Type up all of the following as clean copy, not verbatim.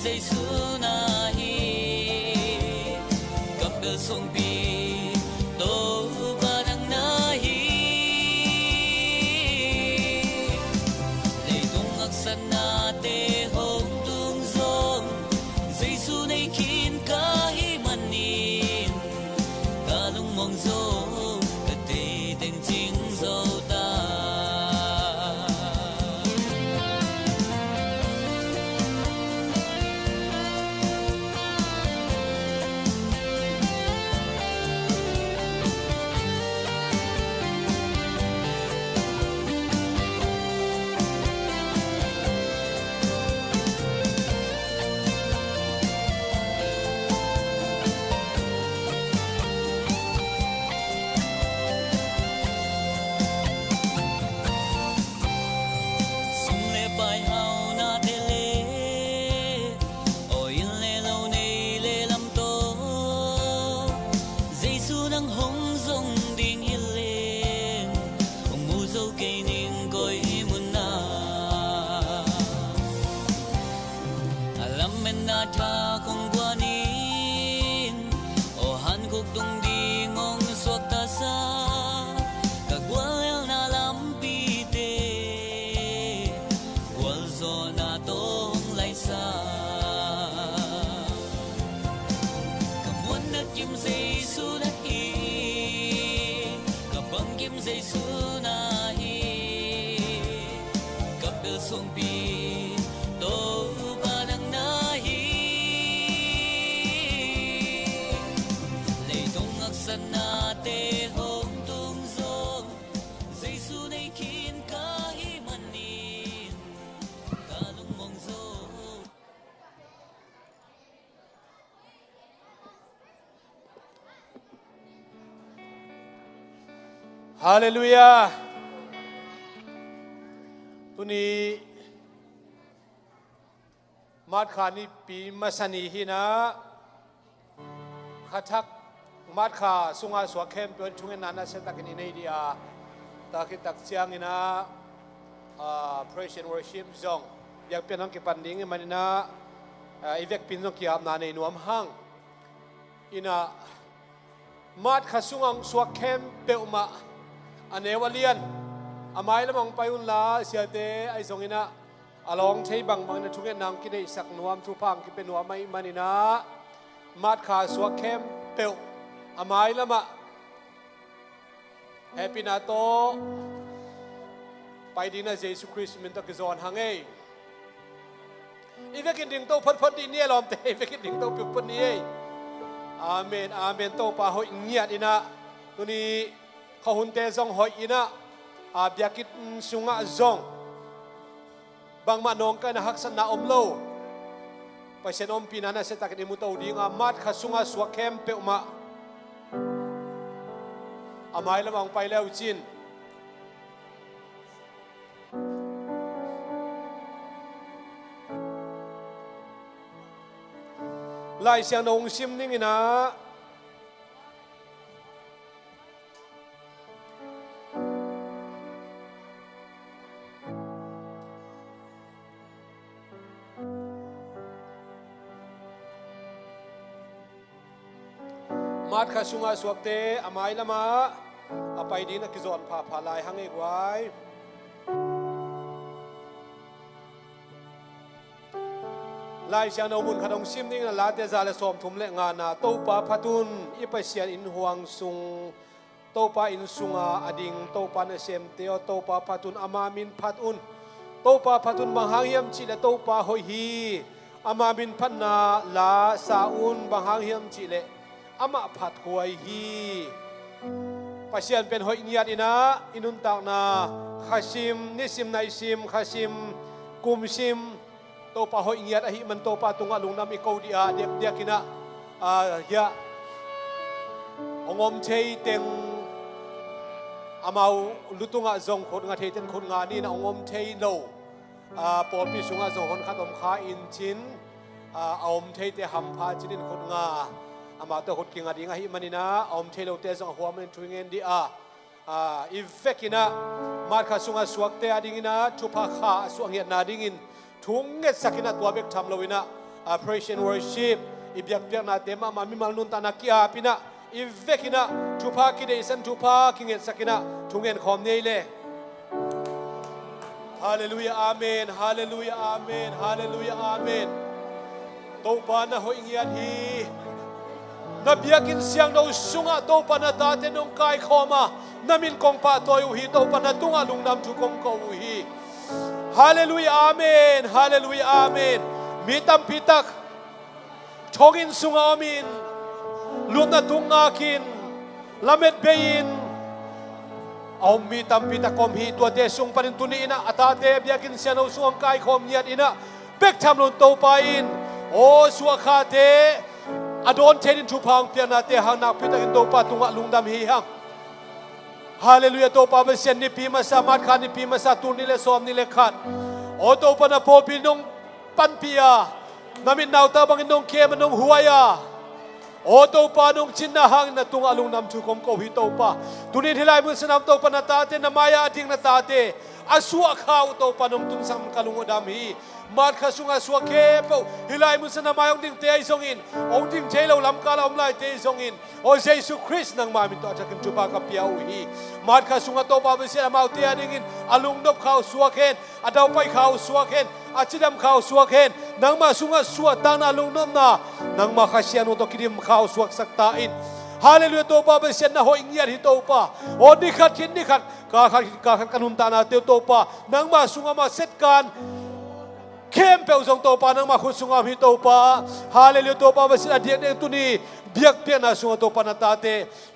Giêsu na hi gặp bel song bi to barang na hi lei tung ak san na te hong tung zong Giêsu nei khin ka hi manin ka lung mong zo ka te teng jing zo ta bài hào na thế lê ôi lê lâu này lê làm tô Giêsu đang hong rong đình hiền lên ông mu dâu cây ninh coi muốn na làm men na cha không qua nín ô han cuộc đông đi ngong suốt ta xa các quên na làm bi tê zo na tong lai sa kamuan na kim Giêsu na hi kabang kim Giêsu na hi kapel song pi to barang na hi lei tong ak san na te hong tung zong Giêsu nei khin ka hi manin Hallelujah. Tuni mat khani pi masani hina khathak mat kha sunga swa khem ton chungen nana se takin nei dia takitak chiang ina praise and worship zong yak penang ki panding manina evek pinong ki am na nei nuam hang ina mat kha sungang swa khem peuma anewalian amai lamang payun la siate ai zongina along thei bang bang na thungen nang ki nei sak nuam thu phang ki pe nuam mai manina mat kha swa khem peu amai lama happy na to pai ding na Jesu Christ min to ki zon hangai ivekin ding to phot phot di ne lom te ivekin ding to pi put ni amen amen to pa hoi ngiat ina tuni khahunte zong hoi ina biakit sunga zong bang manong ka na haksan na omlo pasen om pinana se takni muto dinga mat khasunga swakhem pe uma amai lamang pai leu chin lai siang nong sim ning ina mat kha sunga suakte amai lama apai ding na kizon pha pha lai hangai gwai lai siang no mun khadong sim ning na la te za le som thum le nga na to pa phatun ipasian in huang sung to pa in sunga ading to pa na sem teo to pa phatun amamin phatun to pa phatun banghangiam chi le to pa hoi hi amamin phanna la saun banghangiam chi le ama phat huai hi pasian pen hoi niat ina inun tak na khasim nisim naisim khasim kumsim to pa hoi niat ahi man to pa tunga lungnam iko dia dek dek kina ya ongom chei teng amau lutunga zong khot nga theten khot nga ni na ongom chei lo por pi sunga zong hon khatom kha in chin aom thei te ham pha chinin khot nga ama to khot kinga dinga hi manina om thelo te zong huam nen thuingen di ifekina mar kha sunga suak te adingina thupa kha suangiat na dingin thunget sakina tua bek tham loina praise and worship ibiak na tema mami malnun tanakia pina ivekina tupa kide isan tupa kinget sakina tungen khom nei le hallelujah amen hallelujah amen hallelujah amen to pa na ho ingian hi na biakin siang no sunga to pa na tate nong kai khoma namin kong pa toy hi to pa na tunga lungnam thu kong ko hi hallelujah amen hallelujah amen mitam pitak thongin sunga amin luna tunga kin lamet bein au mitam pitak kom hi to de sung panin tuni ina atate biakin siang no suang kai khom niat ina bek tham lon to pa in o suwa kha te adon thenin thu phang piana te hang nak pitakin to pa tunga lungdam hi hang hallelujah to pa besen ni pi masa mat khan ni pi masa tur ni le som ni le khat o to pa na po pinong pan pia namin naw ta bangin nong ke manong huaya o to pa nong chinna hang na tunga lungnam thu kom ko hi to pa tunin hilai mun sanam to pa na tate na maya ating na tate asua khaw to pa nong tun sam kalungodam hi mat khasunga suwa ke po hilai mun sana mayong ding te ai songin ong ding chelo lam kala om lai te songin o Jesus Christ nang mamin to atakin chupa ka piau hi mat khasunga to pa bese amau te adingin alung dop khaw suwa ken adaw pai khaw suwa ken achidam khaw suwa ken nang ma sunga suwa tana alung nom na nang ma khasian to kidim khaw suwak sakta in hallelujah to pa bese na ho ingyar hi to pa o dikhat kin dikhat ka kanun tana te to pa nang ma sunga ma set kanเข้มเปลจงโตปานังมาคุณสุงามฮิโตปาฮาเลลูยาโตปาบสิอาเดียเนตุนีเบียกเปียนาสุงโตปานาตาเต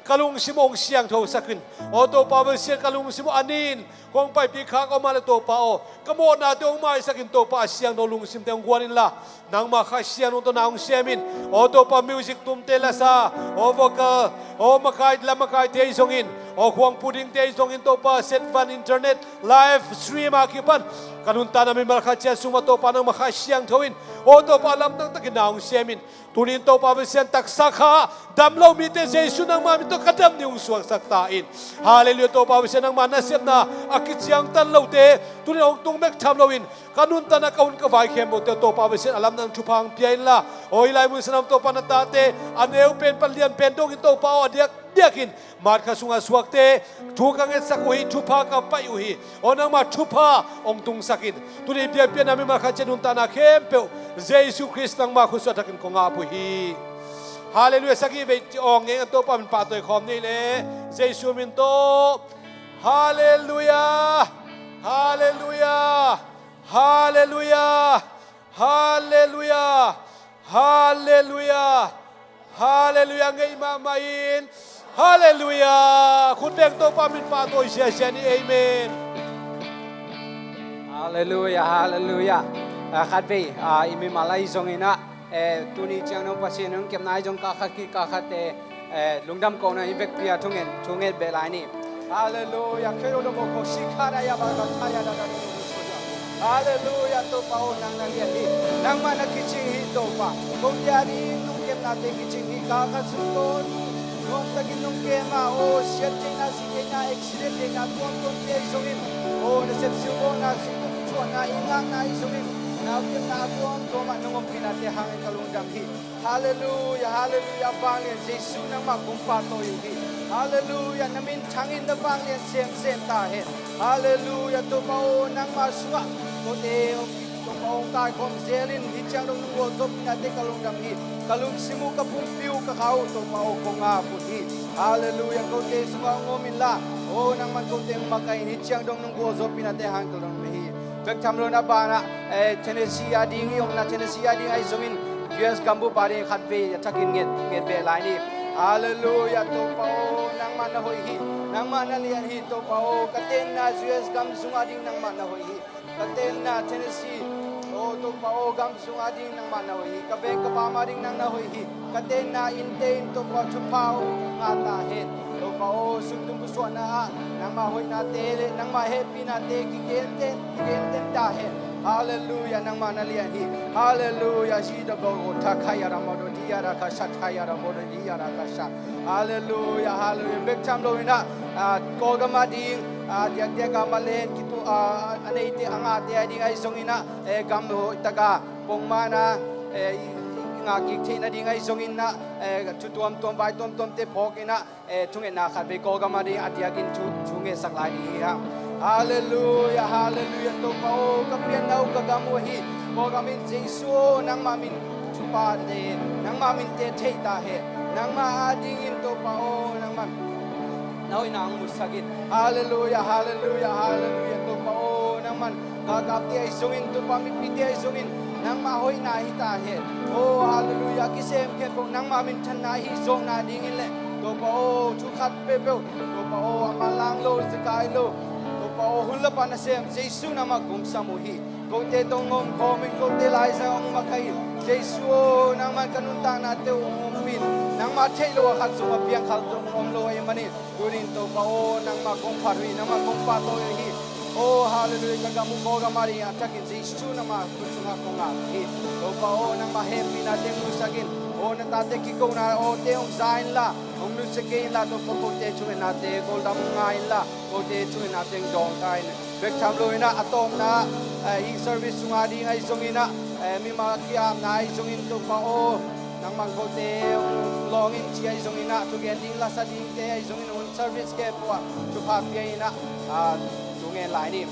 กะลุงสิมองเสียงโทสักินโอโตปาบสิกะลุงสิมอานินคงไปปีคากอมาเลโตปาโอกะโมนาเตองมาสักินโตปาเสียงโตลุงสิมเตงกวานินละนางมาคาเสียงโตนางเสียมินโอโตปามิวสิกตุมเตลาซาโอโวกะโอมาคายละมาคายเตยซงอินโอควงพุดิงเตยซงอินโตปาเซตฟันอินเทอร์เน็ตไลฟ์สตรีมอาคิปันkanun ta namin malakhatsia suma to pa nang makhasyang thawin o to pa lam nang takinaong siyamin tunin to pa bisiyan taksakha damlaw mite Jesus nang mami to kadam ni uswag saktain hallelujah to pa bisiyan nang manasip na akit siyang tanlaw te tunin ong tung mek tamlawin kanun ta na kaun kawai kemo te to pa bisiyan alam nang chupang piyain la o ilay mo sanam to pa na tate anew pen palian pendong ito pa o diakin mat kasunga swakte tukang et sakuhi tupa ka payuhi onang ma tupa ong tung sakin tuni bia bia nami makachenun tana kempeu Jesus Christ nang makhusatakin ko nga puhi hallelujah sagi be ong eng to pa min patoy khom ni le Jesus min to hallelujah hallelujah hallelujah hallelujah hallelujah hallelujah ngai mamain hallelujahคุณเบ่งตัวปามินปาตัวเสียเสียนี่เอเมน hallelujah hallelujah ขัดไปอิมิมาลายจงอินะตุนีจังน้องปัสยนงเก็บนายจงกาขัดกีกาขัดลุงดำกองนะอิเวกพิอาทุงเงินเบลายนี่ hallelujah เคโรโดโมโคชิคาดายาบากาทายาดาดาดุสุยา hallelujah ตัวปาโอนางนาเลียนี่นางมานักกิจิฮิตัวปาคงยาดีนุ่งเก็บนาเตกิจิฮิกาขัดสุดโตnung tagin nung kema o siya tina si kenya accident na tuon kay isongin o nasepsyon ko na sukuchuan na ingang na isongin na ukim na tuon ko manungong pinatihangin kalungdam hi hallelujah hallelujah bangin Jesus nang magumpato yung hi hallelujah namin changin na bangin sem tahin hallelujah to pao nang maswa o ong kai kom zelin hichang dong nuo zop na te kalungdam hi kalung simu ka pumpiu ka kau to pao ko nga puti hallelujah ko te suwa ngomin la o nang man ko te makai hichang dong nuo zop na te hang kalung hi bek thamlo na bana Tennessee ading yong na Tennessee ading ai zongin US gambu pare khatve takin nget be lai ni hallelujah to pao nang man na hoi hi nang man na lian hi to pao katen na US gam sung ading nang man na hoi hi katen na Tennessee o to pao gam sung ading nang manawi kabe kapamaring nang nahoy katen na inten to pa chupao ngata het to pao sundum buswa na nang mahoy na tele nang mahappy na te kigenten ta het hallelujah nang manalian hi hallelujah sida go takaya ramodo dia rakasha thaya ramodo dia rakasha hallelujah hallelujah bekcham lo ina ko gamading dia gamalen kitu anaiti anga dia ding ai songina gamno itaga pongmana งากิกเทนดีไงจงอินนะจุดตัวใบตัวเตพอกอินะทุงเอ็นนาขัดไปโกกามาดีอัดยากินชุงเอสักลายนี้ครับฮาเลลูยาฮาเลลูยาตัวเปากับเพียนเอากะกามัวฮีโกกามินเจซูนังมามินชุปาเดนังมามินเตเทตาเฮนังมาอาดิงินตัวเปานังมันน้อยนางมุสกินฮาเลลูยาฮาเลลูยาฮาเลลูยาตัวเปานังมันกากาเตียจงอินตัวเปามิปิเตียจงอินนังมาหอยนาฮิตาเฮโอ้ฮาเลลูยากิเซมเคปงนังมามินทันนาฮิจงนาดิงินเลตัวเปาชุขัดเปเปตัวเปาอามาลังโลสกายโลPao hula pana sem Jesu nama kum samuhi ko te tongom komin ko te lai sa ong makai Jesu nang man kanunta na te ong pin nang ma thailo khat su ma piang khal tong om lo ai mani durin to pao nang ma kong pharui nang ma kong pa to hi oh hallelujah ka gamu ko ga mari atakin Jesu nama kusunga konga hi to pao nang ma happy na te musakin oh na tate ki ko na oh te ong zain la ong nu se ke la to ko te chu na te ko dam ngai la ko te chu na te dong kai na bek tham lo na atom na i service sunga di ngai zongina mi ma kia nai zongin to pa o nang mang ko te long in chi ai zongina to gen ding la sa ding te ai zongin on service ke po chu pha pi na chu nge lai ni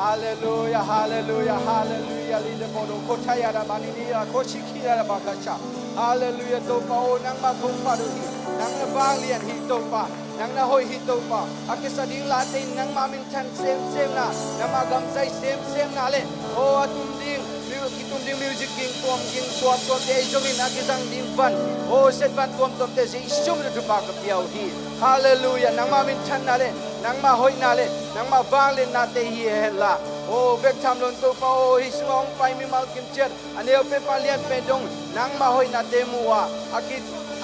hallelujah hallelujah hallelujah li de bodo ko thaya da mani ni ko shikhi da ba ka cha hallelujah to pa o nang ma thong pa do hi nang na bang lian hi to pa nang na hoi hi to pa akisa ding la te nang ma min chan sem na na ma gam sai sem na le o atum ding kitum ding music king tuam te jomin akisang ding ban o set ban tuam te si shum de pa ka piao hi hallelujah nang ma min chan na le nang ma hoi na le nang ma bang le na te hi la o bek tham lon to pa o hi song pai mi mal kim chet aneu pe pa lian pe dong nang ma hoi na te muwa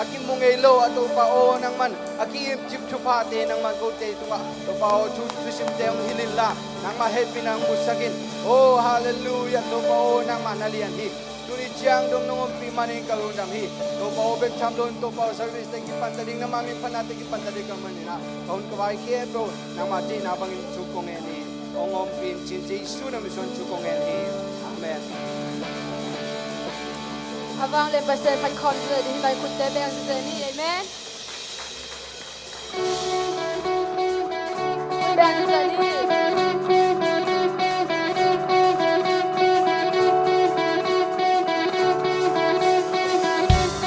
akin mungay lo ato pa o nang man akin chip chupa te nang man ko te tunga to pa o chu sim te ang hilin la nang ma happy nang musakin oh hallelujah to pa o nang manalian hi tuni chiang dong nong pi maning kalundam hi to pa o bek tham lon to pa o service te ki pantading na mami panate ki pantading ka manina kaun kawai ke to nang ma ti na bangin chu kong ni ongom pin chin Jesu na mission chu kong ni amen Havang le pasal kan concert di bai kun te beng se ni amen beng se ni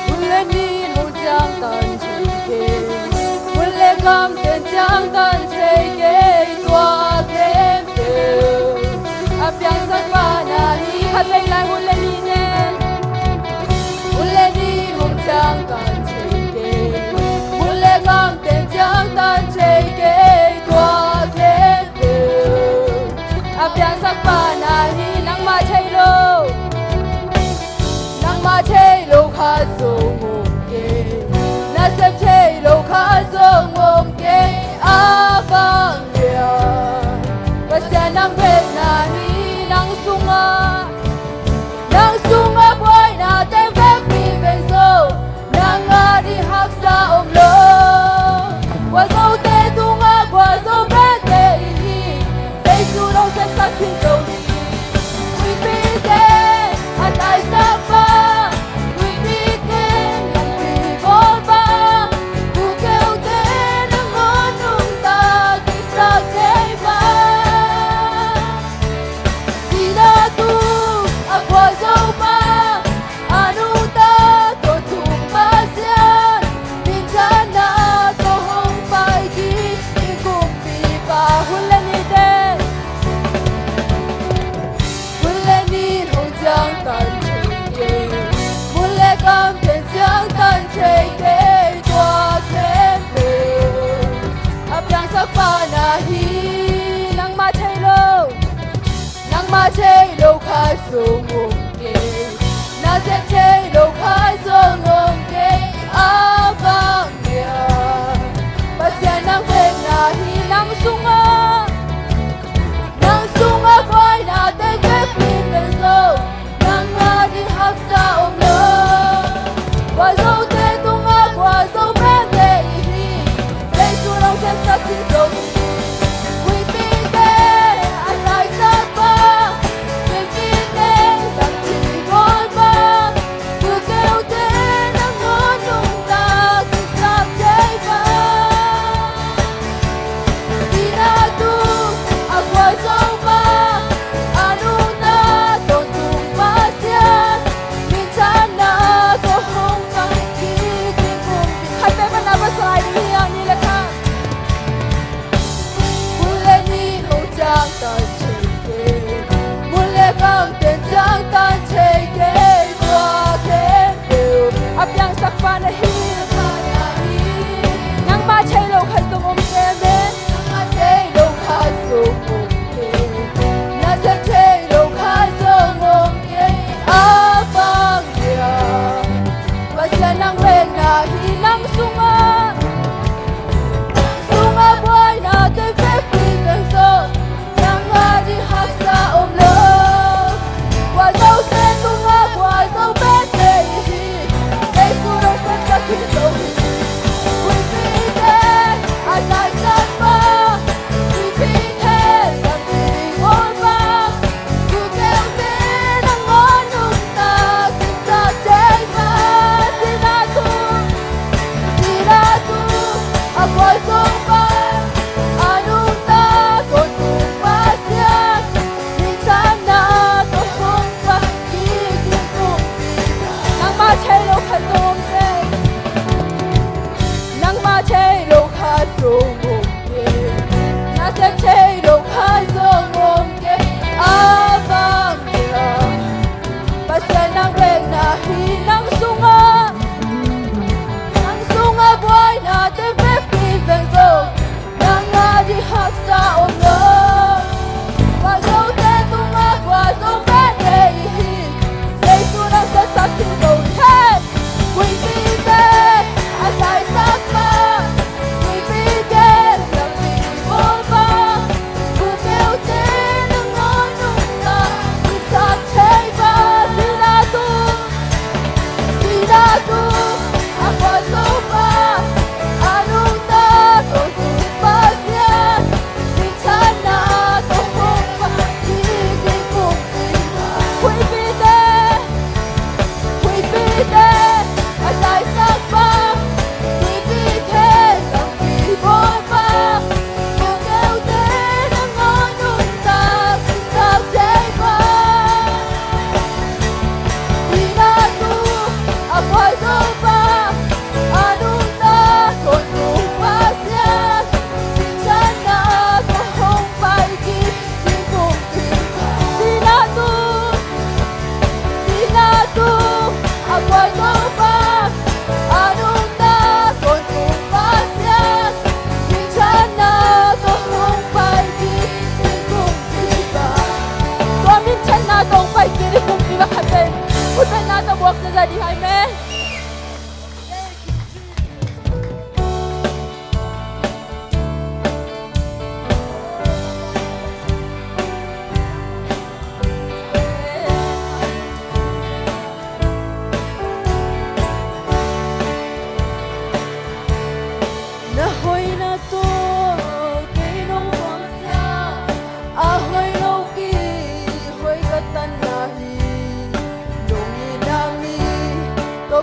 Mule ni lu jang tan chei ke Mule kam ten jang tan chei ke tua kem te Apyang sak pa na hi khat lai lai mule ni ne Mule ni mong chang tan chei ke Mule kam ten chang tan chei ke tua kem te Apyang sak pa na hi nang ma chei lo kha so mong ke Na sep chei lo kha so mong ke Abang dia Pasya nang pet na hi nang sunga boy na te baby benzo nang di hak sa omlo wa zo te tunga wa zo be te hi say su lo sa sa kin zo we be te at I sa pa we be te lang we go ba ku ke u te nang nung ta ki sa te ba si da tu akwa zo ba anu ta to tu pa sian min chan na to hong pai ki kum pi pa hulen ni de hulen ni hong jang tan chei ke mule kam ten jang tan chei ke tua kem pe apyang sa pa na hi nang ma chei lo kha so mong ke Na se chei lo kha so mong ke abang dia Pasya nang pek na hi nang sunga boy na te ke pin ben so nang ma di hak sa om lo Wa zo te tunga wa zo pe te hi Say su lo se sa ki zo We be there as I sa pa We be there sang chi gol ba yang tan cheke mule kang ten yang tan cheke kwa ke apyang sakpa na hi kaya hi nang ma chei lo khas tung ke me ma chei lo khas tung ke na sa chei lo khas tung ke apang ya basta nang wen na hi nang sunga sunga boy na te fe pi ben so nang ma di hak sa lo wa zo te tunga wa zo be te hi te su ro sa ka ki so hi we be there as I stand for we be there and we won't back to tell me nang onu ta kin sa te ma sinatu ako sumpa anong ta kung pasya minsan na kung pakikip kong nang machelo ka sumpe nang machelo ka sumpe nasa chelo ka sumpe abang kaya basta nang wena hinang sunga ang sunga buhay natin 50 pesos nang di hak sa ulo wasaw te tunga wasaw pwede ihig say sunang sasakit mo hey we bide asay sakma we bide lang mo ba kumiw din ang anong na isak chay ba sinatu ako sopa anong takot kung pasya minsan na kung pakiging kong iba we bide asay sakpa we bide lang mo ba kumiw din ang anong takot sa chay ba sinatu ako sopa anong takot kung pasya minsan na kung pakiging kong iba sinatu ako sopa anong takot kung pasya minsan na kung pakiging kong ibaก็มินฉันนาตรงไปกิริคุมอีกคันเป็นคุณเป็นนาตะบวกจะดีให้แม่na hoy na to kay nung pangsa ahoy no ki hoy katan nahi lungi nami to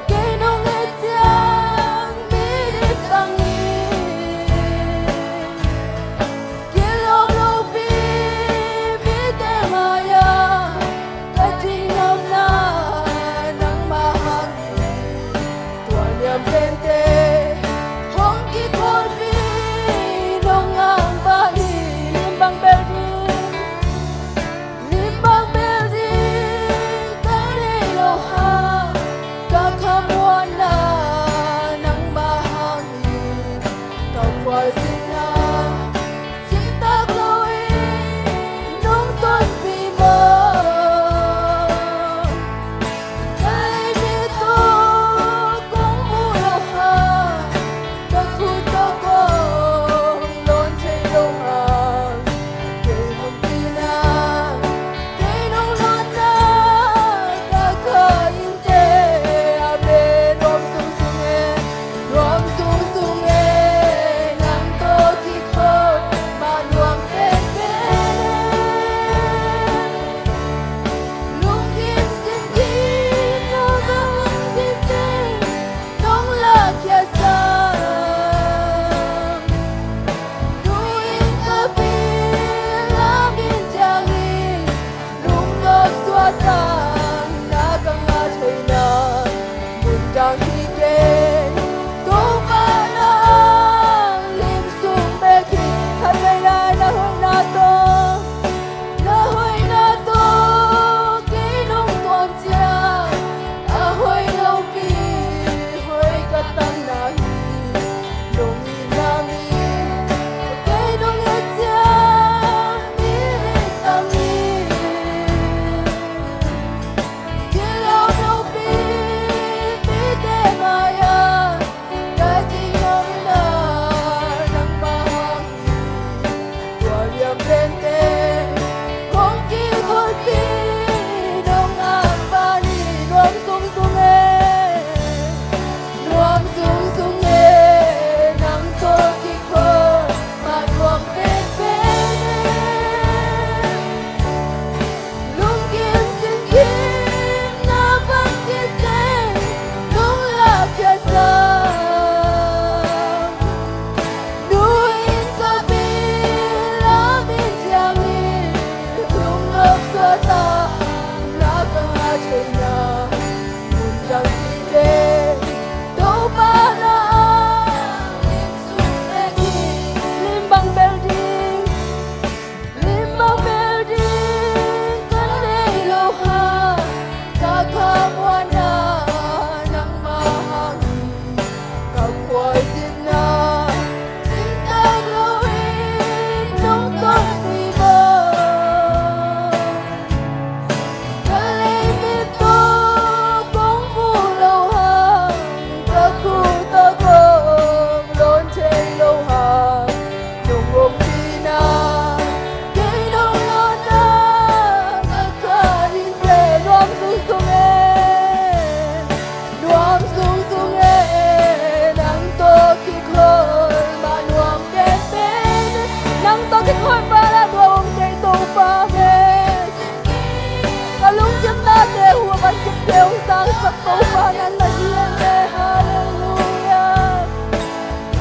sang sắc tàu pa nan la hian le hallelujah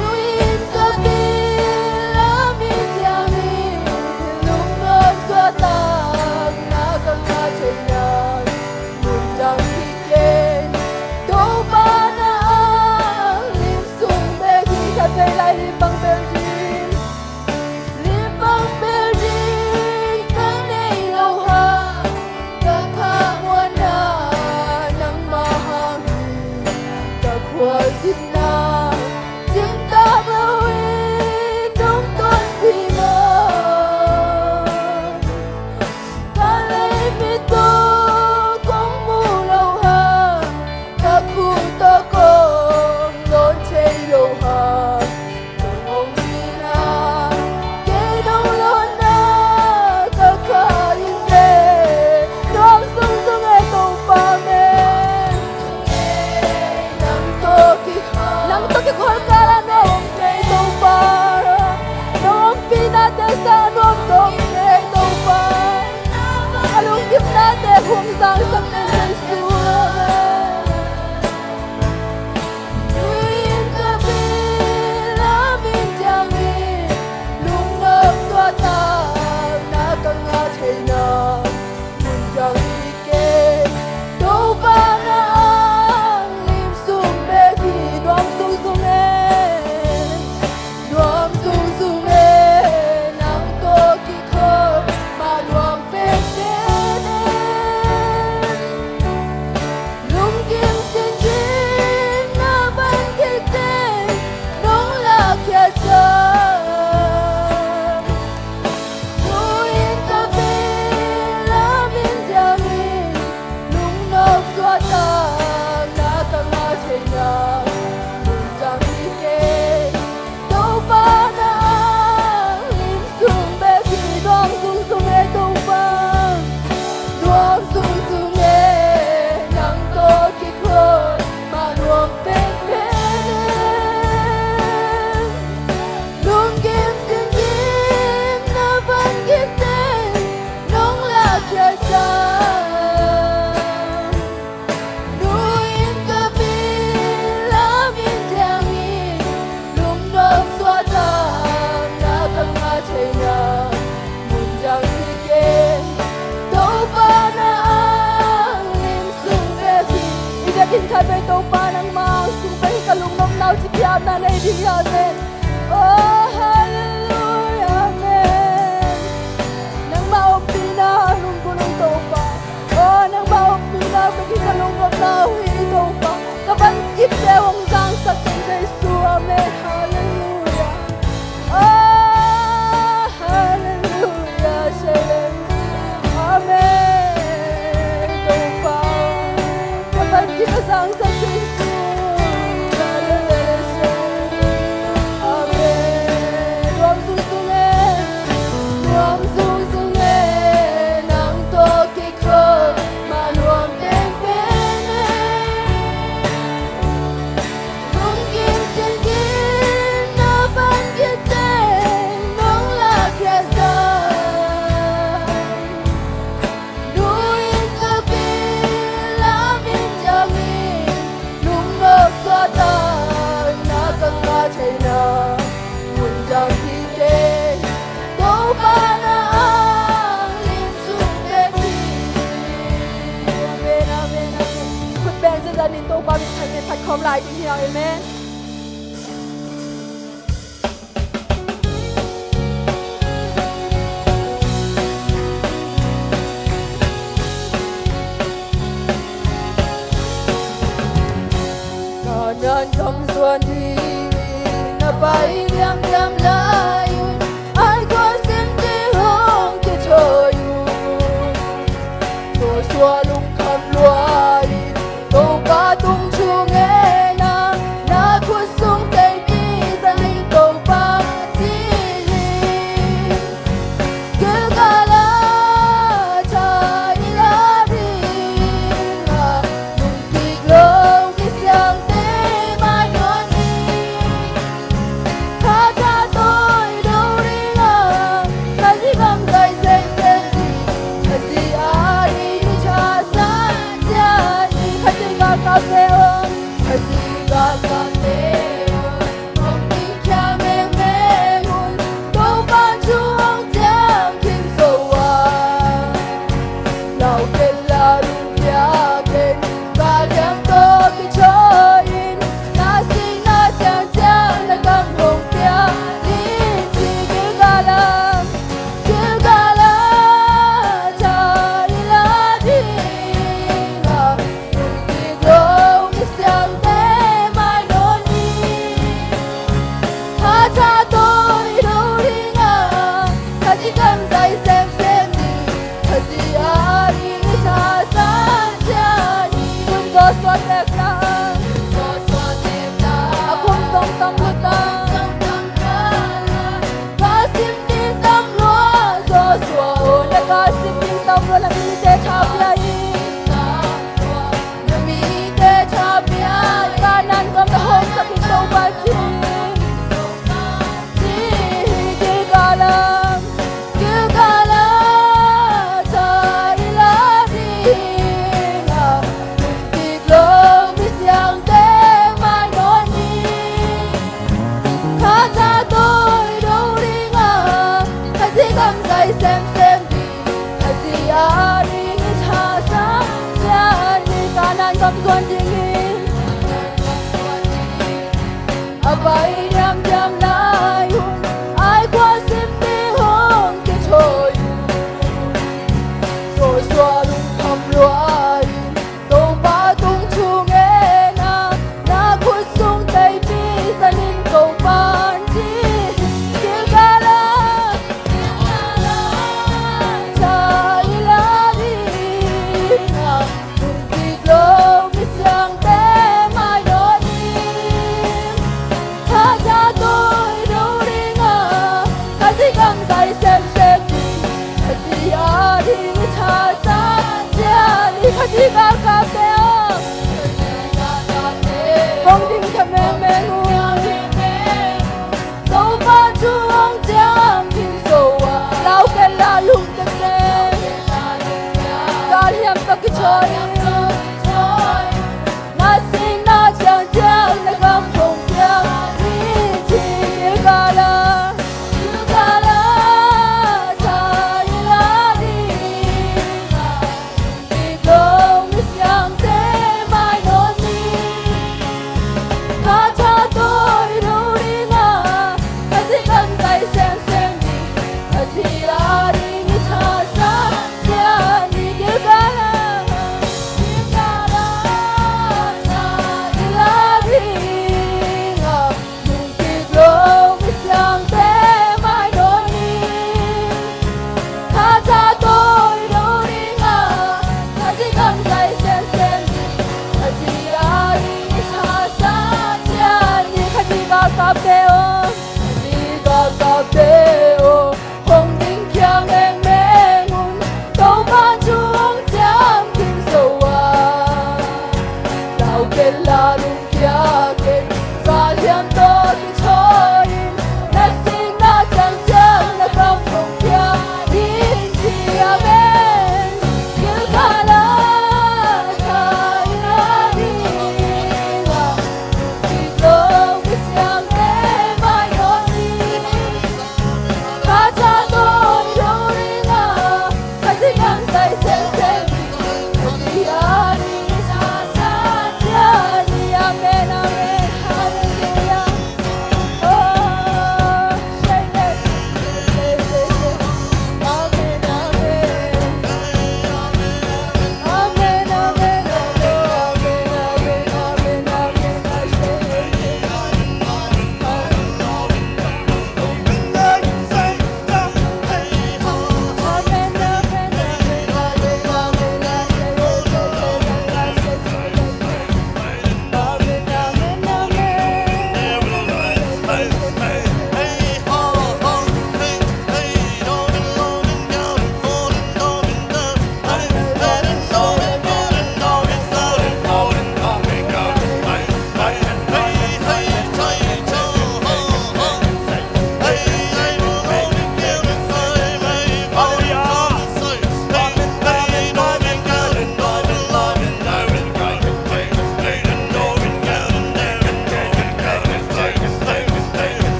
Luin ka bi la mi tiang ni lung non xua tang na ka nga chai na mun dang hi ken tàu pa na ang lim sung be hi ka be lai lim bang bel din lim bang bel din kan nei lâu ha ka kha muan na nang mahang ka khwa sit na sin ta bawi dong ton pi mo ta lấy mi to kong mu lâu ha ka khu to kong lon chei lâu ha kong mi na ke dong lon na ka kha yin de dong sung sung ai to pa me nang to ki khol kala nong chei to pa nong pi na te sa nong dong chei to pa alung kim na te khung sang sak ne Jesu Luin ka bi la min jang ni lung nok xua ta na ka nga chei na mun jang ni ke to pa na ang lim sum be ki dom sung sung e dom sung sung e nang to ki kho ma dom pe te ne lung kim sin jin na ban ki te nong la kya sa Luin ka bi la min jang ni lung nok xua ta na ka nga chei na mun jang ni ke to pa na lim sung be ki dom sung sung e to pa dom sung sung e nang to ki kho ma dom pe pe lung kim sin jin na ban ki te nong la kya sa Luin ka bi la min jang ni lung nok xua ta na ka nga chei na mun jang ni ke to pa na ang lim sung be ki ida kin kha be to pa nang ma sung be ka lung nok nau chi pya na nei di ya ne oh hallelujah amen nang maupi na nung gulong to pa oh nang maupi na bagi ka nung nok na hui to pa kaban kit de wong sang sa kin Jesu amen hallelujah oh hallelujah shalom amen to pa kaban kit sang sa Jesu hallelujah amen dom sung sung e dom sung sung e nang to ki kho ma nuam ten pe ne lung kim sin kin na ban ki te nong la kya sa Luin ka bi la min jang ni lung nok xua ta na ka nga chei na mun jang ki ke to pa na ang lim sung be ki amen amen amen คุณแบงจะจะนินโตปามีใครเป็นพัดคอมลายที่เราเอเมนก็นอนคำส่วนดีนะไปเรียมเรียมลายไอ้ก็สิ่งที่ห้องจะโชยชัวลุงคำลวยโตปาตุงชูเงนะ xem đi hasiari ni thasa jani kanan kam zuan dingin abai yam yam lai hun ai qua sim đi hong ke choi so so lung tham loai to ba tung chu nghe na khu sung tay bi sanin ko pan ji kilgala cha ilari na tung ti lo mi sang te mai no ni tha cha tôi đâu đi ngờ ca sĩ cầm tay xem đi hasi ari ni tha sa cha ni kha chi ka ka te bông đinh thầm mê nguồn dấu ba chuông giang kim sầu lao cái la lung tê tê ca hiểm ta cứ chơi na sinh na chàng chàng na gam không chàng ni chi gala sa ila đi đi đâu mi sang te mai non ni ta cha tôi đâu đi ngờ ta chỉ cần tay xem đi ta chỉ là đi ni cha sa cha ni kia gala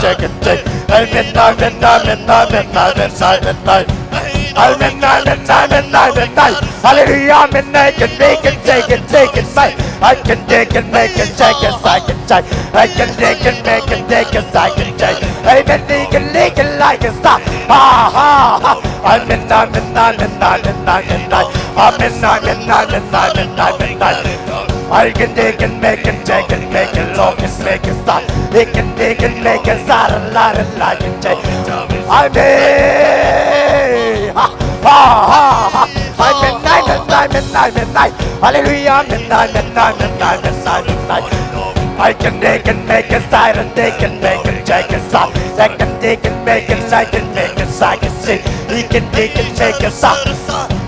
check and check. Hey, midnight, midnight, midnight, midnight, midnight, midnight. Hey, midnight, midnight, midnight, midnight. Hallelujah, midnight, can make and take and take and make. I can dig and make and take as I can take. I can dig and make and take as I can take. Hey, midnight, can lick and like a star. Ha ha ha. I'm midnight, midnight, midnight, midnight, midnight. I'm midnight, midnight, midnight, midnight, midnight. I can dig and make and take and make and look and make and stop. He can dig and make and start a lot and like and take. I'm ha ha ha. I'm midnight, midnight, midnight, midnight. Hallelujah, midnight, midnight, midnight, midnight, midnight. I can dig and make a side and dig and make and take a stop. I can dig and make and like and make a side and see. He can dig and make a stop.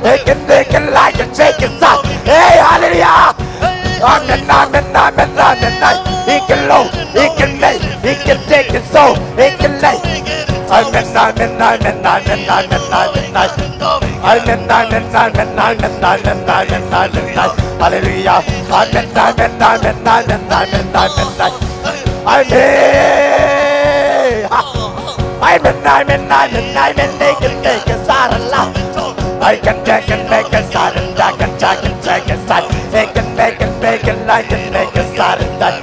He can dig and like and take a stop. Hey, hallelujah. I'm midnight, midnight, midnight, midnight. He can load, he can make, he can take his soul, he can lay. I'm midnight, midnight, midnight, midnight, midnight, midnight. I'm midnight, midnight, midnight, midnight, midnight, midnight, midnight. Hallelujah. I'm midnight, midnight, midnight, midnight, midnight, midnight. I'm I'm midnight, midnight, midnight, midnight, can make a side of love. I can take and make a side and jack and jack and take a side. They can make and make and like and make a side and that.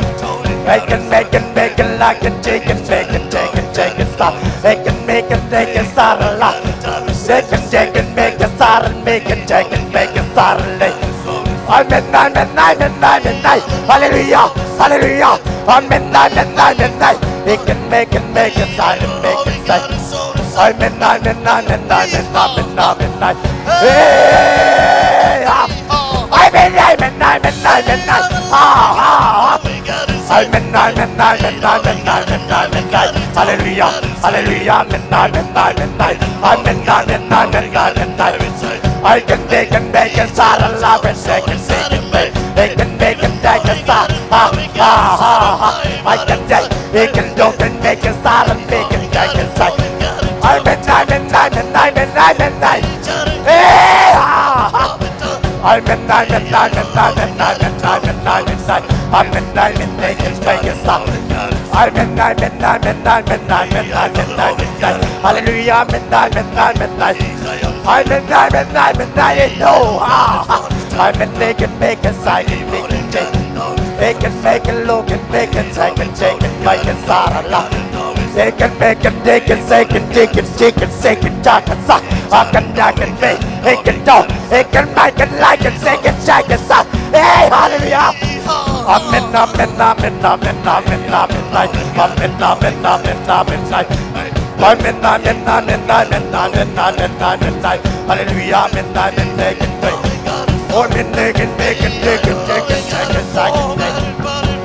They can make and make and like and take and make and take and take and stop. They can make and take a side of love. They can take and make a side and make and take and make a side of lay. I'm midnight, midnight, midnight, midnight. Hallelujah, hallelujah. I'm midnight, midnight, midnight. They can make and make a side and make a side. I'm midnight, midnight, midnight, midnight, midnight, midnight. Hey, I'm midnight, midnight, midnight, midnight. I'm midnight, midnight, midnight, midnight, midnight, midnight. Hallelujah, hallelujah, midnight, midnight, midnight. I'm midnight, midnight, midnight, midnight. I can make and make a side of love and they can make and make. They can make and take a side. Ha ha ha ha. I can take, they can do and make a side and make and take a side. I'm midnight, midnight, midnight, midnight, midnight. Hey ha ha. I'm midnight, midnight, midnight, midnight, midnight, midnight, midnight. I'm midnight, midnight, can make a side. I'm midnight, midnight, midnight, midnight, midnight, midnight, midnight. Hallelujah, midnight, midnight, midnight. I'm midnight, midnight, midnight, no. I'm midnight, can make a side and make a take. They can make a look and make a take and take and make a side of love. They can make and they can say and dig and dig and say and talk and suck. I can jack and make, they can do, they can make and like and say and jack and suck. Hey, hallelujah. I'm midnight, midnight, midnight, midnight, midnight, midnight. I'm midnight, midnight, midnight, midnight. I'm midnight, midnight, midnight, midnight, midnight, midnight, midnight. Hallelujah, midnight, midnight, midnight. Oh, midnight, and make and dig and dig and take and suck and make.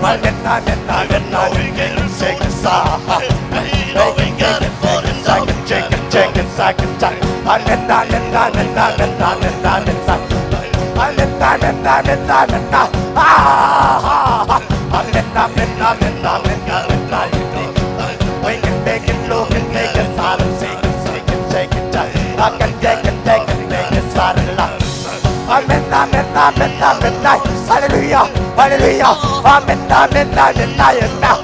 My midnight, midnight, midnight, midnight, and take and suck. Make and dig and take and suck and take and take and suck and suck. I'm midnight, midnight, midnight, midnight, midnight, midnight. I'm midnight, midnight, midnight, midnight. I'm midnight, midnight, midnight, midnight, midnight. We can make it look and make it sound and shake and shake and shake and shake. I can take and take and make it sound and laugh. I'm midnight, midnight, midnight, midnight. Hallelujah, hallelujah. I'm midnight, midnight, midnight, midnight.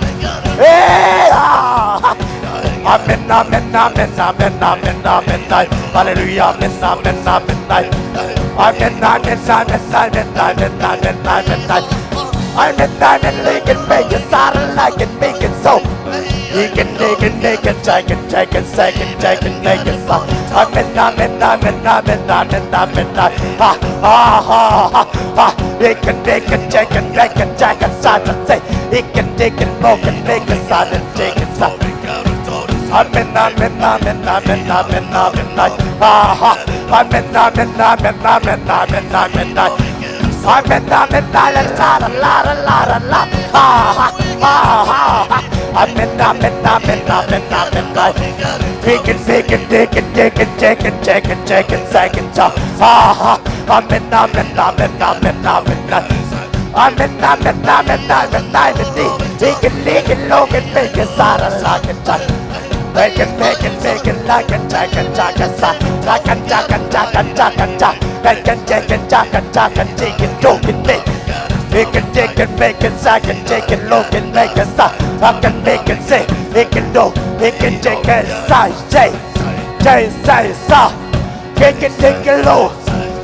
Hey, I'm midnight, midnight, midnight, midnight, midnight, midnight. Hallelujah, midnight, midnight, midnight. I'm midnight, midnight, midnight, midnight, midnight, midnight, midnight. I'm midnight, and they can make it sound and like it, make it so. He can dig and make it, take and take and take and take and make it sound. I'm midnight, midnight, midnight, midnight, midnight, midnight. Ha ha ha ha ha. He can dig and take and make and take and sound and say. He can dig and poke and make it sound and take it sound. I'm midnight, midnight, midnight, midnight, midnight, midnight. Ha ha. I'm midnight, midnight, midnight, midnight, midnight, midnight. I'm midnight, midnight, la la la la la la. Ha ha ha ha. I'm midnight, midnight, midnight, midnight, midnight. We can dig and dig and dig and take and take and take and take and talk. Ha ha. I'm midnight, midnight, midnight, midnight, midnight. I'm midnight, midnight, midnight, midnight, midnight. He can lick and look and make a sound and like a touch. Make it like a jack and jack and sack. Like a jack and jack and jack and jack. Make it jack and jack and jack and take and do it make. He can take and make it, I can take it low, can make it stop. I can make it say, he can do, he can take it side, say, so. He can take it low,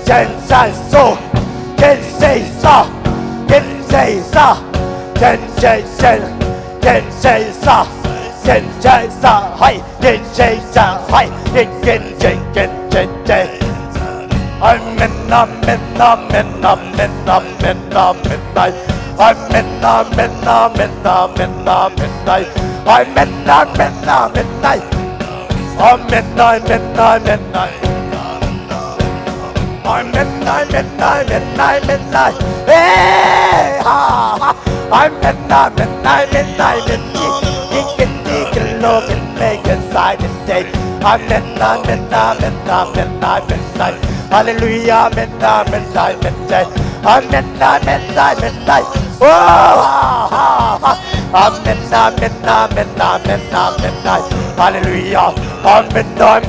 say, so. Can say so, can say so, can say so, can say so, can say so, hey, can say so, hey, can say. I'm in midnight. I'm in midnight. I'm in midnight. I'm midnight. Hey, ha, ha. I'm midnight. He can look and make a side and take. I'm midnight. Hallelujah, midnight. I'm midnight. Oh, I'm midnight. Hallelujah. I'm midnight.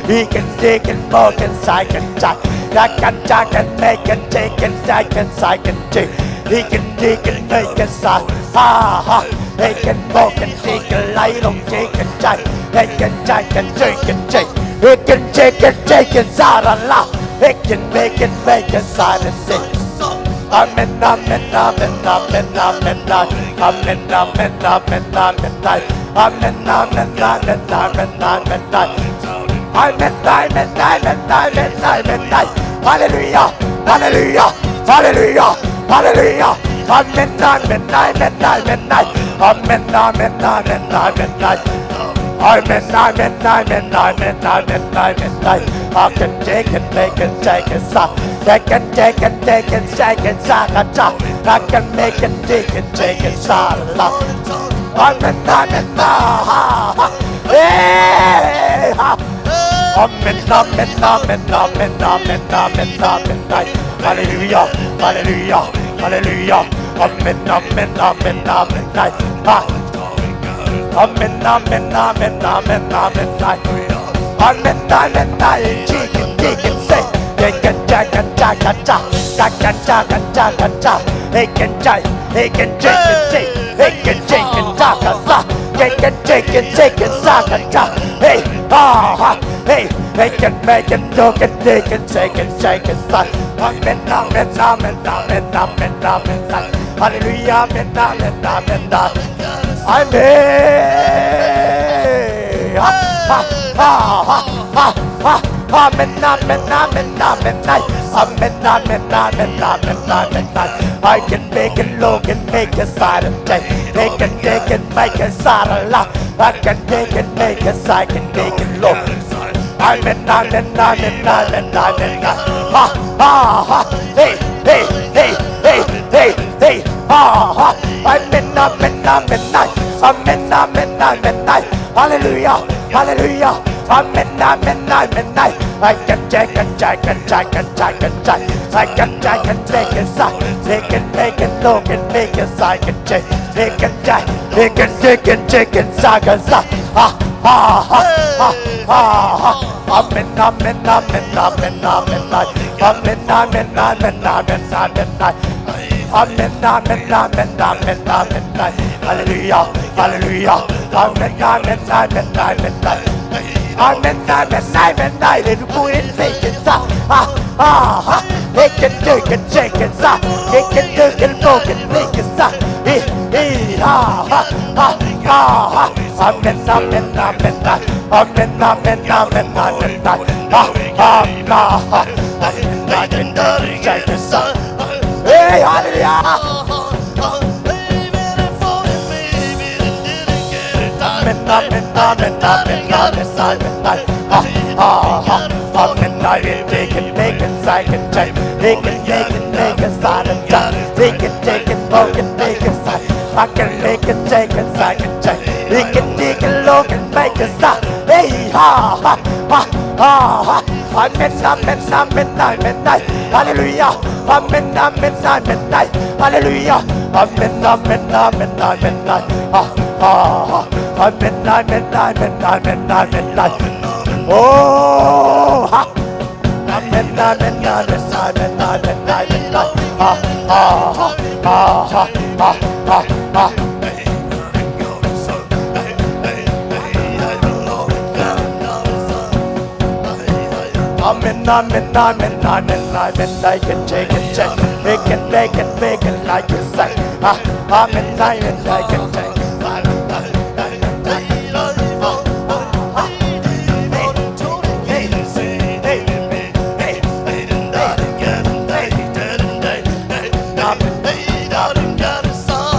He can take and walk and side and jack. That can jack and make and take and side and take. He can take and make a side. Ha. He can walk and take a light on take and jack. He can jack and take and take. He can take and side a lot. He can make a side and say. I'm midnight. Hallelujah. I'm midnight. I can take and make and take and stop. I can take and take and shake and sack and chop. I can make and take and stop. I'm midnight. Hey, I'm midnight. Hallelujah. I'm midnight. I'm midnight. Chicken say. They can jack and jack and jack. They can jack and say. They can jack and jack and jack. They can take and sack and jack. Hey, hey, they can make and talk and take and shake and sack. I'm midnight. Hallelujah, midnight. I'm I can make it low and make a side and take. They can take and make a side a lot. I can take and make a side and make it low. I'm midnight. Hey. I'm midnight. I'm midnight. Hallelujah. I'm midnight. I can take and jack and jack. I can jack and take a side. They can make it low and make a side and take. They can jack. They can take and jack and sack and sack. I'm midnight. I'm midnight. Hallelujah. I'm midnight. I'm midnight. It'll put it make it stop. It can take and shake and stop. It can take and walk and make it stop. I'm midnight. Hey, hallelujah. Midnight, they can make it side and check. They can make it side and check. They can take it low and make it side. I can make it take it side and check. They can take it low and make it stop. Hey, I'm midnight. Hallelujah. I'm midnight. Hallelujah. I'm midnight. I'm midnight. Oh, I'm amen, amen, amen, amen, amen, amen, ah, ah, ah, ah, ah, ah, ah. Amen, amen, amen, amen, amen, I can take it, check. It can make it, like you say. Ah, amen, amen, I can take it.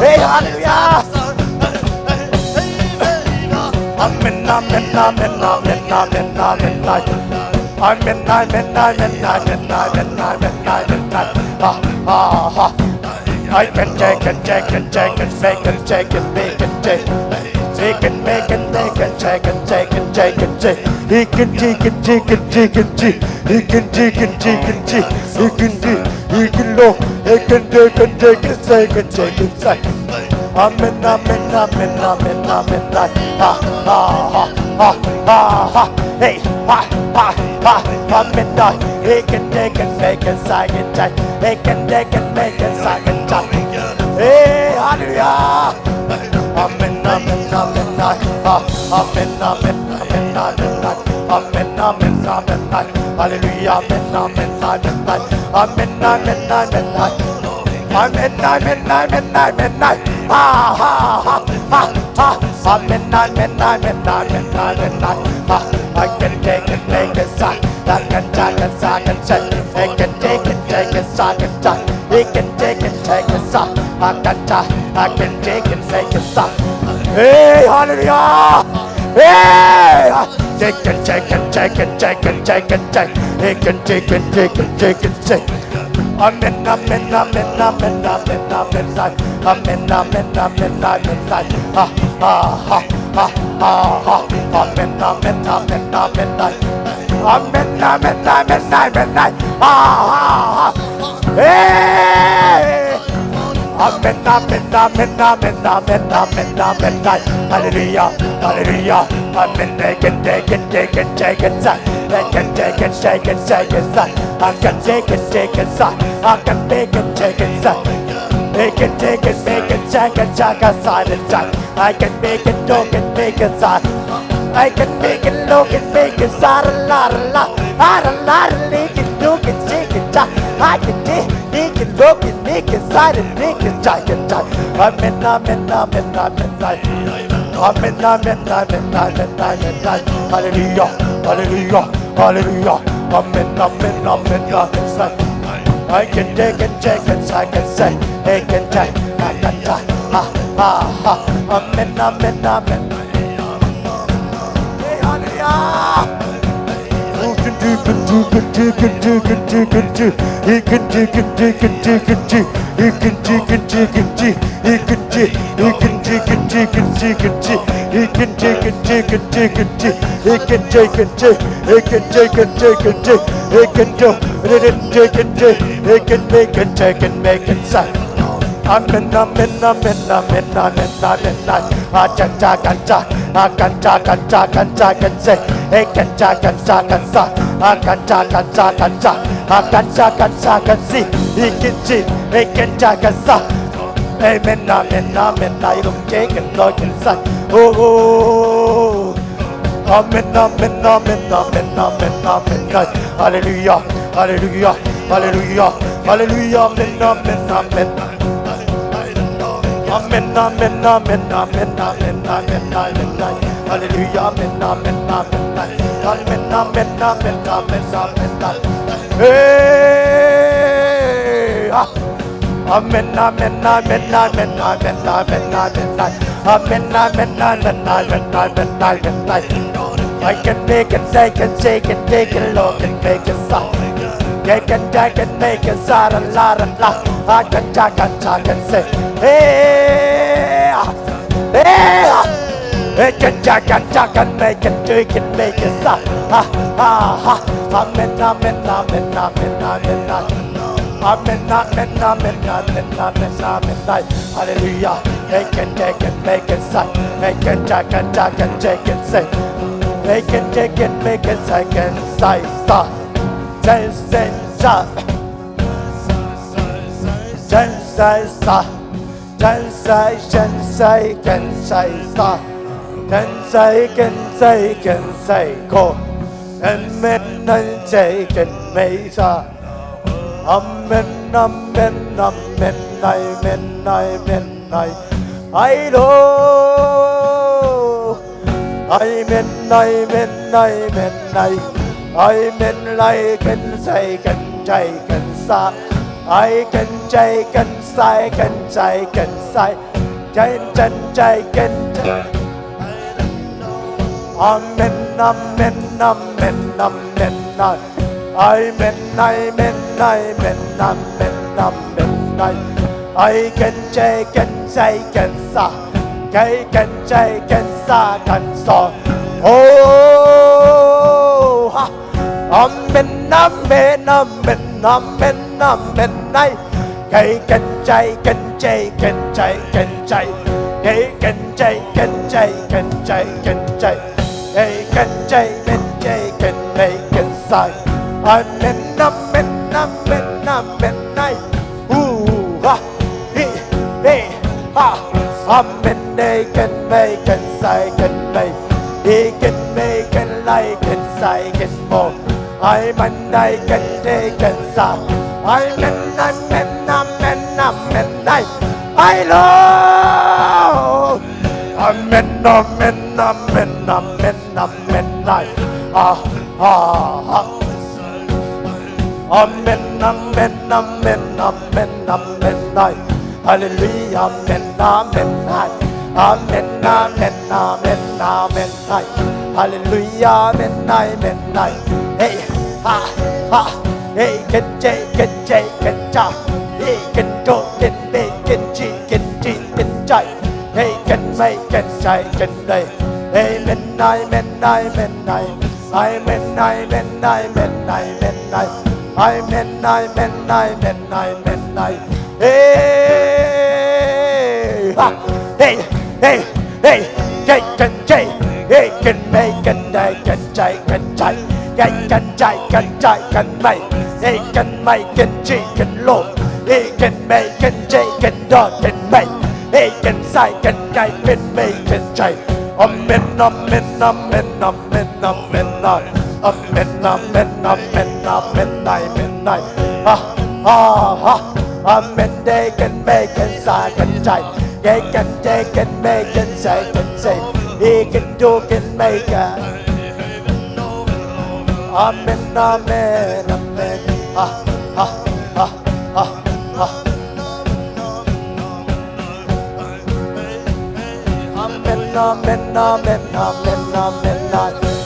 Hey, hallelujah! Amen, amen, amen, amen, amen, amen, amen. Amen, amen, amen, amen, amen, amen, amen, ah, ah, ah. I can take it, take it, take it, make it, take it, make it, take it. Take it, make it, make it, take it, take it, take it, take it. He can take it, take it, take it, take it. He can take it, take it, take it. He can do, he can look, he can take it, take it, take it, take it, take it. Amen, amen, amen, amen, amen, ah, ah, ah, ah, ah, ah. Hey, ah, ah, ah, amen, ah. He can take it, make it, take it, take it. He can take it, make it, take it, take it. Hey, hallelujah. Amen, amen, amen, ah, amen, amen, amen, amen, amen, amen, amen, hallelujah, amen, amen, amen, amen, amen, amen, amen, amen, amen, amen, ah, ah, ah, ah, ah, amen, amen, amen, amen, amen, ah. I can take it, make it, I can take it, I can take it, I can take it, take it, I can take it, he can take it, take it, I can take, I can take it, take it, hey, hallelujah, hey, take it, take it, take it, take it, take it, take it, he can take it, take it, take it, take it. Amen, amen, amen, amen, amen, amen, amen, amen, amen, amen, ah, ah, ah, ah, ah, amen, amen, amen, amen, amen, amen, amen, amen, ah, ah, hey, amen, amen, amen, amen, amen, amen, amen, hallelujah, hallelujah, amen, take it, take it, take it, take it, I can take it, take it, take it, I can take it, take it, I can make it, take it, make it, take it, make it, take it, take it, silent, I can make it, look and make it, I can make it, look and make it, la la la, la, make it, look and take it, I can make it, look and make it, silent, make it, take it, amen, amen, amen, amen, amen, amen, amen, amen, amen, hallelujah, hallelujah, hallelujah, amen, amen, amen, amen, I can take it, take it, I can say, I can take, I can take, ah, ah, ah, amen, amen, amen, hey, hallelujah. Who can do, can do, can do, can do, can do, can do, he can do, can do, can do, can do, he can do, can do, can do, he can do, he can do, can do, can do, can do, he can do, can do, can do, can do, he can do, can do, he can do, can do, can do, he can do, can do, he can make it, take it, make it, say. Amen, amen, amen, amen, amen, amen, I can talk and talk, I can talk and talk and talk and say, I can talk and talk and talk, I can talk and talk and talk, I can talk and talk and see, he can see, he can talk and talk. Amen, amen, amen, I don't take it, Lord can say, oh, amen, amen, amen, amen, amen, amen, hallelujah, hallelujah, hallelujah, hallelujah, amen, amen, amen. Amen, amen, amen, amen, amen, amen, amen, hallelujah, amen, amen, amen, amen, amen, amen, amen, amen, hey, amen, amen, amen, amen, amen, amen, amen, amen, amen, amen, amen, amen, I can make it, I can take it, take it, Lord, and make it stop. I can make it, la la la, I can talk and say, hey, hey, I can talk and make it, take it, make it stop. Ah, ah, ah, amen, amen, amen, amen, amen, amen, amen, amen, amen, amen, amen, hallelujah. I can take it, make it stop. I can talk and take it, say. I can take it, make it, I can say, stop. 真神杀，真神杀，真神真神跟谁杀？跟谁跟谁跟谁过？人们能谁跟没杀？阿门阿门阿门来门来门来，哎喽，哎门来门来门来。ai men lai cần say cần chạy cần xa ai cần chạy cần sai cần chạy cần sai chạy chân chạy cần chạy amen amen amen amen ai ai men ai men ai men amen amen ai ai cần chạy cần say cần xa cái cần chạy cần xa cần so oh ha amen amen amen amen amen này cái cần chạy cần chạy cần chạy cần chạy cái cần chạy cần chạy cần chạy cần chạy cái cần chạy cần chạy cần chạy cần sai amen amen amen amen này ha hi hi ha amen đây cần mây cần sai cần mây đi cần mây cần lại cần sai cần một ai mình đây cần thế cần xa ai mình amen amen amen đây ai lo amen amen amen amen amen đây ah ah ah amen amen amen amen amen đây hallelujah amen amen đây amen amen amen amen đây hallelujah amen amen đây hey ha ha hey can chạy can cha hey can go can be can chi can chạy hey can mây can chạy can đây hey men nai men nai men nai I men nai men nai men nai men nai I men nai men nai men nai men nai hey ha hey hey hey chạy can chạy hey can mây can đây can chạy can chạy cần chạy cần mày hey cần mày cần chi cần lộn hey cần mày cần chạy cần đo cần mày hey cần sai cần chạy cần mày cần chạy amen amen amen amen amen amen amen amen amen amen amen ha ha ha amen đây cần mày cần sai cần chạy hey cần chạy cần mày cần sai hey cần do cần mày cần amen amen amen ha ha ha ha ha amen amen amen amen amen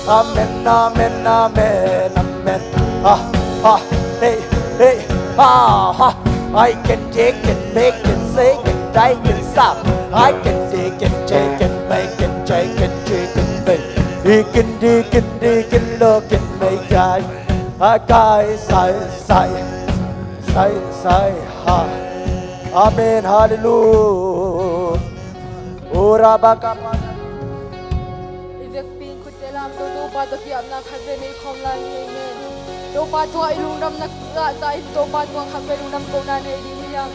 amen amen amen amen ha ha hey hey ha ha I can take can make can say can die can stop I can take can take can make can take can take can make đi kinh lo kinh mấy cái sai ha amen hallelujah ora baka Ivek pin kutelam to pa to kiam na khabe nei khom la nei ne to pa to ai lung nam na ra tai to pa to khabe lung nam ko na nei di yang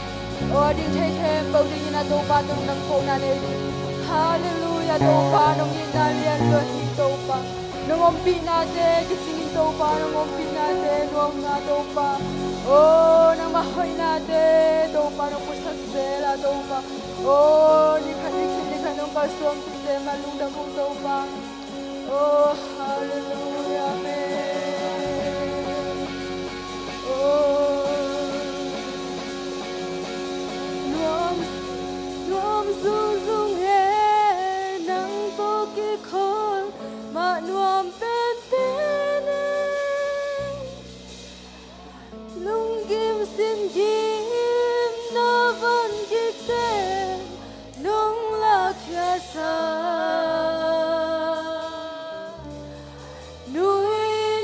o din thei them bo din na to pa to nam ko na nei di hallelujah to pa nong yin na lian lo hi to pa nong om pi na de kising to pa nong om pi na de nong na to pa o nang ma hoi na de to pa nong pusak de la to pa o ni khan nong ka som ti de ma lung dam ko to pa o hallelujah amen o nuam zung he nang po ki khol ma nuam pen pen lung kim sin kim na van ki te nong la kya sa nui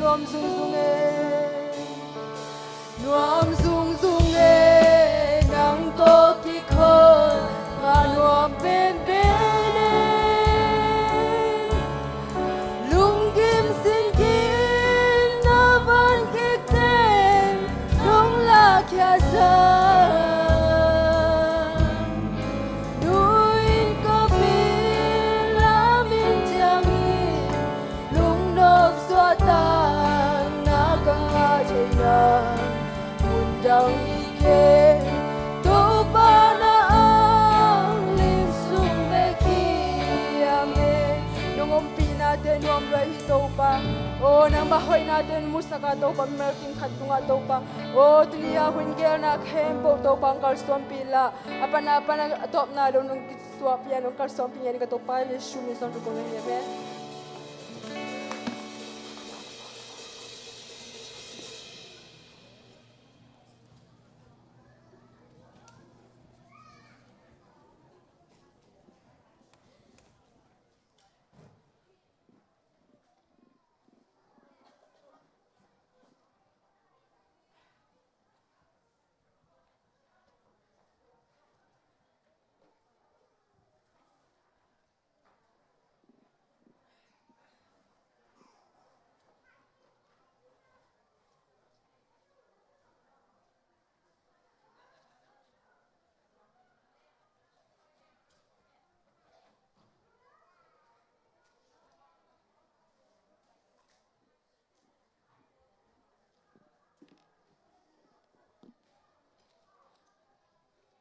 วมสูงสูงเอนวมสูงสูงนังโตที่คนงานวมเป็นลุงกิมสิงกินนาวันกิกเตนลุงลาแค่ซาดูอินก็ปีลามินจามีลุงนกสวดานากังอาเจียมุนจังอีเกตุปานาลิมสุงเบกีอาเมนงอมปีนาเดนวมไรตุปาโอ้นางบ้าหอยนาเดนมุสนาตุปาเมลกินขัดตุงตุปาโอ้ตุลียาหุนเกลนาเข้มโบตุปังกัลสวมปีลาapa naตบนาลงสวมปีนงกัลสวมปีนี่ก็ตุปาเลชูมิสันตุกงเฮเบ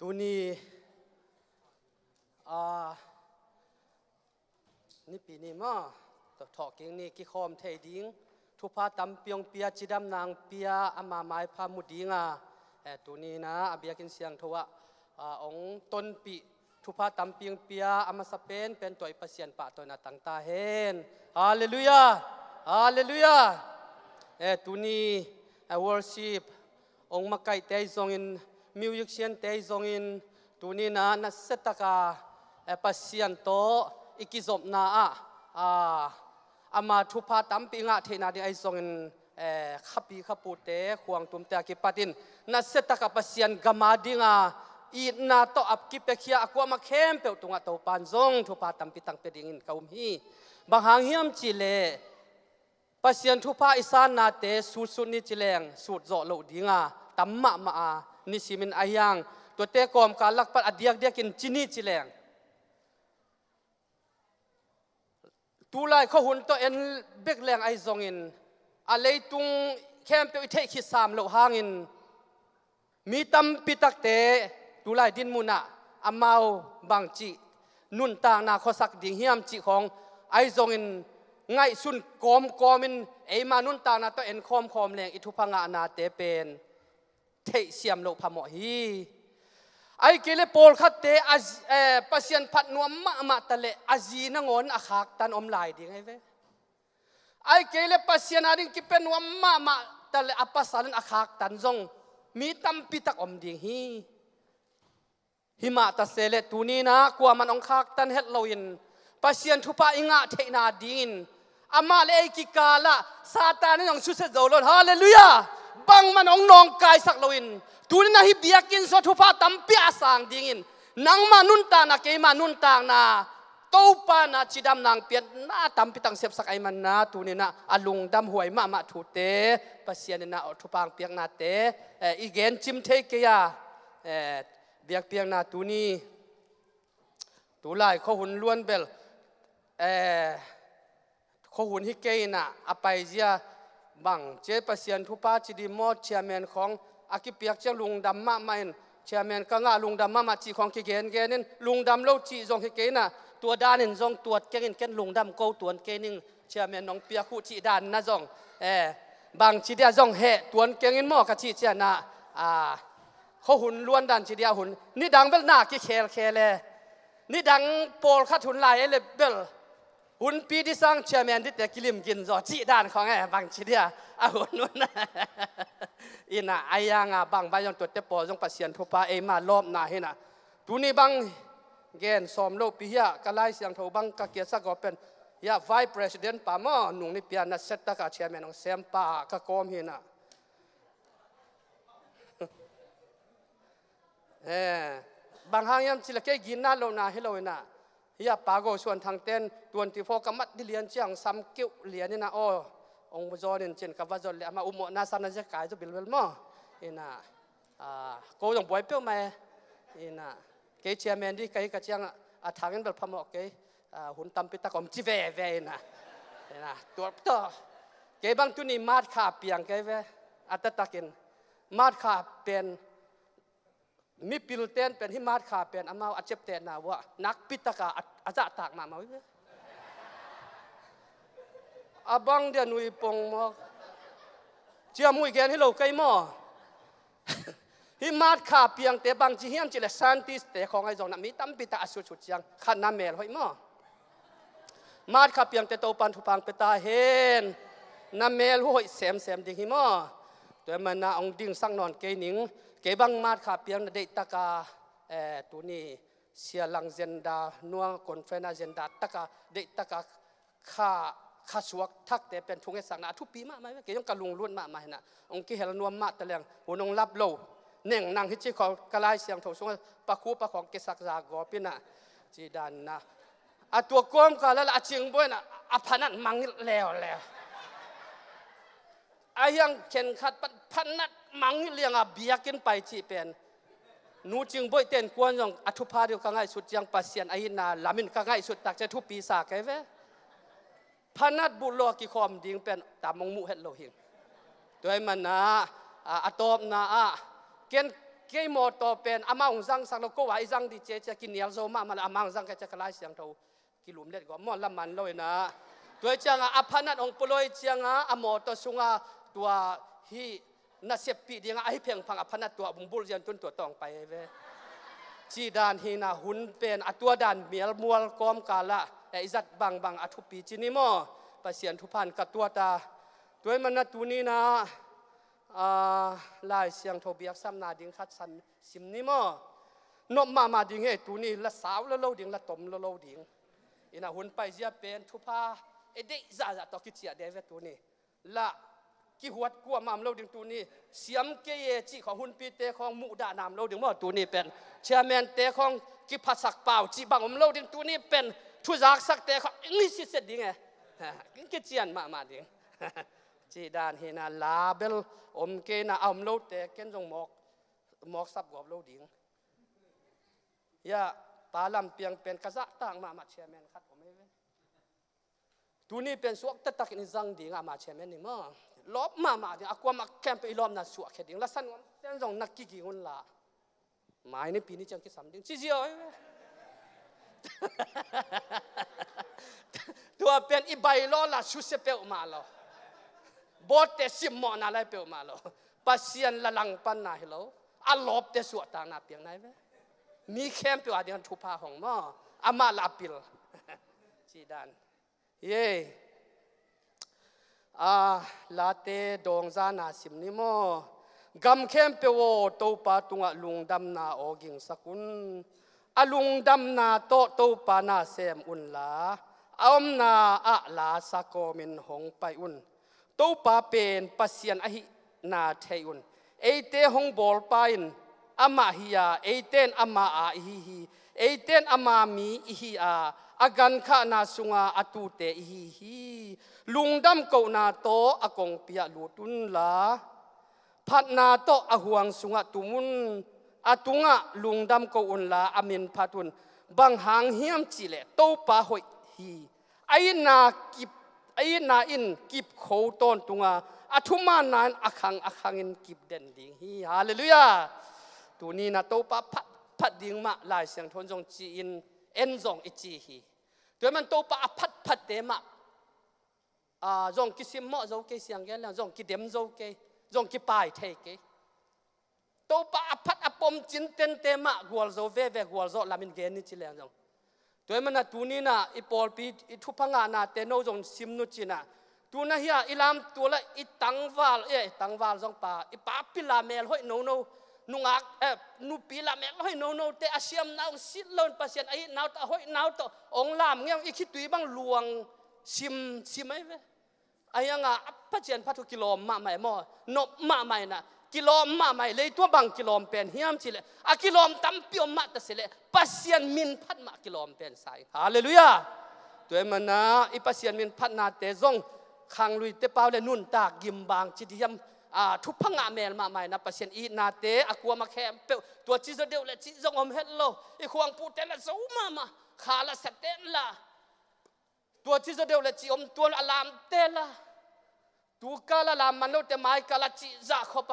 ตัวนี้นี่ปีนี้มาตัวถอเก่งนี่กี่คอมเทดิ้งทุพาตำเปียงเปียจิดำนางเปียอามาไม้พามุดีงาตัวนี้นะอาเบียกินเสียงทว่าองต้นปีทุพาตำเปียงเปียอามาสเปนเป็นตัวอิปเสียนปะตัวนาตังตาเฮนฮาเลลูยาฮาเลลูยาตัวนี้worship องมาไก่เตยซองอินมิวสิกเซียนเตยซองอินตัวนี้นะนัสตกาปัสเซียนโตอิกิจบนาอามาทุพาตัมปิงะเทนาดีไอซองอินขับปีขับปูเตขวางตุมเตกิปัตินนัสตกาปัสเซียนกามาดิงาอีนาโตอับกิเปคียอากวมาเข้มเปตุงะโตปันซงทุพาตัมปิตังเปดิงินกาอุมฮีบางหางเฮียมจิเลปัสเซียนทุพาอิสานนาเตสูดสุนิจิเลงสูดโจโลดิงาตัมมะมานิสิมินอายังตัวเตกอมกาลักปัดอดียกเดียกินจินีจิเลงตูไลเขาหุ่นตัวเอ็นเบกแรงไอซองอินอะไรตุงแคมเปอิเทคิสามโลหางินมีตัมปิตักเตตูไลดินมุนะอามาวบางจีนุนต่างนาขสักดิ่งเฮียมจีของไอซองอินไงสุนกอมอินไอมานุนต่างนาตัวเอ็นคอมแรงอิทุพังอานาเตเป็นเทเสียมโลพะโมฮีไอเกลโปลขัดเตปัสยันพัดนวมมาตะเลอาจีนงอนอาขากตันอมลายดีไงเว้ไอเกลปัสยันอาดิงกิเป็นนวมมาตะเลอปัสสันอาขากตันซงมีตัมปิตักอมดีฮีหิมาตะเซเลตูนีนะกว่ามันองขากตันเฮตโลยินปัสยันทุปะอิงะเทนาดินอามาเลกิกาละซาตานยังสุเสโจลอนฮาเลลูยาบังมันองนองกายสักโลอินตูนี่นะฮิบียกินสทุพาตัมปีอาสังดิ่งอินนังมานุนตานะเกมานุนตางนะโตปานะจิดำนางเปียนนาตัมปิตังเสียบสักไอมันนะตูนี่นะอลุงดำหวยมาถูเตปัสเซียนนะทุพางเปียงนาเตอีเกนจิมเทเกียเบียกเปียงนาตูนี่ตูไลเขาหุ่นล้วนเบลเขาหุ่นฮิเกน่ะอไปเจียบังเจปัสเซียนทุพาจิดีมอดเชียร์แมนของอากิเปียกเจ้าลุงดำมาไม่เชียร์แมนก็ง่าลุงดำมาจีของกิเกนเกนินลุงดำเล่าจีจงกิเกน่ะตัวด้านนินจงตัวเกนินเกนลุงดำเกาตัวเกนินเชียร์แมนน้องเปียคู่จีด้านน่ะจงบางจีเดียจงเหตัวเกนินหม้อกะจีเจ้าน่ะเขาหุ่นล้วนด้านจีเดียหุ่นนี่ดังเบลหน้ากิเคลนี่ดังโปลขัดหุ่นลายเลยเบลหุ่นปีที่สร้างเชียร์แมนที่แต่กิลิมกินจอจีด้านของบางจีเดียหุ่นนู้นอินะไอยังบางใบยังตัวเตปอจงปัสเซียนทุพามาล้อมนาเห็นะตูนี่บางเกณฑ์สอมโลปีเฮียกะไลเสียงโทบังกะเกียสักก็เป็น ya vice president pa mo nung ni pian na set ta ka chairman ng sempa ka kom hina bang hangyam sila kay gina lo na hello na ya pago suan thang ten 24 kamat di lian chiang sam kiu lian ni na o ong zonin chen ka va zol le ama umo na san na je kai zo bilwel mo ina ko dong boy pe mai ina ke chairman di kai ka chiang a thangin bel phamo ke hun tam pi ta kom chi ve ve na inaตัวto ke bang tu ni mat kha piang ke ve atatakin mat kha penมีปิลเตนเป็นหิมาดขาเป็นอามาอาเจ็บเตนนะว่านักปิตกาอาจจะตากมาวิอาบังเดียนุยปงมอกเจียมุยแกนให้เราไกมอหิมาดขาเปียงเตบังจีเฮียมจิเลซันติสเตของไอ้จงนั้นมีตั้มปิตาอสุดยังขันน้ำเมลหอยมอมาดขาเปียงเตโตปันทุพังเปตาเฮนน้ำเมลหอยเสมดิ่งหิมอตัวมันน่าองดิ่งสังนอนเกนิงเก็บังมาดขาเปียงเด็กตะกาตัวนี้เสียหลังเจนดานัวคอนเฟนเจนดาตะกาเด็กตะกาข้าสวกทักแต่เป็นทุงเอสังนาทุกปีมาไหมเกี่ยงกะลุงล้วนมาไหมนะองค์กิเฮลนัวมาตะเลียงหัวนงรับโลเน่งนางฮิจิเขากระไรเสียงถงสงปะคูปะของเกษักจากอปินะจีดานนะตัวก้มกันแล้วอาจิงบ่อยนะอภันันมังแล้วอายังเข็นขัดพันนัดมังเลี้ยงเบียกินไปจีเป็นนูจึงบ่อยเต้นกวนอย่างอธุภาเดียวกันง่ายสุดยังปัสเซียนไอ้นาลามินกันง่ายสุดตักจะทุบปีศาจไงเว้พันนัดบุโลกิคอมดิ่งเป็นตามมงมุเฮ็ดโลหิงด้วยมันนะอะตอมนะเกณฑ์เกยมอตอเป็นอามาองซังสังโลโกวาอีซังดิเจจะกินเนียลโซมามันอามาองซังก็จะกลายเสียงเท่ากิลุมเล็ดก็มอละมันเลยนะด้วยจังอพันนัดองปลอยจังอมอตสุงตัวฮีน่าเสียปีเดียงไอเพียงพังอภันตัวบุญบุญยันตุนตัวตองไปเว้จีดานฮีน่าหุ่นเป็นตัวดานเมียลมัวลกอมกาละอิจัดบางอทุปีจีนิมอปัสเซียนทุพันกับตัวตาตัวมันน่ะตัวนี้นะลายเสียงโทเบียกซ้ำนาดิ่งคัดสันซิมนิมอนบมาดิ่งให้ตัวนี้ละสาวละโลดิ่งละตมละโลดิ่งอิน่าหุ่นไปเสียเป็นทุพาเอเดจ่าตอกิเจียเดเวตัวนี้ละกี่หัวกลัวมามเราดึงตัวนี้เสียมเกยจีของหุ่นปีเตะของมุดานามเราดึงว่าตัวนี้เป็นเชร์แมนเตะของกิพัสักเปล่าจีบังอมเราดึงตัวนี้เป็นทุจักสักเตะของนี่สิเสร็จดิ่งไงกิเจียนมาดิ่งจีดานเฮน่าลาเบลอมเกน่าอมเราเตะเกนจงหมอกซับกอบเราดิ่งยาปาลำเปียงเป็นกระซะต่างมาเชร์แมนครับผมไม่เว้นตัวนี้เป็นสวกตะตักนิจังดิ่งมาเชร์แมนนี่มั้งลบมาดิอากวมาแคมป์ไปล้อมน่าสวกแค่ดิ่งละสันวันเส้นจงนักกิกิคนละหมายในปีนี้จังกิสามดิ่งชี้เจียวตัวเป็นอีใบล้อละชุดเสเปลมาแล้วบอดเตสิมมอนาอะไรเปลมาแล้วปัสเซียนละลังปันนาให้เราอัลลอบเตสวดต่างนาเปียงไหนเว้มีแคมป์ไปว่าเดียนทุพาของม้ออามาลาปิลจีดานเย่ลาเตดงจานาสิมนิโมกำเข้มเปวโตปาตุงะลุงดำนาโอกิงสกุลอลุงดำนาโตปานาเซมอุนลาอมนาอะลาสะโกมินหงไปอุนโตปาเป็นปัสเซียนอหินาเทอุนเอเตหงบอลปายนอามาฮิยาเอเตนอามาอาฮิฮิเอเตนอามามีอิฮิอาอากันข้านาสุงาอตูเตอิฮิลุงดำเกานาโตอากงเปียลูตุนลาพัดนาโตอหวงสุงาตุมุนอาตุงะลุงดำเกาอุนลาอามินพัดุนบางหางเฮียมจิเลโตปาหอยฮีไอนาอินกิบโคต้นตุงาอาทุมานานอาคังอินกิบเด่นดิ่งฮีฮาเลลูยาตัวนี้นะโตปาพัดดิ่งมาลายเสียงทนจงจีอินเอ็นจงอิจีฮีตัวมันโตปาพัดเตมาจงกิสิมมอจงกิเสียงแกแล้วจงกิเดมจงกิจงกิปายเทกิโตปาพัดอปมจินเตนเตมะกัวลโจเวกัวลโจลามินเกนิจิเลงจงตัวมันนะตัวนี้นะอีปอลปีอีทุพังอานาเตโนจงซิมนุจินะตัวนั้นเฮียอีลามตัวละอีตังวาลตังวาลจงปาอีปาปิลาเมลห้อยโนนุงักนุปีลาเมลห้อยโนเตอาเซียมนาวสิลอนปัสเซียนไอ้นาวตาห้อยนาวตองลามเงี้ยอีคิดตุยบังลวง ชิมไหมเว้ไอ้ยังพัดเจียนพัดทุกกิโลมาใหม่หม้อนบมาใหม่นะกิโลมาใหม่เลยตัวบางกิโลเป็นเฮียมสิเลยกิโลตั้มเปียวมาแต่สิเลยปัสเซียนมินพัดมากิโลเป็นสายฮาเลลูยาตัวมันนะอีปัสเซียนมินพัดนาเตจงขังลุยเตเปาเลยนุ่นตากยิมบางจิตยมทุพงะเมลมาใหม่นะปัสเซียนอีนาเตกัวมาแคมเปตัวจิโซเดียวเลยจิจงอมเฮลโลอีควงปูเตละซูมาขาละสเตนละตัวจิโซเดียวเลยจิอมตัวอลามเตละตัวกาลลามมันเราแต่ไม้กาลจิจะขบ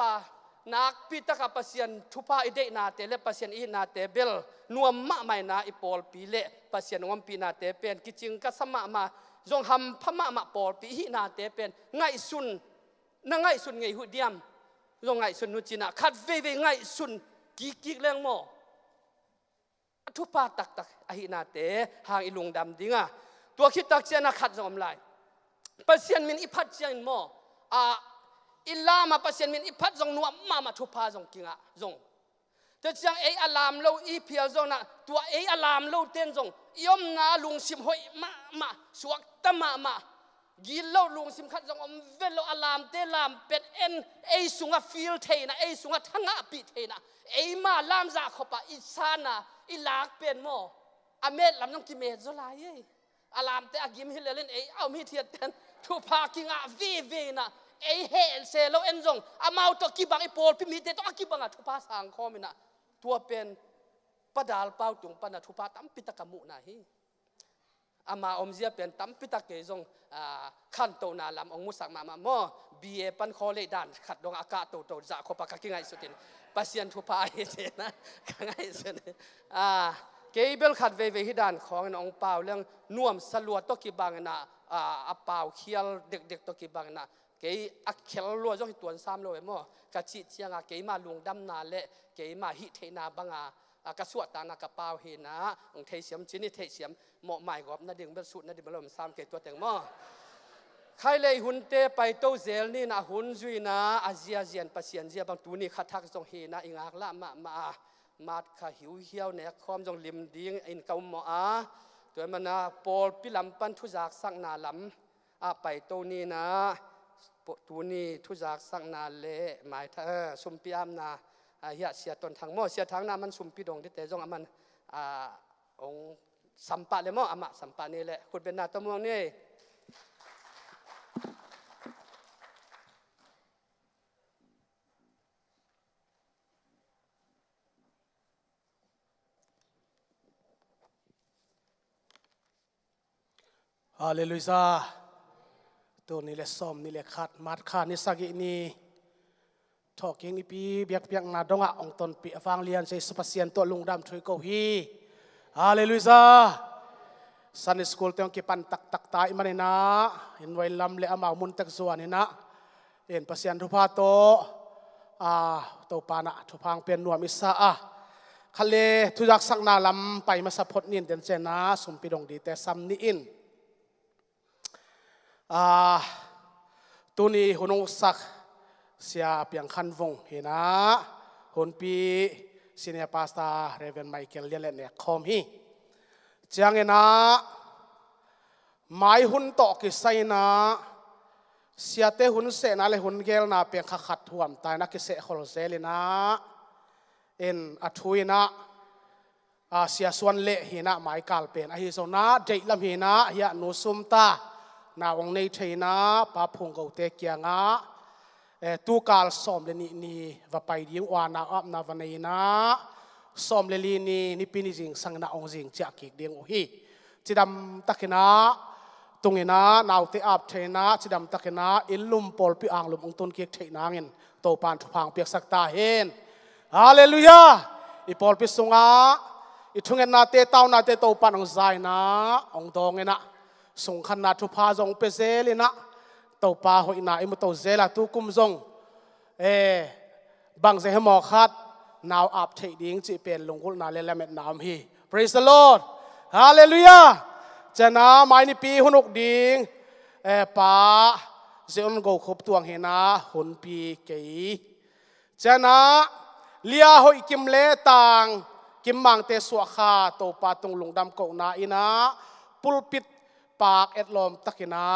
นักพิทักษ์ปัสยันทุพาอิเดนาเตเลปัสยันอีนาเตเบลนัวมะไม่นาอิปอลปีเลปัสยันงอมปีนาเตเป็นกิจิงกัสมะมาจงทำพม่ามาปอลปีหินาเตเป็นไงสุนนั่งไงสุนไงหุดยมจงไงสุนนุจินะขัดเวไงสุนกิกเรื่องโมทุพาตักอหินาเตหางอิลุงดำดิ้งตัวคิดตักเจนะขัดจงอมไลปัสยันมินอิพัดเจนโมอิลามาปัสยันมินอิพัดจงนัวมาทุพาจงกิงจงแต่จังอลามโลอีเพียจงนะตัวอลามโลเต้นจงยมนาลุงสิมหอยมาสวกตมากินโลลุงสิมขัดจงอมเวลอลามเตลามเป็ดสุงฟิลเทนะสุงทั้งปีเทนะมาลามจากขบอิสานะอิลากเป็นโมอเมดลำน้องกิเมจลายอลามเตอกิมฮิเลนเอามีเทียนทุพากิงวีนะเฮลเซโลเอ็นจงมาเอาตัวกิบังไอโพลพิมิเตตัวกิบังทุพาสังคมินะตัวเป็นปดาลเป้าตุงปนัทุพาตั้มปิตกมุนะฮีมาอมเจียเป็นตั้มปิตกเกจงขันโตนาลำองมุสักมาโมบีเอปันคอเลดันขัดดงอากาศโตจะขบปากกิงไงสุดินปัสยันทุพาเฮนะกิงไงสุดเกย์เบลขัดเวฮิดันขององเปาเรื่องน่วมสลวดตัวกิบังนะเปาเคียลเด็กตัวกิบังนะเกย์อักเขลรัวจ้องตัวซ้ำเลยมั้งกะจิเจียงเกย์มาลุงดำนาเละเกย์มาฮิเทนาบังกระสวดตานากระเปาเฮนะองเทเสียมจินี่เทเสียมเหมาะใหม่กอบนาดึงเบลสุดนาดึงเบลมซ้ำเกย์ตัวแต่งมั้งใครเลยหุ่นเตไปโตเซลนี่นะหุ่นจุยนะอาเซียเซียนปัสยันเซียบางตัวนี่ขัดทักจงเฮนะอิงอักละมาดขาหิวเหี้ยวเนี่ยคอมจงลิมดิ้งอินเกาหมอตัวมันนะปอลปิลำปันทุจากสักนาลำไปโตนี่นะตัวนี้ทุจากสักนาเละหมายถ้าสุมพิอามนาเฮียเสียตนทางหม้อเสียทางน้ามันสุมพิดงที่แต่จงมันองสัมปะเลยหม้อสัมปะนี่แหละคุณเป็นนาตะมวงนี่ฮาเลลูยาตัวนี้แหละซ้อมนี่แหละขัดมัดขานิสักินี่ทอกิงอีปีเบียกนาดงะองตนปีฟังเลียนใช้สปัสเซียนตัวลุงดำช่วยเกาฮีฮาเลลูยาซันนิสคูลเตียงกิปันตักตายมันนะเห็นไว้ลำเลอมามุนตักส่วนนี่นะเห็นปัสเซียนทุพาโตตัวปานะทุพังเป็นนวมิสาคันเลทุจักสักนาลำไปมาสะพดนินเดนเจนะสมปีดงดีแต่ซ้ำนี่อินตัวนี้หุ่นสักเสียเพียงขันวงเห็นนะหุ่นปีซีเนียพาสตาเรเวนไมเคิลเลียนเนี่ยคอมฮีจังเห็นนะไม้หุ่นตอกกิไซนะเสียเตหุ่นเสนาเลยหุ่นเกลนะเพียงขัดถ่วมตายนักกิเสขอลเซลินะเอ็นอัทุยนะเสียส่วนเละเห็นนะไม้กาลเป็นฮิโซนะเจลำเห็นนะเฮียนุสุมตานาองในไทยนะปาพงเกาเตเกียงตูกาลสอมเลนี่ว่าไปดิ้งวานาอับนาวันนี้นะสอมเลลีนี่ปีนี้จริงสังนาองจริงจะกิกเดียงโอฮีจิดำตักนะตรงนี้นะนาวเตอับไทยนะจิดำตักนะอิลุมปอลปีอ่างลุมองตุนเกียกไทยนาเงินโตปานทุพังเปียกสักตาเห็นฮาเลลูยาอีปอลปีสงาอีทุ่งเงินนาเตเต้านาเตโตปานองใจนะองดองเงินนะส่งขนาดทุพาจงเปเซลินะตัวปาหอยนาอิมุตัวเซลาตุกุมจงบางเซหมอคัดนาวอับเทดิ้งจีเป็นลงกุลนาเลเลเมตนามฮี praise the Lord hallelujah จะน้าไม้นี่ปีหุนกดิ้งป้าเจ้าอนโกขบตัวเห็นนะหุนปีเก๋จะน้าเลียหอยกิมเลต่างกิมมังเตสวะคาตัวปาตรงลงดำโกนาอินะปุลปิด ปากเอ็ดลมตะกินา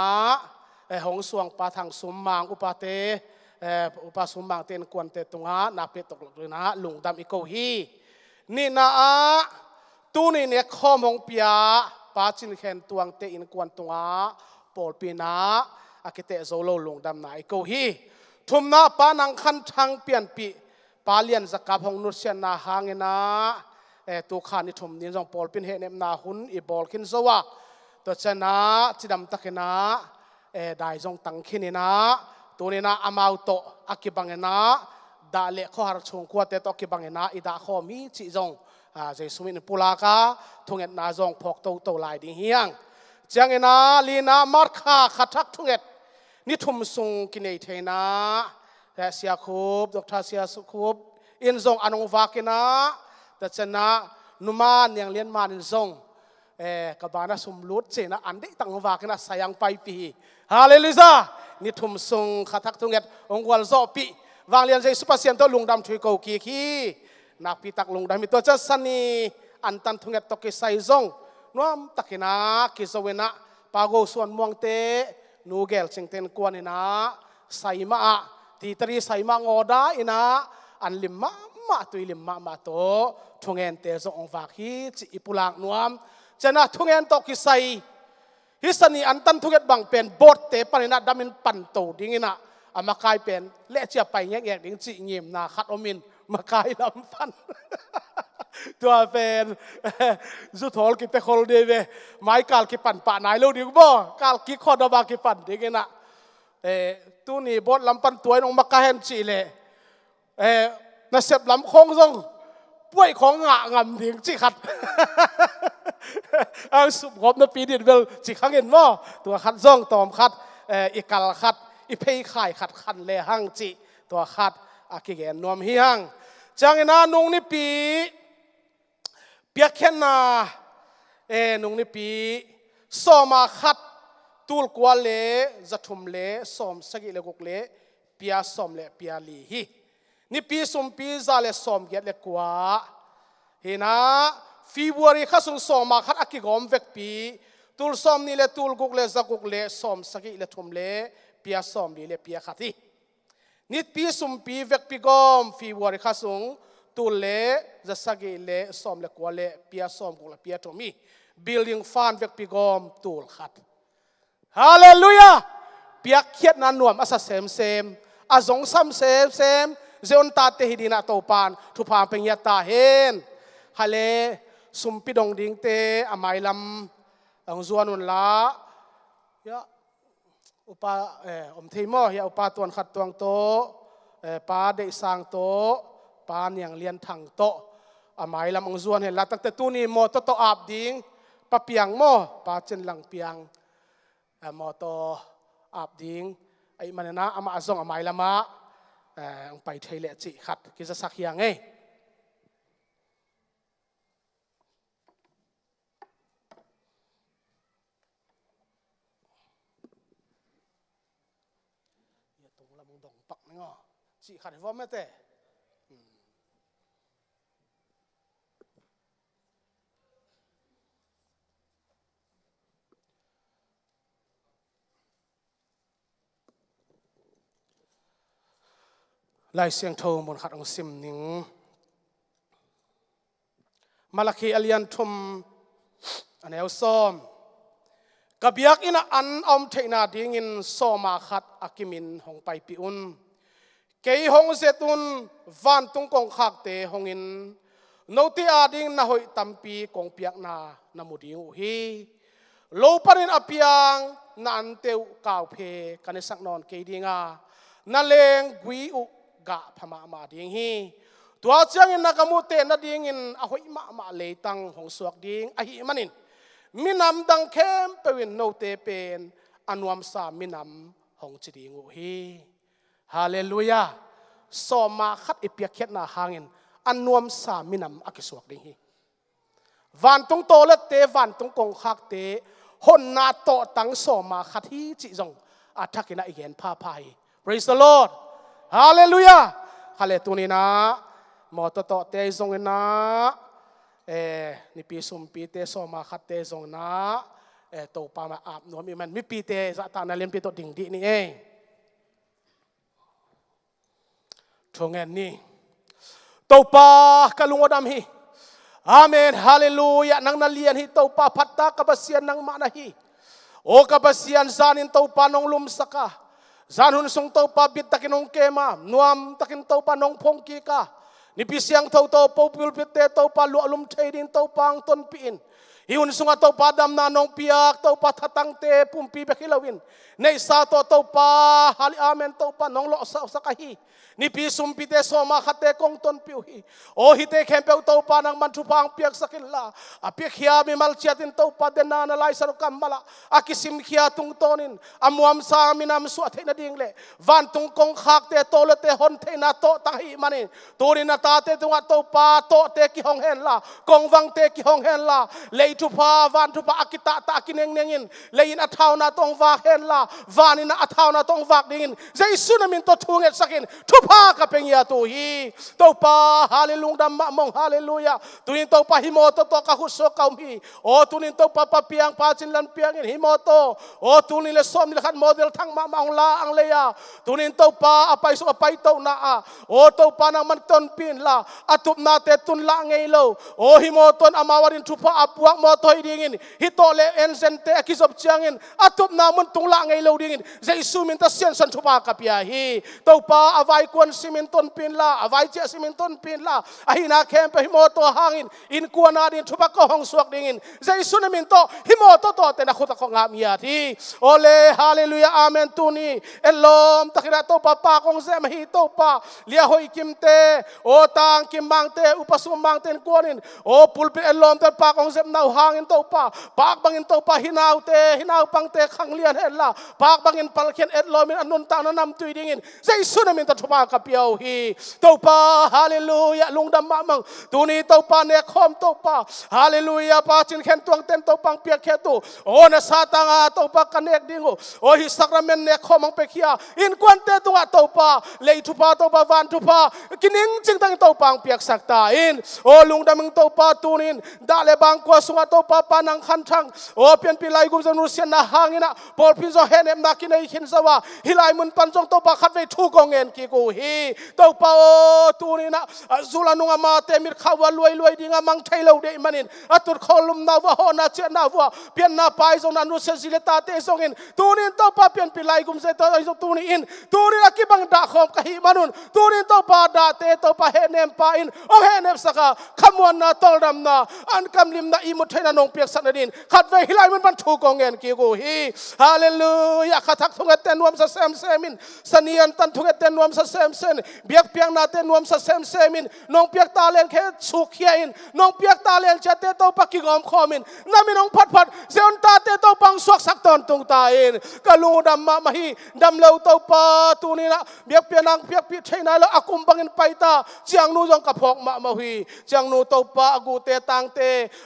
หงสวงปาทางสมมังอุปาเตอุปาสมมังเตนกวนเตตุงานาเปตกเลยนะลุงดำอีโกฮีนี่นะตูนี่เนี่ยข้อมองเปียปาจินเข็นตวงเตอินกวนตุงาปอลปีนาอากิเตโซโลลุงดำนาอีโกฮีทุมนาปานังคันทางเปลี่ยนปีปาเลียนสกับหงนุเซียนนาหางเงนะตัวขานิทุมนี่จงปอลปินเฮเนมนาหุนอีบอลคินสวะตัวชนะจิดำตะกินาได้จงตังขินนะตัวนี้นะอามาวโตอากิบังนะดาเละข้อหาชงขวดเตตอกิบังนะอิดาข้อมีจิจงเจสุมินปุลากาทุงเอ็ดนาจงพกโตลายดิเฮียงจังเอ็นะลีนามาร์คาขัดทักทุงเอ็ดนิทุมสุงกินเอเทนะแต่เสียคูบดรเสียคูบอินจงอนงวากินะแต่ชนะนุมานยังเลียนมาอินจงกับบานาสมลุดเจนะอันได้ตั้งวากินะสยังไปปีฮาเลลูยานิทุมทรงขัดทักทุงเอ็ดองค์วัลโซปีวางเรียนใจสุภาษิตตัวลุงดำช่วยกูคีนักพิทักษ์ลุงดำมีตัวเจ้าสันนีอันตันทุงเอ็ดตกิไซซงน้อมตะกินากิสเวนะปาโกส่วนมวงเตนูเกลเชงเตนกวนนะไซมาตีตรีไซมางอดาอินะอันลิมมาตุยลิมมาโตทุงเอ็นเตซองฝากฮีจิอิปุลังน้อมจะนะทุงเอ็นตกิไซฮิสนีอันตันทุกอย่างบังเป็นบทเตปนินาดามินปันโตดิ้งนะอามาคายเป็นเละเจียไปแยกดิ้งจิเงียมนาขัดอมินมาคายลำฟันตัวเป็นจุดทอลกิเตคอลเดเวไม้กาลกิปันป่านายลูกดิ้งบ่กาลกิคอดบากิปันดิ้งนะตัวนี้บทลำปันตัวน้องมาคายเห็นจิเลน่าเสพลำคงซงป่วยของงำดิ้งจิขัดอังสุบผมนะปีเดียดเวลจิขังเห็นว่าตัวขัดซ่องตอมขัดอีกาลขัดอีเพย์ข่ายขัดขันเลหังจิตัวขัดอากิเกนนวมฮิฮังจังเงินานุงนี่ปีเปียกแค่นานุงนี่ปีสอมาขัดตูลกวาเลจัตุมเลสอมสกิเลกุกเลเปียสอมเลเปียลีฮีนี่ปีสมปีซาเลสอมเกตเลกว่าเห็นนะฟีบัวรีข้าสุงสอมาขัดอากิกอมเวกปีตูลสอมนี่เลตูลกุกเลจักุกเลสอมสกิเลทุมเลเปียสอมลีเลเปียขัดที่นิดปีสมปีเวกปีกอมฟีบัวรีข้าสุงตูลเลจะสกิเลสอมเลกว่าเลเปียสอมกุกเลเปียทุมีบิลดิ้งฟานเวกปีกอมตูลขัดฮาเลลูยาเปียกเขียดนันนวมอาศัยเซมอาจงซ้ำเซมเจอนตาเตหิดีนาโตปานทุพามเป็นยาตาเห็นฮาเลสุมปิดงดิ้งเตอามายลำองจวนุนละยะอุปาอมเทมอยาอุปาตวนขัดตวงโตปาเดสางโตปาเนียงเลียนถังโตอามายลำองจวนเห็นละตั้งแต่ตู้นี้โมโตอาบดิ้งปะเปียงโมปาเจนหลังเปียงโมโตอาบดิ้งไอ้มันนะอามาอาซงอามายลำมะไปเทเลจิขัดกิจสักอย่างไงตรงลำดงปักนี่อ๋อจิขัดว่าไม่แต่ลายเสียงโทมนขัดองซิมนิงมาลาคีอเลียนทุมอันเอลซอมกับยักอินะอันอมเทนาดิ้งินโซมาขัดอากิมินหงไปปิอุนเกยหงเซตุนวันตุงกงขักเตหงอินโนติอาดิ้งนาหอยตัมปีกงเปียกนามุดิงอุฮีโลปรินอเปียงนันเตวกาวเพกันในสักนอนเกยดิ้งนาเลงกุยอุกะพม่ามาดิ้งฮีตัวเจ้าอินนักมุเตนดิ้งอินอหอยมาเลยตังหงสวกดิ้งอหิมันินมินำดังเข้มเปวินโนเตเป็นอนุมสามินำหงจิดิ้งอุฮีฮาเลลูยาสอมาขัดอิเปียเขียนนาหางินอนุมสามินำอักษวกดิ้งฮีวันตรงโตและเตวันตรงกงคักเตหนนาโตตังสอมาขัดฮีจิจงอัฐกินะอีเห็นพาพาย praise the Lord ฮาเลลูยาฮาเลตุนีนะมอตโตเตจงนะนี่ปีสุมปีเตสอมาขัดเตจงนะ โตปามาอาบนวมมันไม่ปีเตสตานาเลียนปีโตดิ่งดีนี่เองทงเงินนี่โตปากะลุงอดำฮีอาเมนฮาเลลูยานังนาเลียนฮีโตปาพัตตากะบเสียนนังมานะฮีโอกะบเสียนซานินโตปานองลุมสกาซานหุนสงโตปาบิดตะกินองเกมานวมตะกินโตปานองพงกีกานิพิเสียงโตโตปูปิลปิเตโตปาลุอลุมเทดินโตปางต้นปีนฮิอุนสุงโตปาดำนานองเปียกโตปาทัตังเตปุ่มปีเบกิลวินในซาโตปาฮาลิอาเมนโตปานองโลสกะฮีนี่ปีสุมปีเตโซมาขัดเตกงต้นปิวฮีโอฮิเตเข้มเปวโตปานังมันทุพังเปียกสกิลลาอเปียกเฮียมีมัลเชียตินโตปาเดนานาไลสรุกัมมาลาอากิสิมเฮียตุงโตนินอมวมซามินามสวดเทนดิ่งเลวันตุงกงขักเตโตเลเตฮอนเทนาโตตังฮีมันินตัวนินาตาเตตุงโตปาโตเตกิฮงเฮนลากงวังเตกิฮงเฮนลาเลยทุพาวันทุพาอากิตาตากินเองเนงินเลยอินอัฐาวนาตงวากเฮนลาวานินาอัฐาวนาตงวากดิ่งเจสุนามินโตทุงเอสกินทุพากะเปงยาตูฮีโตปาฮาเลลุงดัมมะมงฮาเลลูยาตุนินโตปาฮิโมโตโตกะหุสโซกามีโอตุนินโตปาปะเปียงปาจินลันเปียงอินฮิโมโตโอตุนินเลสอมนิคันโมเดลทั้งมะมังลาอังเลยาตุนินโตปาอภัยสุอภัยโตนาอาโอโตปานังมันต้นปีนลาอตุบนาเตตุนละไงโลโอฮิโมตนอมาวารินทุพะอับวกโมโตยดิ่งฮิโตเลเอ็นเซนเตอคิซอบเจียงอินอตุบนามันตุงละไงโลดิ่งเจสุมินตะเซียนสันทุพากะเปียฮีโตปาอวัยกวนซิมินต้นปีนลาอวัยเจสิมินต้นปีนลาอหินาเข้มไปฮิโมโตหางอินกวนนาดินทุพะก็ห้องสวกดิ่งเจสุนามินโตฮิโมโตโตเตนะขุตะของงามยาทีโอเลฮาเลลูยาอาเมนตูนีเอลอมตะคิระโตปาปากงเซมฮีโตปาเลียหอยกิมเตโอตางกิมบังเตอุปสุมบังเตนกวนินโอปุลปิเอลอมเตปากงเซมนาวหางอินโตปาปากบังอินโตปาฮินาวเตฮินาวปังเตขังเลียนเฮลลาปากบังอินปัลเขียนเอลอมินอนุนตานำตุยดิ่งเจสุนามินตะทุปากะเปียวฮีโตปาฮาเลลูยาลุงดัมมะมังตูนีโตปาเนคอมโตปาฮาเลลูยาปาจินเข็นตวงเต็นโตปังเปียกเขตุโอนะซาตังอาโตปากันเนกดิ่งโอฮิสักราเมนเนคอมังเปคียอินกวนเตตุงอาโตปาเลทุปาโตปาวันทุปากินิงจิงตังโตปังเปียกสักตาอินโอลุงดัมงโตปาตูนินดาเลบังกัวสุงอาโตปาปานังคันทังโอเปียนปิไลกุมจนุเซียนนาหางินะปอลพินโซเฮเนมนากินไอขินสวาฮิไลมุนปันจงโตปาขัดเวทุกงเงินกิกูฮีโตปาโอตูนินะซุลานุงอามาเตมิรขาวรวยดิ่งอามังไทยเราเดมันินอัตุรขลุมนาวะโหนาเจนาวะเปียนนาไปจงนันุเซซิเลตาเตซงอินตูนินโตปาเปียนปิไลกุมเซโตไอซตูนิอินตูนิอากิบังดาขอมกะฮิมานุนตูนินโตปาดาเตโตปาเฮเนมปาอินโอเฮเนมสกาขมวนนาตอลดัมนาอันกำลิมนาอิมุทเทนานงเปียกสันดินขัดเวฮิไลมันบันทุกงเงินกิกูฮีฮาเลลูยาขัดทักทุงเอเตนวมสะเซมเซมินสนียันตันทุงเอเตนวมสะเซมเซนเบียกเปียงนาเตนวมสะเซมเซมินนงเปียกตาเลนแค่สุขเฮียอินนงเปียกตาเลนเจเตโตปากิกอมคอมินนามินงพัดเซอนตาเตโตปังสวกสักตอนตุงตาอินกะลุงดัมมาฮีดัมเลวโตปาตูนี่นะเบียกเปียนังเปียกพิเทนายแล้วอากุมบังอินไปตาเจียงนูจงกะพอกมาฮีเจียงนูโตปาอากูเตตังเต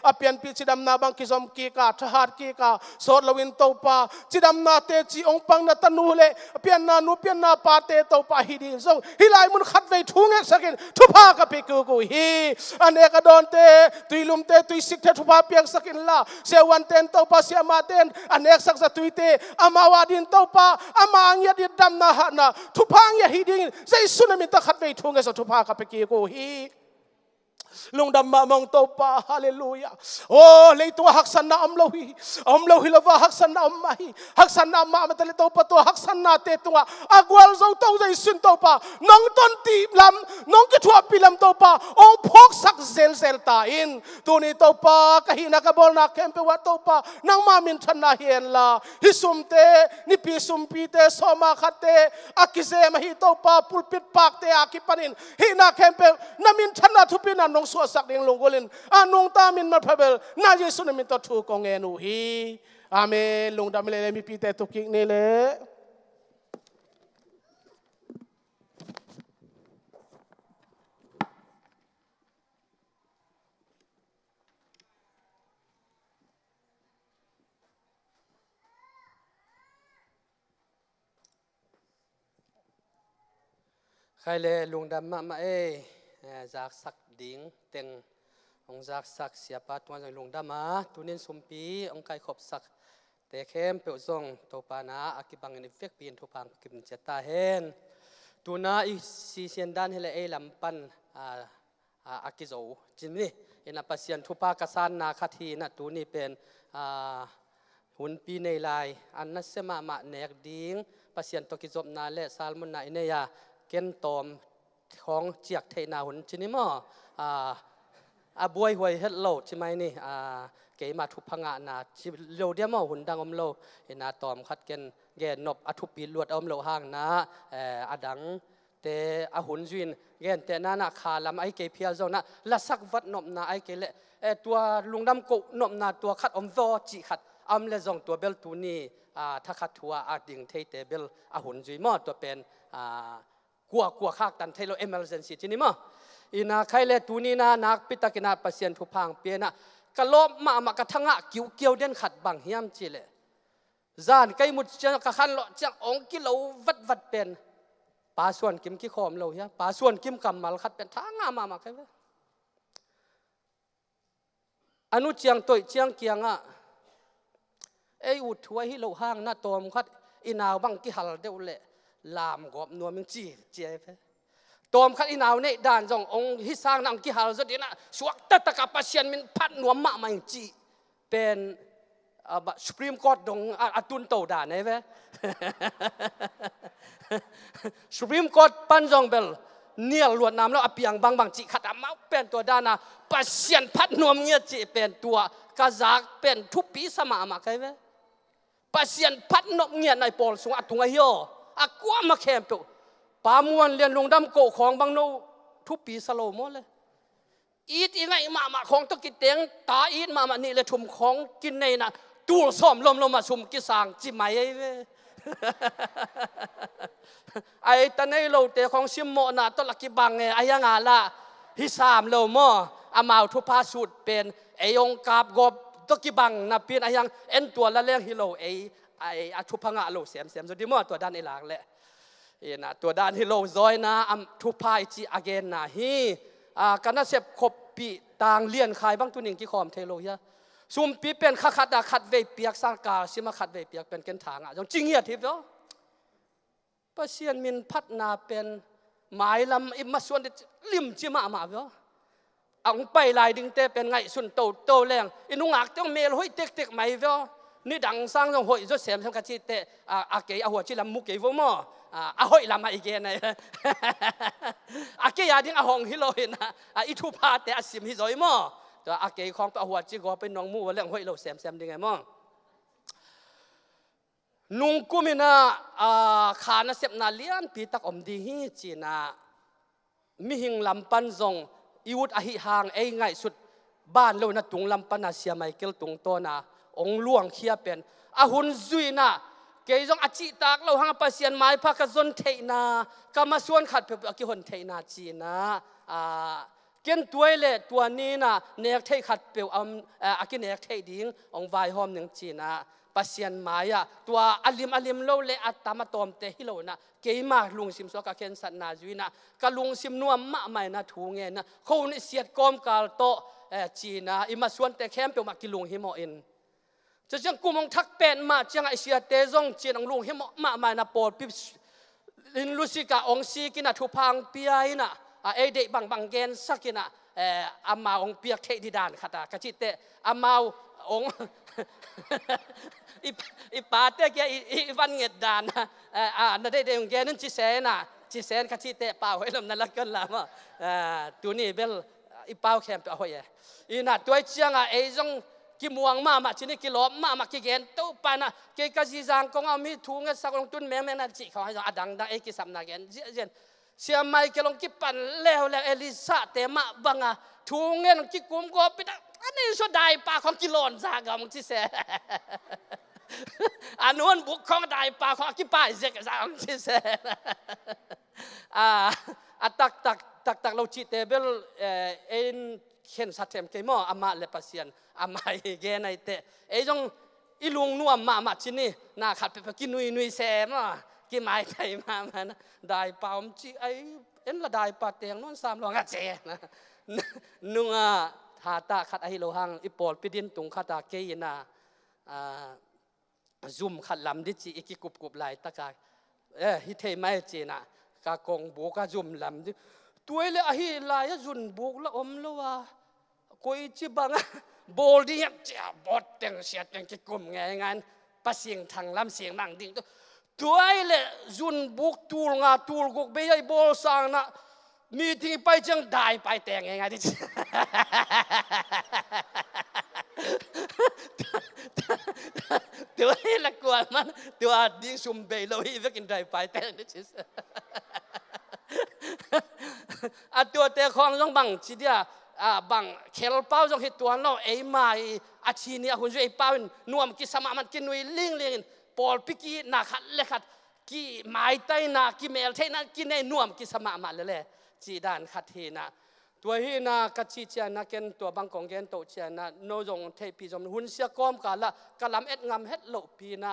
อเปียนพิจิดัมนาบังกิซอมกีกาทหารกีกาสอดลวินโตปาจิดัมนาเตจีองปังนาตนูเลเปียนนานูเปียนนาปาเตโตปาฮิดินซงฮิไลมุนขัดเวทุงเอสกินทุพากะปิกูฮีอันเอกดอนเตตุยลุมเตตุยสิกเททุพาเปียงสกินลาเซวันเตนโตปาเสียมาเตนอันเอกสักสตุยเตอามาวาดินโตปาอามาอังยาดิดัมนาหานาทุพางยาฮิดินเจสุนามินตะขัดเวทุงเอสทุพากะปิกูฮีลุงดำมามองโตปาฮาเลลูยาโอ้เลยตัวหักสันนาอมโลหิลาวาหักสันนาอมมาฮีหักสันนามามันตะเลโตปะตัวหักสันนาเตตัวอากวลโซโตใจสุนโตปาน้องต้นตีลำน้องกิทัวปีลำโตปาองพกสักเซลตาอินตัวนี้โตปากะหินักบอลนักเข้มเปวัตโตปานังมามินทันนาเฮียนลาฮิสุมเตนิปีสุมปีเตสมาขัดเตอากิเซมาฮิโตปาปุลปิดปากเตอากิปันินหินักเข้มเปนามินทันนาทุปินันนงสวสักเดียงลงกลินนงตามินมาพเบลนาเยสุนามินตทุกงเงนูฮีอาเมนลงดามเลมีปีเตตุกิกนี่เลใครเลลุงดำมาจากสักดิ่งเต็งองจากสักเสียปาตัวจากลุงดำมาตุนินสมปีองไก่ขบสัก แต่เข้มเปิดส่งตัวปานาอากิบังเงินเฟกปีนทุพังกิมเจตาเฮนตัวนาอีซีเซียนด้านเฮเลเอลำปันอากิโซจิมนี่เอ็นอปัสยันทุปากษานนาคทีนะตัวนี้เป็นหุ่นปีในลายอันนั้นเสมามาเนกดิ้งปัสยันตกิจบนาเลซาลมุนนาอินเนียเกนตอมของเจียกเทนาหุ่นจินิมอบวยหวยเฮ็ดโลใช่ไหมนี่เกมาทุพังนาจิโลเดียมหุ่นดังอมโลเห็นนาตอมคัดเกนแกนนบอทุปีลวดอมโลห่างนะอดังแต่อาหุ่นจินเกนแต่นาขาลำไอเกเพียโซนะละสักวัดนบนาไอเกเลตัวลุงดำกุนบนาตัวคัดอมโซจิขัดอมเลซองตัวเบลตูนี่ถ้าคัดทัวอาดิงเทเตเบลอาหุ่นจิมอตัวเป็นกลัวขากตันเทโลเอเมอร์เซนซีจินิมออินาใครเลตูนี่นะนักปิตากินาปัสยันทุพังเปียนะกะโลมากระทังะเกี่ยวเด่นขัดบังเฮียมจิเลจานไกมุดจังกะขันโลจังองกิโลวัดเป็นปาส่วนกิมกิขอมโลเฮียปาส่วนกิมกำมัลขัดเป็นทางมาใครเว้อนุเจียงตัวเจียงเกียงอ่ะอุดถวยฮิโลห้างน่าตอมขัดอินาวบังกิฮัลเดวเลลามกอบนัวมิงจีเจฟตอมขัดอินาวเนี่ยด่านจงองฮิสร้างนำกิฮัลสุดนะสวกตะตะกับปัสยันมินพัดนัวมะมิงจีเป็นสุพรีมคอร์ตดงอาตุนโตด่านไหนเว้สุพรีมคอร์ตปันจงเบลเนี่ยลวดน้ำแล้วอภิยังบางจีขัดอามาเป็นตัวด้านนะปัสยันพัดนัวเงียจีเป็นตัวกาซักเป็นทุบปีสมามาใครเว้ปัสยันพัดนบเงียในปอลสงอาตุงไอโยอากว่ามาแคมป์ปามวนเรียนลงดำโกของบางโนทุบปีสโลมอเลยอีทยังไงมาของตะกิเตียงตาอีทมานี่เลยทุ่มของกินในน่ะตูซ้อมลมมาชุมกิสางจิไหมไอ้เว้ไอ้ตอนนี้เราเตะของชิมโมน่ะตลักกิบังไงไอ้ยังไงล่ะฮิสามเราหม้ออามาทุพาสุดเป็นไอ้องกาบกบตะกิบังน่ะเป็นไอ้ยังเอ็นตัวละเลี้ยงฮิโลไอ้ทุพงะโลเสียมสุดที่หม้อตัวด้านไอ้หลักแหละนะตัวด้านฮิโลซอยนะทุพายจีอเกนนะฮีกันน่ะเสพขบปีต่างเลี้ยนขายบางตัวหนึ่งที่ขอมเทโลยะซุมปีเป็นขัดเวเปียกสังกาสิมาขัดเวเปียกเป็นเกณฑ์ทางจงจริงเหี้ยทิพย์เนาะปัสยันมินพัฒนาเป็นหมายลำอิมาส่วนลิมจิมาเนาะเอาไปลายดึงเตเป็นไงสุนโตแรงอินุงักต้องเมลห้อยเต็กไหมเนาะนี่ดังสร้างต้องห้อยจะเสียมทั้งกะจิเตอาเกยหัวจิลำมุกเกยวมอห้อยลำมาอีกไงอาเกยาดิ้งหงฮิโลเห็นอิทุพาเตอสิมฮิโซยมอตัวอาเกยของตัวหัวจิกว่าเป็นน้องมูว่าเรื่องห้อยเราแซมดิ้งไงมอนุงกุมินาขานาเสพนาเลียนปีตักอมดีฮีจีนามิหิงลำปันซงอิวุดอหิหางไงสุดบ้านเรานะตุงลำปันอาเซียไมเคิลตุงโตนาองล่วงเขียเป็นอาหุนซุยนะเกยจงอจิตากเราหางปัสยันไม้พักจนเทนากามาส่วนขัดเพื่อกิหนเทนาจีนะเกินตัวเล่ตัวนี้นะเนกเทขัดเปลวอากิเนกเทดิ้งองไวหอมหนึ่งจีนะปัสยันไม้ตัวอลิมโลเลอัตตามาตอมเตฮิโลนะเกยมากลุงซิมสวกเคนสันนาจุยนะกะลุงซิมนัวมะไม่นะทูเงินนะเขาเนี่ยเสียดกอมกาลโตจีนะอิมาส่วนแต่แคมเปลวมากิลุงฮิโมอินจะจังกุมองทักเป็นมาจังไอเสียเตจงจีนังลุงฮิโมมาไม่นะปอดปิลินลุสิกาองซีกินะทุพังปีไอนะเอเดบังเกนสักินะอามาองเปียกเทดิดานขัดกะจิเตอามาองอีปาเตแกอีวันเงดดานนั่นได้เดี๋ยวแกนั่นจิเซนกะจิเตเปล่าให้ลำนั่นละกันละมั้งตัวนี้เบลอีเปล่าแคมป์เอาไว้อีน่ะตัวเชียงไอ้จงกิมวงมาชินี่กิโลมากิเกนตู้ปานะเกกะจิจางกงเอามีถุงเงินสักลงตุนแม่น่ะจิเขาให้ดังเอกิสัมนาเกนเจนเสียไม่เกลงกิปันแล้วเอลิซาเตมะบังถุงเงินกิกุมก็ปิดอันนี้สุดได้ปากของกิโลนซากมึงที่เสอันนู้นบุกของได้ปากของกิป้ายเสกซากมึงที่เสตักเราจิตเตเบลเอ็นเข็นสัตย์เต็มเกมอามาเลปัสยันอามาเกนไอเตไอจงอีลุงนัวมาชินี่น่าขัดไปกินนุยแซมกินไม้ไทยมานะได้ปามจีไอเอ็นละได้ปาเตียงนอน3 ลองเจนะนุ่งทาตาขัดไอโลหังอีปอลปิดินตุงขัดตาเกยนา ซุ่มขัดลำดิจีอีกกุบไหลตะกายฮิเทไม่จีน่ะกากงบุกซุ่มลำดิตัวเล่ฮิลายจุนบุกละอมละวะกุยจีบังบอลดิเนี่ยจะบอดเต็งเสียเต็งกิกุมไงงานภาษาทางลำเสียงมังดิ่งตัวเล่จุนบุกตูลงาตูลกุกเบย์บอลสังนะมีที่ไปจังได้ไปแต่งไงดิตัวเฮละกวนมันตัวดิ้งซุ่มเบย์เราอีกกินได้ไปแต่งดิจิสตัวเตะของต้องบังจีเดียบังเคลเป้าต้องเห็นตัวเราไอ้มาอาชีนี้คุณช่วยไอ้เป้านวมกิสมามันกินนุยลิงปอลพิกีนักขัดเล็กขัดกี่ไม้ไตนักกี่เมลเทนักกินในนวมกิสมามันเลยจีดานขัดเทนะตัวฮีนะกัจจิเจนะเกนตัวบังกงเกนโตเจนะโนจงเทปีจอมหุ่นเสียกอมกาละกะลำเอ็ดงามเฮ็ดโลปีนะ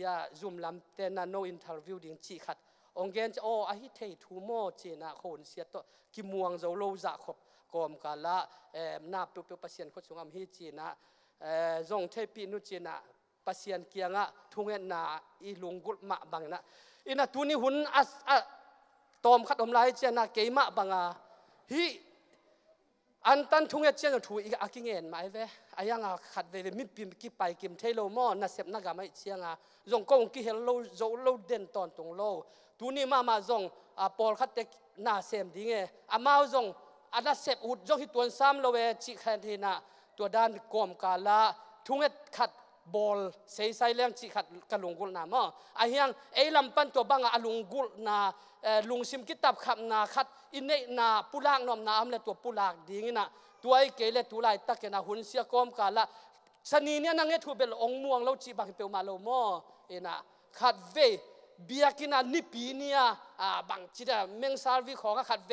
ยาซุ่มลำเตนะโนอินเทอร์วิวดิ่งจีขัดองเกนจะโอ้อาฮิเททูโมเจนะคนเสียตัวกิมวงโจโลจะขบกอมกาละนาเปียวๆเปอร์เซ็นต์คนสงามฮีจีนะจงเทปีนุจีนะเปอร์เซ็นต์เกียงะทุ่งเงินนาอีลุงกุลมาบังนะอินะตัวนี้หุ่นตอมขัดอมลายเจนะเกยมาบังฮีอันตันทุ่งเงินเจนะถูอีกอากิเงินมาไอ้เว้อายังขัดเวมิปิมกิไปกิมเทโลมอน่าเสพนักการไม่เชียงจงกงกิเฮลโลโจโลเด่นตอนตรงโลตัวนี้มาจงปอลขัดเด็กน่าเสพดีไงมาจงอันน่าเสพอุดจงที่ตัวซ้ำโลเวจิแคนทีน่ะตัวด้านกอมกาละทุ่งเงินขัดบอลเสียใจเรื่องจิขัดกะลุงกุลนามาไอ้ยังไอ้ลำปันตัวบังลุงกุลนาลุงซิมกิตับขับนาขัดอินเนนาปุลากนอมนาอมเลตัวปุลากดีงี้นะตัวไอ้เกลเลตัวไรตักเกนะหุ่นเสียกอมกาละชนีเนี่ยนั่งเงทูเบลองม่วงเราจีบังเปียวมาโลโมเอ็นะขัดเวเบียกินานิปีเนี่ยบางจีดาเมงซาลวิของขัดเว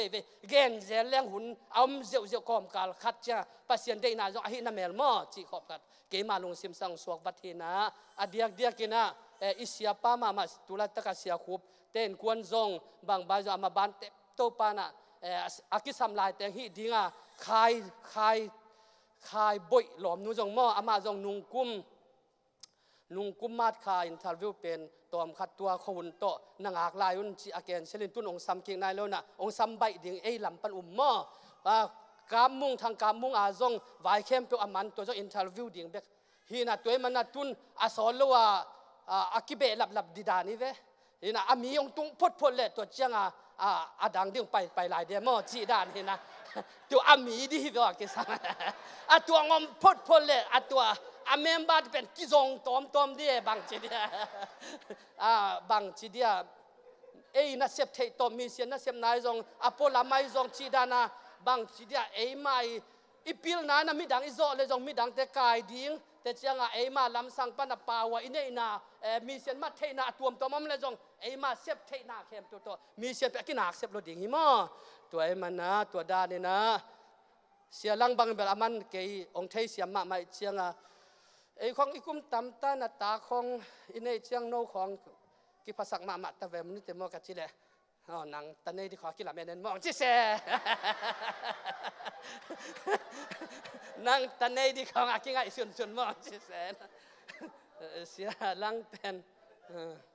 เกนเจลเลี้ยงหุ่นเอาเจียวกอมกาลขัดจ้าปัสยันเดน่าจงอหินาเมลโมจีขอบขัดเกมาลงซิมสังสวกวัฒนะอดียกเดียกินะอิสยาปามาตุลาตะกเสียขุบเต้นกวนจงบางบาจอามาบานเตโตปานะอากิสัมลายแต่งฮีดิงคายบ่อยหลอมนูจงมออามาจงนุงกุมมาดคายอินทาร์วิวเป็นตอมขัดตัวคนโตนางอากลายอุนจีอาเกนเซลินตุนองซัมกิงนายแล้วนะองซัมใบดิ่งไอลำปันมอกามมุงทางกามมุงอาจงไว้เข้มเปียวอามันตัวจงอินทาร์วิวดิ่งเบกฮีน่ะตัวมันน่ะตุนอาสอนเลว่าอากิเบะหลับดิดานี่เว้ฮีน่ะอามีองตุงพดเลยตัวเจียงอาดังดิ่งไปหลายเดียมอจีดานฮีน่ะตัวอามีดีเว้กิสังตัวงอมพดเลยตัวอาเมมบาดเป็นกิจงตอมดีบางจีเดียบางจีเดียน่าเสพเทตอมมีเสียน่าเสพนายจงอโปลาไม่จงจีดานะบางจีเดียไม่อีพิลนามิดังอิโซเลยจงมิดังแต่กายดิ้งแต่เจ้ามาลำสังปนปาวอินเนนามีเสียนมาเทนาตัวมันเลยจงมาเสพเทนาเข้มตัวมีเสียนไปกินหนักเสพรถดิ่งหิมะตัวมันนะตัวดานี่นะเสียลังบางแบบมันเกยองเทเสียมาไม่เชียงของอีกุมตำตาหน้าตาของอินเนเชียงโนของกิภาษามาตะเวมนี่เต็มมอกัจิเลยนางตะเนที่ขอกินละเมนมองจิเสนางตะเนที่เขาอากิง่ายส่วนมองจิเสเสียลังเป็น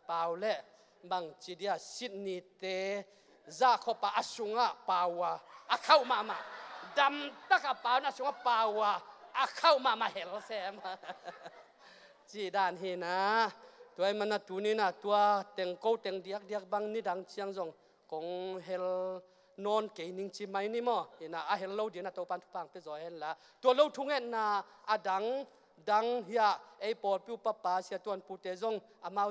เปล่าเล่บางจีเดียสินิเตจะขบปะอสุงะเปล่าวะเข้ามาดำตะกับเปล่านะสุงะเปล่าวะเข้ามาเห็นแซมจีดานเฮนะตัวมันนะตัวนี้นะตัวเต็งโกเต็งเดียกบางนี่ดังเชียงจงกงเฮลนอนเกนิงจีไม่นี่มั้งเห็นนะเฮลโลเดียนะตัวปันทุพังไปจอยเห็นละตัวโลทุ่งเห็นนะดังเฮียปอดปิวปะปาเสียตัวปูเตจงอามา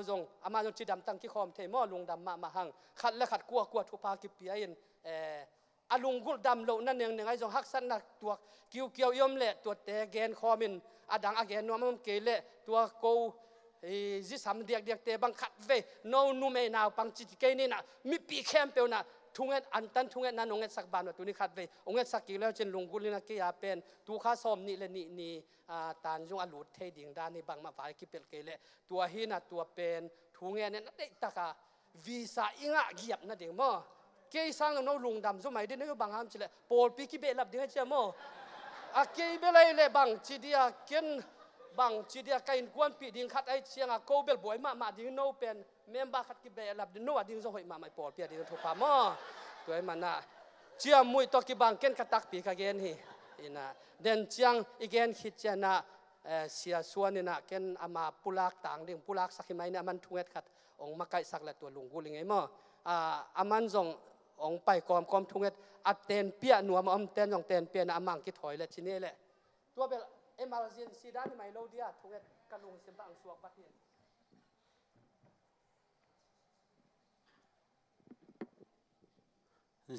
จงจีดำตั้งที่คอมเทมอลุงดำมาหังขัดและขัดกลัวทุพากิเปียนอาลุงกุลดำโลนั่นยังไงจงฮักสันนักตัวเกี่ยวยมเละตัวเตแกนคอมินดังอาแกนนัวมันเกเละตัวโกจิสามเดียกเตบังขัดเวโนนูเมนาวปังจิตเกนี่นะมีปีเข้มเปียวนะทุ่งเงินอันตันทุ่งเงินนั้นองเงินสักบานว่าตัวนี้ขัดเวองเงินสักกี่แล้วเช่นลุงกุลนะเกียเป็นตัวข้าซ้อมนี่เลยนี่ตานจงอลุดเทดิ่งด้านนี้บังมาฝ่ายกิเปลเกเละตัวหินะตัวเป็นทุ่งเงินเนี่ยนั่นเด็กตะกาวีซ่าอิงะเกียบนั่นเด็กมั้งเกยสังโนลุงดำสมัยเดินนี่ก็บางห้ามจิเลปอลปีกิเบลับเดียเจ้ามั้งเกยเบลัยเลยบางจีเดียเกน บางจีเดียกันกวนปีดิ้งขัดไอเชียงอ่ะโกเบลบอยมาดิ้งโนเป็นเมมเบอร์ขัดกิเบลลับดิ้งโนดิ้งจะหอยมาไม่ปอดเปียดิ้งทุกพามอตัวมันน่ะเชียมุยตัวกีบางเกนกัตักปีกาเกนฮีอินะเดนเชียงอีเกนคิดเจนะเสียส่วนนี่นะเกนอามาปุลักต่างดิ้งปุลักสักไม่เนี่ยมันทุ่งเอ็ดขัดองมาไกสักละตัวลุงกุลิงไงมออามันจงองไปกอมทุ่งเอ็ดอัดเตนเปียหนัวมาอมเตนจงเตนเปียนะอามังกิถอยเลยทีนี้แหละตัวเบลเอ็มอาร์ซินซีดานไม่โลเดียทุ่งเอ็ดกันลุงเสียบังสวกบัดนี้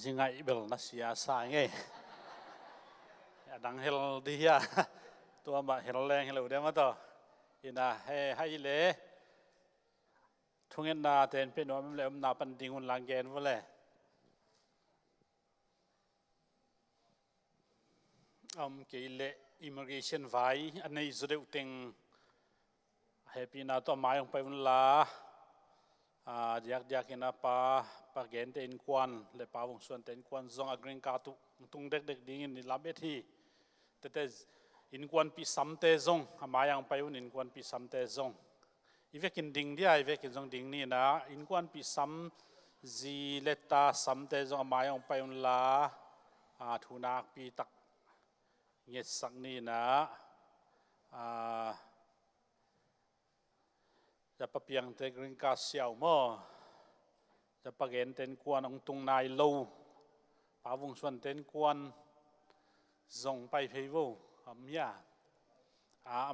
สิงไงเบลนัสยาสายไงดังเฮลดีอ่ะตัวมาเฮลแรงเฮลเดียมาต่ออินะให้เล่ทุ่งเงินนาเต็นเป็นว่ามันเลยนาปันดิงุนลังเกนว่าเลยเกี่ยเล่ immigration ไว้อันนี้สุดเด็ดติงเฮปีนาตัวหมายของไปวันลาอยากนะปาเกนเต็นควันเลยปาวงส่วนเต็นควันซองอักเรงกาตุตุงเด็กดิ้งนี่ลับเอทีแต่อินควันปีสัมเตซงหมายของไปวันอินควันปีสัมเตซงอีเวกินดิ้งเดียอีเวกินซงดิ้งนี่นะอินควันปีสัมจีเลตาสัมเตซงหมายของไปวันลาทุนักปีตักเงียสักนี่นะจะปะเปียงเตกริงกาเสียวมอจะปะเกนเต็นกวนองตุงนายโลปาวงส่วนเต็นกวนส่งไปเพย์วูยา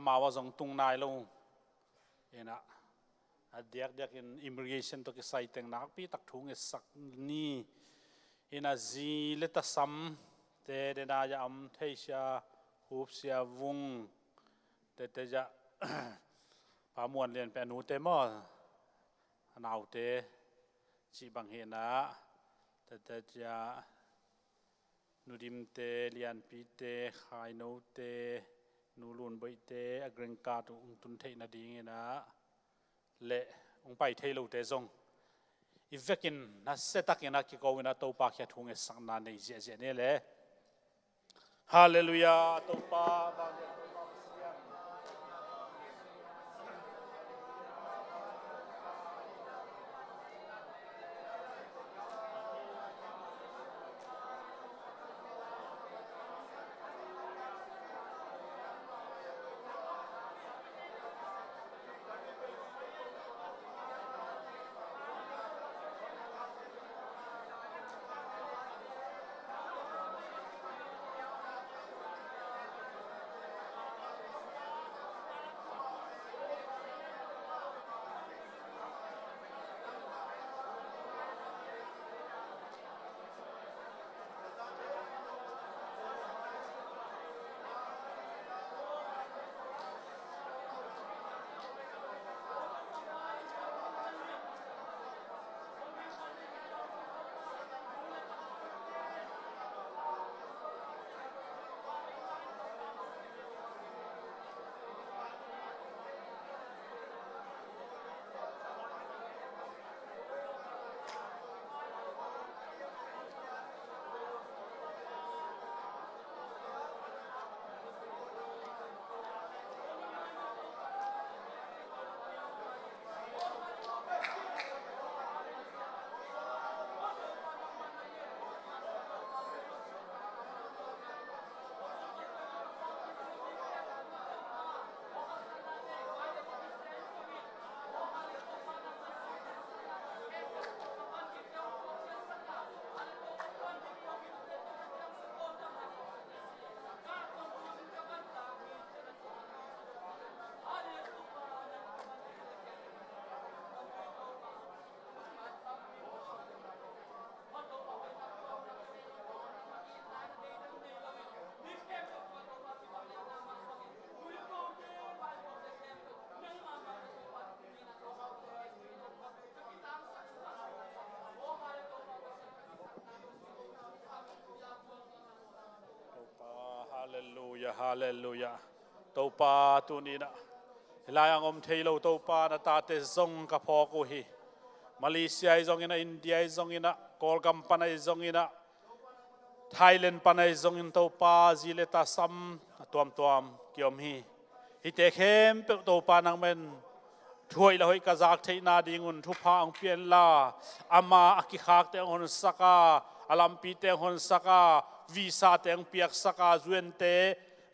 มาว่าส่งตุงนายโลเอ็นะเดียกอินอิมิเกชันตัวกิไซเต็งนักปีตักถุงเอสักนี่เอ็นะจีเลตซัมเตเดนายามเทียฮูบเสียวงเตจะปามวนเรียนเป็นหนูเตมอหนาวเตจีบังเฮนะแต่จะนูดิมเตเรียนปีเตขายนูเตนูลุนใบเตอกรงกาตุงตุนเทนาดีเงนะเละองไปเทลูเตซงอีเวกินนัสเซตักยนักกิโกวินาโตปาคิทุงเอสังนานในเจเจเนเลฮาเลลูยาโตปาเลลูยาฮาเลลูยาโตปาตุนีนะลายองอมเทโลโตปานาตาเตซงกับพอกุฮีมาเลเซียซงอินะอินเดียซงอินะกอลกัมปานซงอินะไทยแลนด์ปานซงอินโตปาจิเลตาซัมตัวมเกี่ยมฮี ฮิเตเข้มเปโตปานังเมนช่วยเราให้กระจากเทนาดิงุนทุพาองเปียนลาอามาอักิขากเตงหอนสักาอลัมปีเตงหอนสักาวีซ่าเตงเปียกสักาจวนเต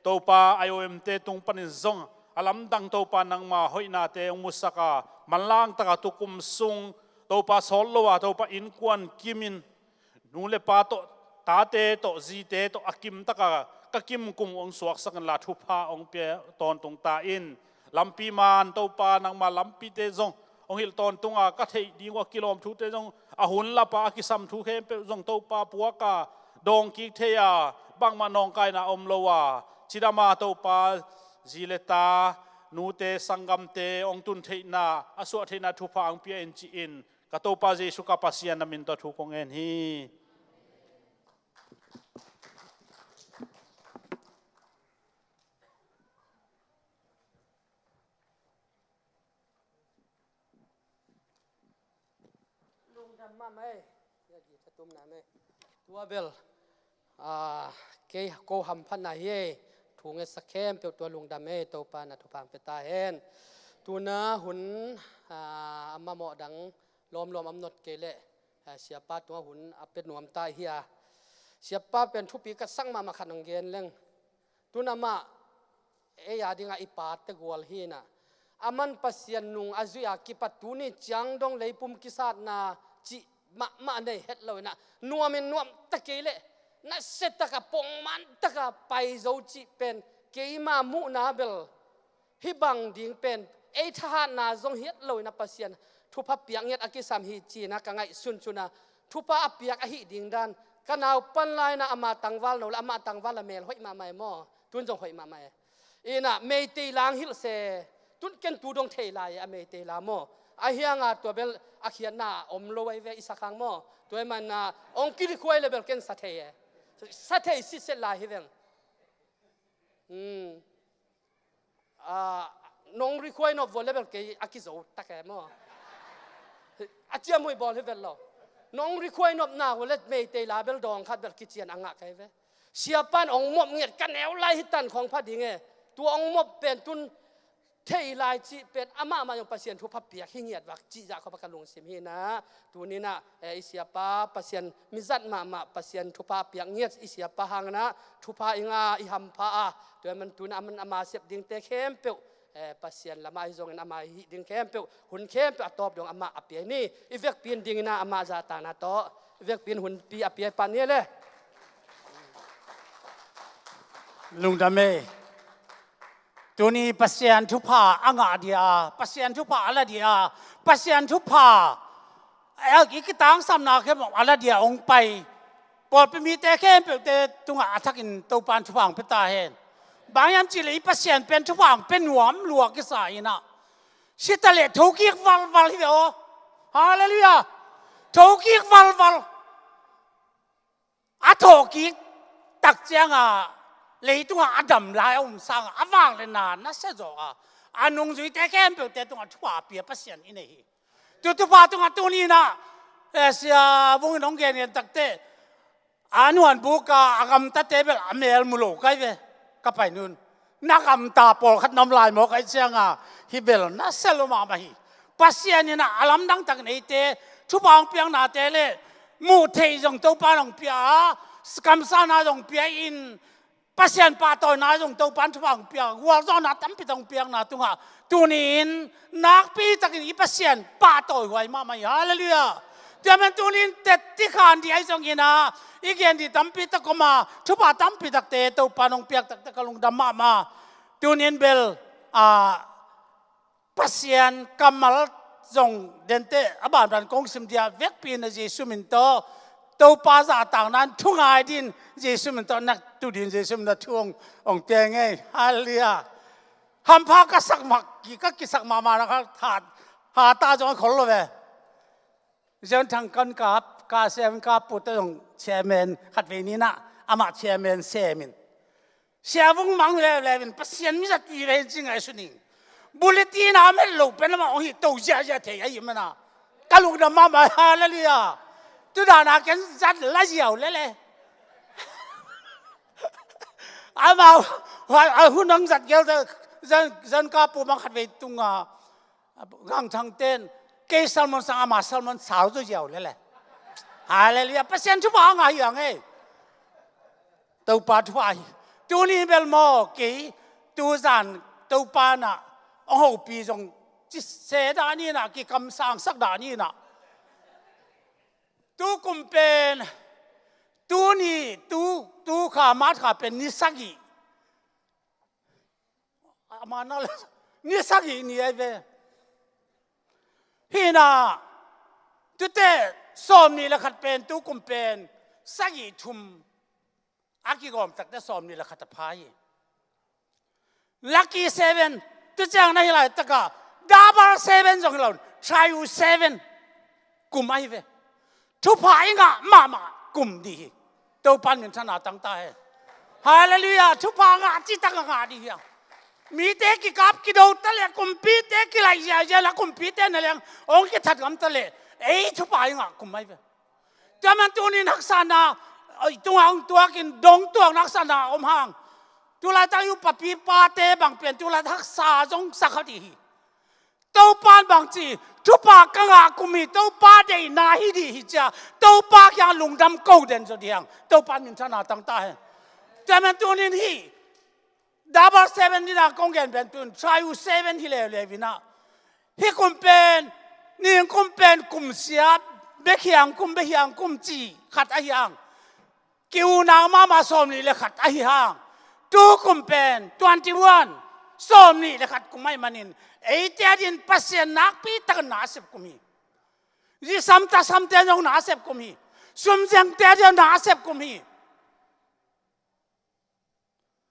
โตปาไอโอเอ็มเตตุงปนิซงอลัมดังโตปานังมาหอยนาเตงมุสักามันล่างตะกตุกุมซุงโตปาสอลโลวาโตปาอินควันกิมินนูเลปาโตตาเตโตจีเตโตอากิมตะกะกะกิมกุมองสวกสักลาทุพาองเปียตอนตรงตาอินลำปีมานโตปานังมาลำปีเตจงองหิลตอนตุงก็เทดีกว่ากิโลมทุเตจงอาหุนละปากิสัมทุเขมเปจงโตปาปัวกาดองกิเทียบังมานองกายนาอมโลวาชิดามาโตปาจิเลตานูเตสังกัมเตองตุนเทนาอสวเทนาทุพาองเปียอินจีอินกะโตปาเจสุกาปัสยานามินตทุกงเอ็นฮีมาไหมอยากจะตุ้มน้ำไหมตัวเบลเกยโกหัมพันนายถุงเอสเข้มเปียวตัวลุงดำตัวปานาทุพังเปตาเฮนตัวน้าหุ่นมาหมอดังล้อมอำนดเกลเสียป้าตัวหุ่นเป็นหนวมตายเฮียเสียป้าเป็นทุปีกสั่งมาขันงเกนเล่งตัวน้ามายาดิงอีปาตะกวลฮีน่ะอามันปัสยันนุงอาจุยากิปัตุนี่จังดงเลยปุ่มกิสัตนาจีมาในเฮ็ดเลยนะนัวมันนัวตะเกยเลยน่าเสตะกะปงมันตะกะไปโจจีเป็นเกยมามุนาเบลฮิบังดิ่งเป็นทหารนาจงเฮ็ดเลยนะปัสยันทุพเปียงเฮ็ดอากิสามฮีจีนะกังไงสุนนะทุพเปียกอหิดิ่งดันกันเอาปันไลนะอามาตังวัลโนละอามาตังวัลละเมลหอยมาไม่หม้อตุนจงหอยมาไม่น่ะเมตีลางฮิลเซตุนเกนตูดงเทลายอเมตีลาโมอาเฮียงาตัวเบลอาเขียนนาอมโลไวเวอิสักครั้งโมตัวมันนาองคิริควายเลเบลเกนสัตเทสิเซลาฮิเวงน้องริควายนอบวอลเลเบลเกยอากิโซตะแกโมอาเจียมวยบอลฮิเวลโลน้องริควายนอบนาวอลเลเมตีลาเบลดองคัดเบลกิเจียนอ่างะไกเวเสียปันองมบเงียดกันแนวไล่ฮิตันของพระดิงตัวองมบเป็นตุนเทลายจีเป็นอามาอย่างปัสยันทุพเปียกหิ้งเงียดวักจีจากเขาประกันลงสิมฮีนะตัวนี้นะอิเสียป้าปัสยันมิจัดมาปัสยันทุพเปียกเงียดอิเสียป้าหางนะทุพอิงาอิหัมพาตัวมันตัวนั้นมันอามาเสียบดิ่งเตะเข้มเปียวปัสยันละมาอิจงอามาดิ่งเข้มเปียวหุ่นเข้มเปียวตอบดวงอามาอเปียนี่อีเวกเปลี่ยนดิ่งนะอามาจาตานาโตอีเวกเปลี่ยนหุ่นปีอเปียปานนี้เลยลุงดำเมตัวนี้ปัสยันทุพาอ่างอาเดียปัสยันทุพาอะไรเดียปัสยันทุพาอีกต่างสำนักแค่บอกอะไรเดียองไปปอดไปมีแต่แค่เป็นตรงอาทักินตัวปานทุพางเป็นตาเห็นบางยามจีเลยปัสยันเป็นทุพางเป็นหวมหลวกกิสายนะชิตาเลทุกิกวัลฮิโอฮาเลลูยาทุกิกวัลอาทุกิกตักเจียงเลยตัวอาดัมลายองสังอาวางเลยนะนั่นเสียจ้ะอันนุ่งจุยแต่แค่เป็นแต่ตัวชั่วเปียปัสยันอินเองตัวป้าตัวนี้นะเสียวงน้องแกเนี่ยตักเตอันวันบุกอากำตัดเตเบลอเมลมุโลกไอ้เว้ก็ไปนู่นนักำตาปอลขัดน้ำลายหมอกไอ้เสียงฮิเบลนั่นเสียลมาไม่ปัสยันเนี่ยนะอารมณ์ดังตักนี่เตชั่วบางเปียงนาเตเลมูเทยจงตัวป้าลงเปียสกัมซานาจงเปียอินปัสยันป้าต่อยนายจงตัวปันทุบังเปียวัวจอนัดตั้มปีตงเปียงนาตัวตัวนี้นักปีตะกี้ปัสยันป้าต่อยไว้มาไม่ฮาเลลูยาแต่มันตัวนี้เต็ดที่ขานที่ไอ้จงกินอีกอย่างที่ตั้มปีตะก็มาทุบตั้มปีตะเตะตัวปานองเปียกตะกะลงดำมาตัวนี้เบลปัสยันกำมัลจงเดินเตะอาบานรันกงสิมเดียเวกปีนเจสุมินโตตัวป้าจะต่างนั้นทุ่งไอดินเจสุมินโตนักตุดินเจสุมินโตทุ่งองเปียงไงฮาเลลูยาทำพากัสักมักกี่ก็กิสักมานะครับหาตาจงคนละเว้เจ้าทางกันกับกาเซมกับปุตตงเชมเมนขัดเวนี้นะอามาเชมเมนเซมินเสียวงมังเลยเป็นปัสยันมิจัดวีเรจิงไอ้สุนิงบุลตีนอาเมลลูเป็นมาโอ้ยตัวเจ้าเทียยิ่งมันกะลุกดำมาฮาเลลูยาตัวด่านักจัดละเจียวเลยอามาหุ่นนังจัดเกี่ยว dân ca pu mang khát về tung ngang thang tên cây salmon sang ama salmon sáu rồi giàu lên hallelujah pasien chú ba ngay yang ấy tàu pa chú ai tu ni bel mo kỹ tu giàn tàu pa na ông hậu pi dòng chỉ xe đá ni na kỹ cầm sang sắc đá ni na tu cùng bên tu ni tu khá mát khá bên ni sắc gì mà nó là ni sắc gì ni ấy về hi na tu te xóm ni là khát bên tu cùng bên sắc gì thum aki gom tak te xóm ni là khát phai lucky 7 tu chang na hilai taka double 7 jong lon try you 7 cùng ai về chú phái ngạ mà cùng đi đâu ban mình thằng nào tăng tay hallelujah chú phái ngạ chỉ tăng ngạ đi hiang mi te ki kap ki đâu ta le cùng pi te ki lại giờ là cùng pi te này lang ông ki thật lắm ta le ấy chú phái ngạ cùng ai về cho mình tu ni nắc san na tua kin dong tua nắc san na hang tu la ta yu papi pa te bang pen tu la thak sa jong sakha đi đâu ban bằng gì chú ba cái ngà cùng mi đâu ba đây na hi đi hi cha đâu ba cái lùng đâm câu đen rồi đi hàng đâu ban mình thằng nào tăng ta cho nên tôi nên hi double 7 đi là công nghệ bên tôi try you 7 hi lệ vì na hi cùng bên cùng xia bé hiang cùng chi khát ai hàng kêu nàng mà xóm này là khát ai hàng tu cùng bên 21 xóm này là khát cùng mai manin ấy thế din pasien nak pi tak nasib kumi ji sam te jong nasib kumi sum jang te jong nasib kumi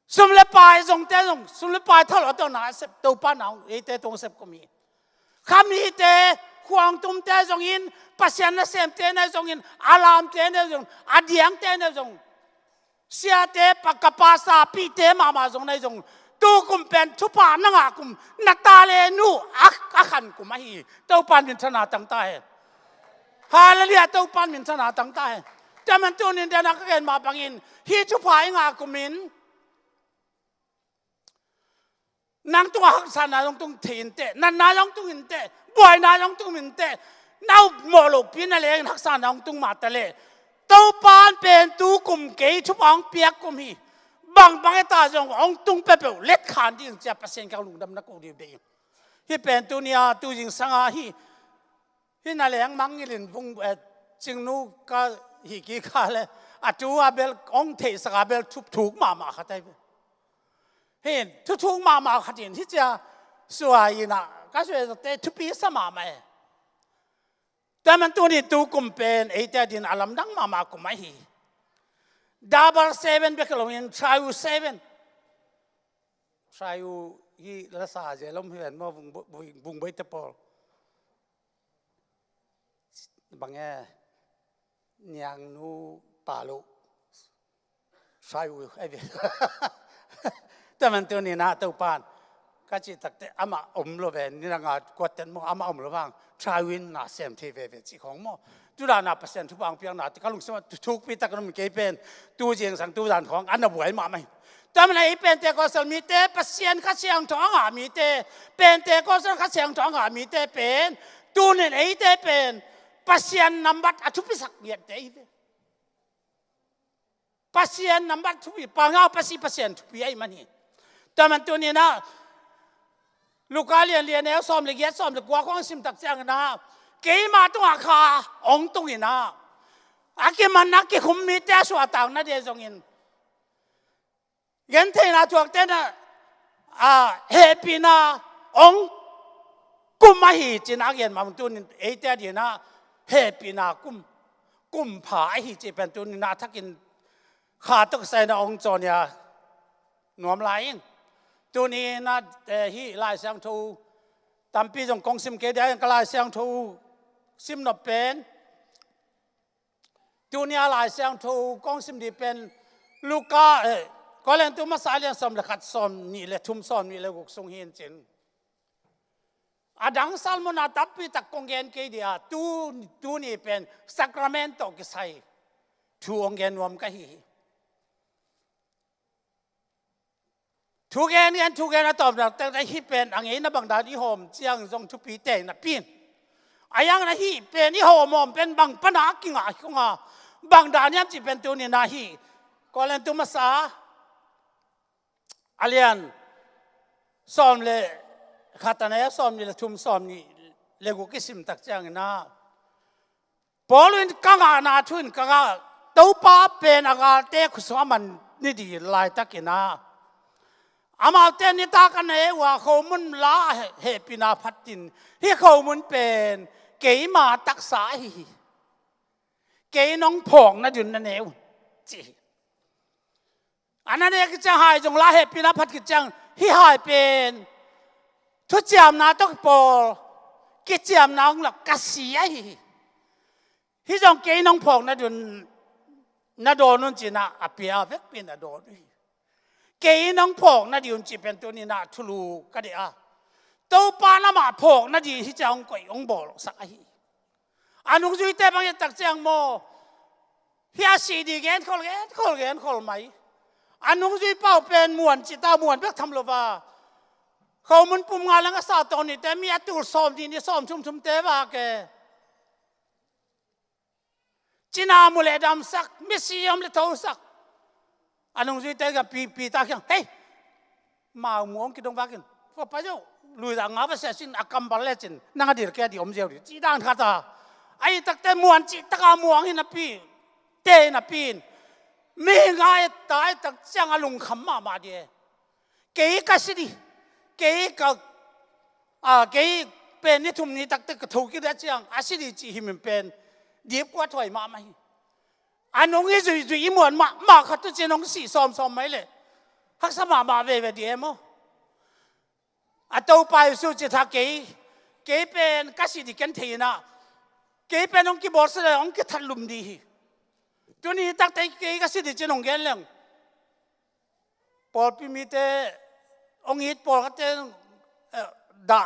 sum le pai jong te jong sum le pai thalo to nasib to pa nang ấy te tong sib kumi khami te khuang tum te jong in pasien na sem te na jong in alam te na jong adiang te na jong sia te pakapasa pi te mama jong na jong tu cùng bên chú pa năng à cùng nát ta le nu khăn cùng mai tàu pan mình thana tăng tai hallelujah tàu pan mình thana tăng tai cho mình tu nên đã cái mà bằng in hi chú pa ngà cùng mình nang tu hak san na long tung thiên te nan na long tung in te boy na long tung min te nau mo lo pin na le hak san long tung ma ta le tàu pan bên tu cùng kế chú pa piak cùng hi bằng cái ta rằng ông tung bè bèo lết khăn đi chỉ pasien cao lùng đâm nó cũng đi đi hi bên tu nia tu jing sang hi na leng mang ni lin vung jing nu ka hi ki kha le tu abel ông thei sa abel thup thuk ma kha tai hi thuk ma kha tin hi cha suai na ka suai te thu pi sa ma mai ta man tu ni tu kum pen ei ta din alam dang ma kum mai hi double 7 bekalongin try you 7 try you hi la sa je lom hian mo bung bai te pol bange nyang nu palu try you ai ve ta man tu ni na tu pan ka chi tak te ama lo ve ni nga kwat mo ama lo bang try win na sem the ve chi khong mo tu ra na pasien tu bang piang na ti ka lung sema thuk pi tak nom ke pen tu jeng sang tu dan khong an na buai ma mai ta man ai pen te ko sal mi te pasien kha siang thong a mi te pen te ko sal kha siang thong a mi te pen tu nen ai te pen pasien nambat a thu pi sak yet te pasien nambat thu pi pa nga pasien thu pi ai mani ta man tu ni na lukalian lian el som le yet som le kwa khong sim tak chang na cái mà tung à kha ông tung in à cái mà nãy cái khum mi té xóa tang na để giống in hiện thế na thuộc thế na happy na ông kum mà hi chỉ na hiện mà tuân ấy thế đi na happy na kum phá hi chỉ bên tuân na thắc in khá tức sai na ông cho nha nuông lại tuân na hi lại sang thu tam pi trong công sim kế đấy cái lại sang thu sim nộp pen tu nia lại sang thu công sim đi pen Luca có lẽ tu mà sai liền xóm là khát xóm ni là thum xóm ni là gục sung hiền trên adang salmon atapi tak konggen ke dia tu ni pen Sacramento ke sai thu onggen wam ka hi ทุกเอ็นทุกเอ็นตอบดักแต่ได้ฮิเป็นอังเอ็นนะบางดาที่โฮมเจียงทรงทุปีเตงนะปีนอายังนะฮิเป็นที่โฮมเป็นบางปนักกิงอ่ะกิงอ่ะบางดาเนี่ยจะเป็นตัวนี้นะฮิก็เล่นตัวมาซาอาเลียนซ้อมเลยขัดนะซ้อมเลยทุ่มซ้อมนี่เลกุกิสิมตักเจียงนะพอลุนกังอานาทุนกังอาตัวป้าเป็นอากาศเตะขุสมันนี่ดีลายตักนะอามาเตนิตากันเอว่าเขามุนลาเฮปินาพัดดินที่เขามุนเป็นเกยมาตักสายเกยน้องผองนะดุนนั่นเองจีอันนั้นเองก็จะหายจงลาเฮปินาพัดกิจังที่หายเป็นทุจามนาต้องปอลกิจามนาหลักกษีที่จงเกยน้องผองนะดุนนาโดนุนจีน่าอภิอาเวกเป็นนาโดนเกยน้องผองนาดีอุนจีเป็นตัวนี้นาทุลูก็เดียตัวปานามาผองนาดีที่จะองก่อยองบอลสักอีอันนู้นจุดเตะบางอย่างตักเจียงโมเฮียสีดีเกนคอลไหมอันนู้นจุดเป่าเป็นมวนจิตามวนเพื่อทำลว่าเขามันปุ่มงานแล้วก็สาตอนนี้แต่มีตัวซ้อมดีนี่ซ้อมชุ่มเตะบ้าแกจีน่ามุเลดำสักมิสซี่ยมเลทาวสักอันนู้นจุดเตะกับปีตาเขียงเฮ้ยมาหมวงกินตรงบ้ากินก็ไปเจ้าลุยต่างงาไปเสียสินอากัมบัลเลจินนั่งดีร์แค่ดีอมเจียวดิจีด้านข้าตาไอ้ตักแต่มวนจีตะกาหมวงหินะปีเตนะปีนมีง่ายตายตักเสียงอารมณ์ขำมาเดียเก๋ก็สิดิเก๋ก็เก๋เป็นนี่ทุ่มนี้ตักแต่ก็ถูกกินได้เสียงอาสิดิจีหิมเป็นดีกว่าถอยมาไหมอันนู้นนี่จุยมวนมาขัดตัวเจนงสีซ้อมไหมเลยฮักสมาเวเดียมั้งอัตโตไปสู่จิตทักเก๋เป็นกัสิดิกันทีน่ะเก๋เป็นองค์กิบอสเลยองค์กิทันลุมดีตัวนี้ตักแต่เก๋กัสิดิเจนงเกลเลงปอลพิมิเตองค์อิดปอลก็เตด่า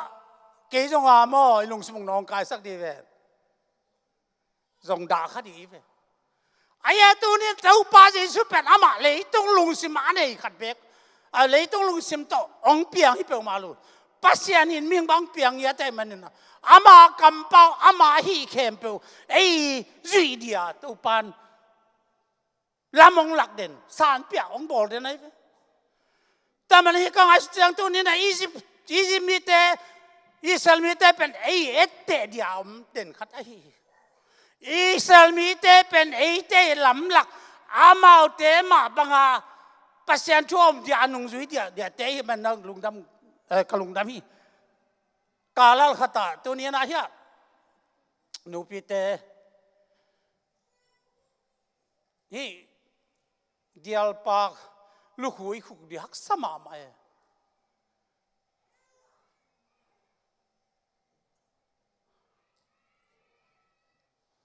เก๋จงอาโม่ลงสมองน้องกายสักดีเวจงด่าเขาดีเวไอ้ตัวนี้เจ้าป้าจะสุดเป็นอามาเลยต้องลงสิมาเนี่ยขัดเบกเลยต้องลงสิมโตองเปียงที่เปล่ามาลูปัสยานินมีบางเปียงยัดแต่มันนะอามากำเป้าอามาฮีเข้มเปล่าไอ้จีเดียตัวปานลำมงหลักเด่นสารเปียองบอลเด่นไหนแต่มันที่กังไอ้เสียงตัวนี้นะอีจิมีเตอิสราเอลมีเตเป็นไอ้เอตเตเดียมเด่นขัดไอ้อิสราเอลมีเตเป็นไอ้เตลำหลักอามาเตมาบังอาปัสยานช่วงเดียนุ่งจุยเดียเตยมันนั่งลุงดำกลุงดำฮีกาลขตาตัวนี้นะเฮียนูปีเตนี่เดียลปากลูกหุยขุกเดียกสมาไหม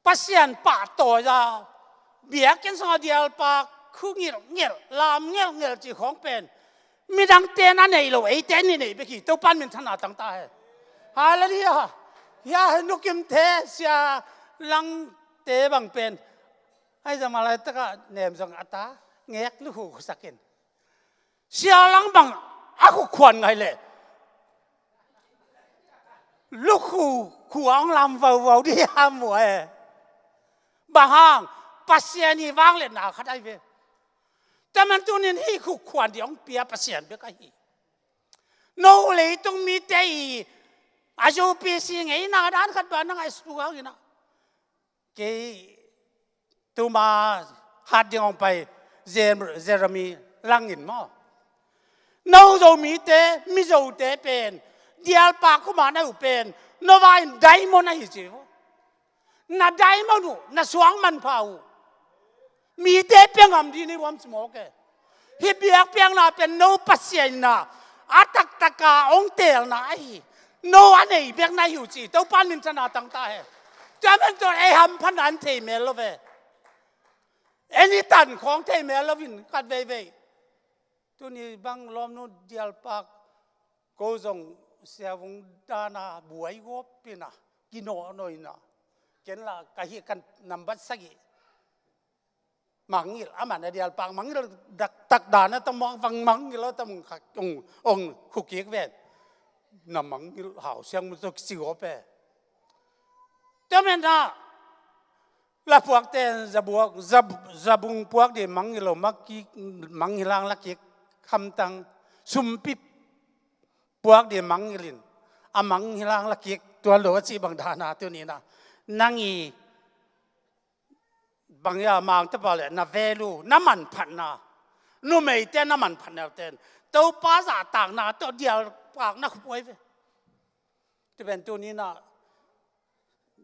ปัสยานป่าโตยาเบียกินสังเดียลปากคู่เงี้ยลามเงี้ยจีของเป็นมีดังเตนันไหนเราไอ้เตนนี่ไปกี่ตัวปั้นมันถนัดต่างตาฮาเลลูยาอย่านุกิมเทเสียลังเตบังเป็นให้จะมาอะไรตะกะเนมสังอัตตาเงียกลูกหูสักเกินเสียลังบังอากูควรไงเลยลูกหูขวางลำเบาที่ห้ามหัวบางห้างปัสยานีวางเลยหนาเขาได้เว้แต่มันตัวนี้ที่คู่ควรเดี๋ยวเปียประเสียนเบกอีโนเลยต้องมีเตยอายุปีสิงไงนาด้านขัดบ้านนั่งไอ้สุขอยู่นะเกตัวมาหัดยังไปเจเรมีลังอินมั้งโนจะมีเตมิจะเตเป็นเดียลปากก็มาในอุเป็นโนวายไดมอนไอ้จิ๋วน่าไดมอนูน่าสว่างมันเผามีเตเปียงอัมดีนี่วันสมองแกฮิบยักเปียงน่ะเป็นโนปัสยาน่ะอาตักตะกาองเตลน่ะไอ้โนอันนี้เปียงน่ะอยู่จีตัวปั้นมินชนะตั้งตาเหรอจะมันตัวไอ้ฮัมพันอันเทเมลเวไอ้นี่ตันของเทเมลวินกัดเว่ยตัวนี้บางลมนู้เดียลปากโกซงเสียวงดานาบวยกบปีน่ะกินโนหน่อยน่ะเจนละกะฮิกันนำบัตรสัก mangil aman dia pang mangil tak dana tam vang mangil tam ong khukik ven na mangil hao siang mu tok sigo pe tamen na la puak ten zabung puak de mangilo makki mangilang lakik khamtang sumpi puak de mangilin amang hilang lakik tua lo chi bang dana tu ni na nangi bang ya mang te pa le na velu na man phan na nu mei te na man phan na ten to pa za tang na to dia pak na khoi ve te ben tu ni na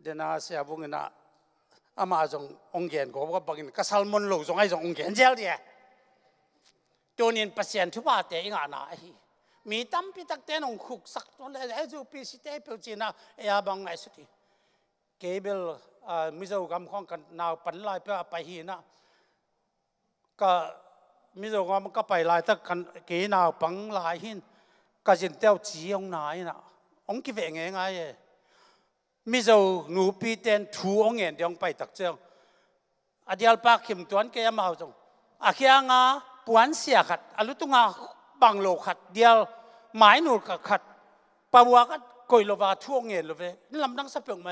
de na sia bung na ama jong ong gen ko ba bangin ka salmon lo jong ai jong ong gen jel dia tu ni pasien thu pa te nga na hi mi tam pi tak te nong khuk sak to le ai ju pi si te pe chi na ya bang ai su ti cableมิโซกรรมของกันนาวปันลายไปหีนะก็มิโซกรรมก็ไปลายถ้ากันเกนาวปังลายหินก็จินเต้าจีองนายนะองกิเวงไงมิโซหนูปีเตนทูองเงินเดียงไปตักเจ้าอดียลปากขิมตวนเกยมาจงอาเคียงาปวนเสียขัดอลุตุงาบังโลขัดเดียลหมายหนูขัดปะวัวก็กอยโลวาทั่วเงินโลเวนี่ลำดังสับเปลืองไหม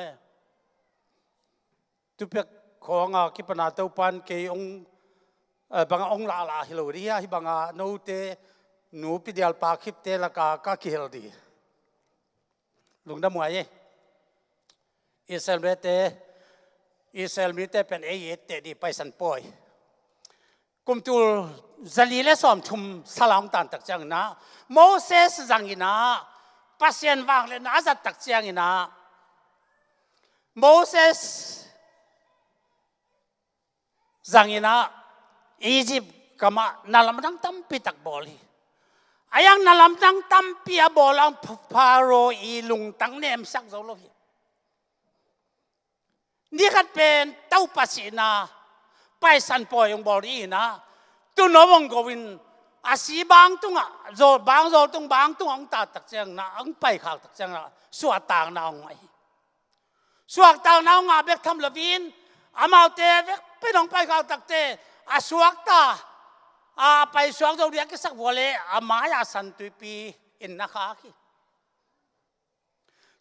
ทุกเพียงของกิปนาเต้าปันเกยองบางองลาลาฮิโลดีฮิบางโนเตหนูปิเดียลปาคิปเตละกากิฮิลดีลุงดำมวยอิสราเอลมีเตเป็นเอเยเตดีไปสันปอยกุมตูซาลีเลสอมทุมสลามตันตักจังนะโมเสสจังอินะปัสยันวางเลนะจัดตักจังอินะโมเสสจังอินะอียิปต์ก็มานาลำดังตั้มปีตักบอลีอายังนาลำดังตั้มปีอาบอลังพาโรอีลุงตั้งเนมสักโซโลฮีนี่ก็เป็นเต้าปัสสินาไปสันปอยองบอลีนะตุนวงกวินอาศีบางตุงอ่ะโจบางโจตุงบางตุงองตาตักเจงนะองไปข่าวตักเจงนะสวดต่างนาองไงสวดต่างนาองอาเบกทำละวินอามาเตเวกไปน้องไปข่าวตักเตอาสวดตาไปสวดเราเรียกสักวันเลยอามายาสันตุปีอินนะคะคี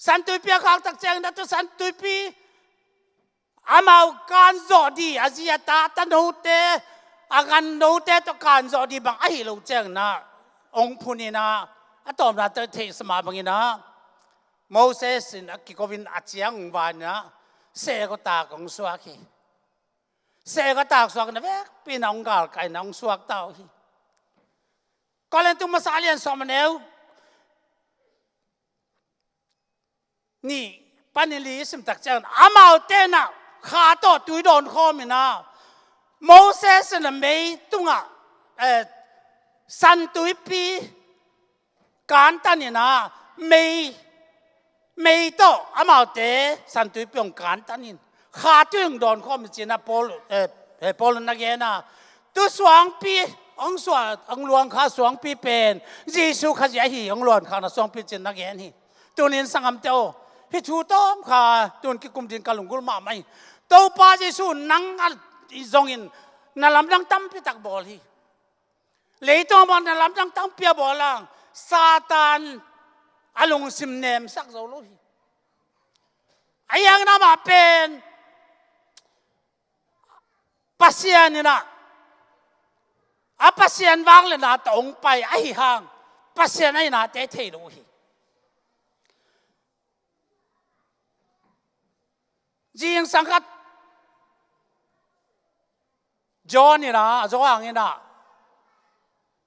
สันตุปีข่าวตักเจงนะตุสันตุปีอามาการจอดีอาเซียตาตันโนเตอาการโนเตตการจอดีบางไอ้เราเจงนะองค์พุนีนะอะตอมนาเตเทสมาบางนะโมเสสนะกิโกวินอาเจียงวานนะเสกตาของสวากีเสกตาสวากนะเวกปีน้องกาลไก่น้องสวากเต้าฮีก็เลยตุ้มมาสาเลียนสอมเนวนี่ปันนิลีสิมตักเจงอามาเตนะขาโตตุยโดนข้อมินะโมเสสนะไม่ตุงสันตุยปีการตันนี่นะไม่โตอามาเตสันตุยปีองการตันนี่ขาตุยโดนข้อมิจีนะปอลนักเยนะตุสวงปีองสวงองลวงข้าสวงปีเป็นยิสุขยาหีองลวงข้านะสวงปีจีนักเยนี่ตัวนี้สังคมเจ้าฮิทูต้มข้าตัวนี้กุมดินกาลุงกุลมาไม่ตัวป้ายิสุนังอิจงอินนาลำดังตั้มพิตักบอลีเลยตัวมันนาลำดังตั้มเปียบอลังซาตานอารมณ์สิมเนมสักโซโลฮีไอ้ยังน่ามาเป็นปัสยานี่นะอาปัสยานวางเลยนะตรงไปไอ้ห่างปัสยานไอ้นะเตะเทโลฮีจีงสังกัดจอนี่นะจออย่างนี้นะ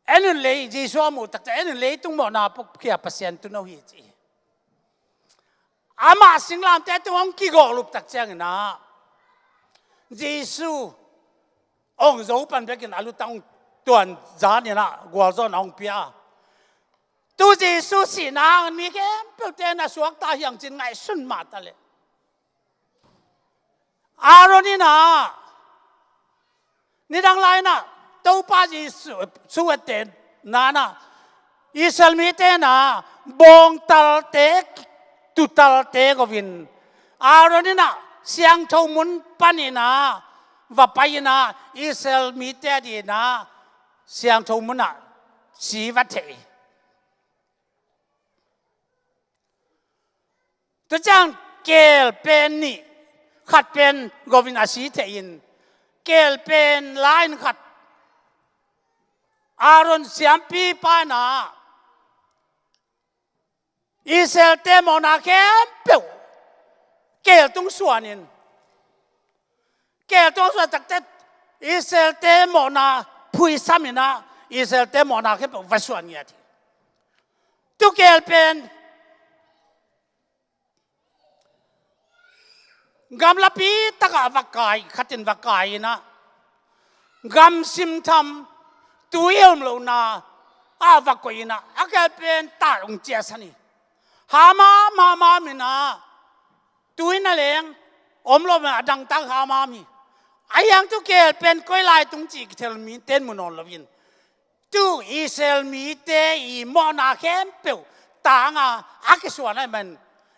เอ็นเลยจีสวมุตักแต่เอ็นเลยตุ้งหมดนะพวกเขียปัสยานตุนเอาฮีจีอามาสิงลามแต่ตุ้งกี่กอลุบตักเจงนะจีสูองค์รูปันเบกินอาลุตังตัวนจานนี่นะกัวจอนองเปียตูจีสูสีนางมีแค่เปิดเตนะสวกตาอย่างจริงไงสุนมาตะเลยอารนี่นะนี่ดังไรนะตัวป้าจีสุดเตนานะอิสราเอลมีเตนะบงตัลเตตุตัลเตกวินอารนี่นะเสียงทมุนปานี่นะ ว่าไปนะอิสราเอลมีแต่ดีนะเสียงทุ่มนะชีวัตเถตัวจังเกลเป็นนี่ขัดเป็นกวินอาชีเทียนเกลเป็นไลน์ขัดอารอนเสียมปีปานาอิสราเอลเตมอนาเข้มเปียวเกลต้องส่วนนินเกลต้องส่วนจากเตอิสราเอลเตมอนาพุยซ้ำนะอิสราเอลเตมอนาเข้มเปียววัส่วนเนี่ยทีตัวเกลเป็นกำลับปีตะกะวักไก่ขัดินวักไก่นะกำซิมทำตัวเองเรานะวักไก่นะอาแกเป็นตาองเจสันีหามามินะตัวนั่นเองเราเป็นดังตั้งหามามีไอ้ยังตัวเกลเป็นก้อยลายตรงจีกเทลมีเต้นมุนอนลวินตัวอิสราเอลมีเตอีมอนาเข้มเปียวต่างอาแกส่วนนั้นมัน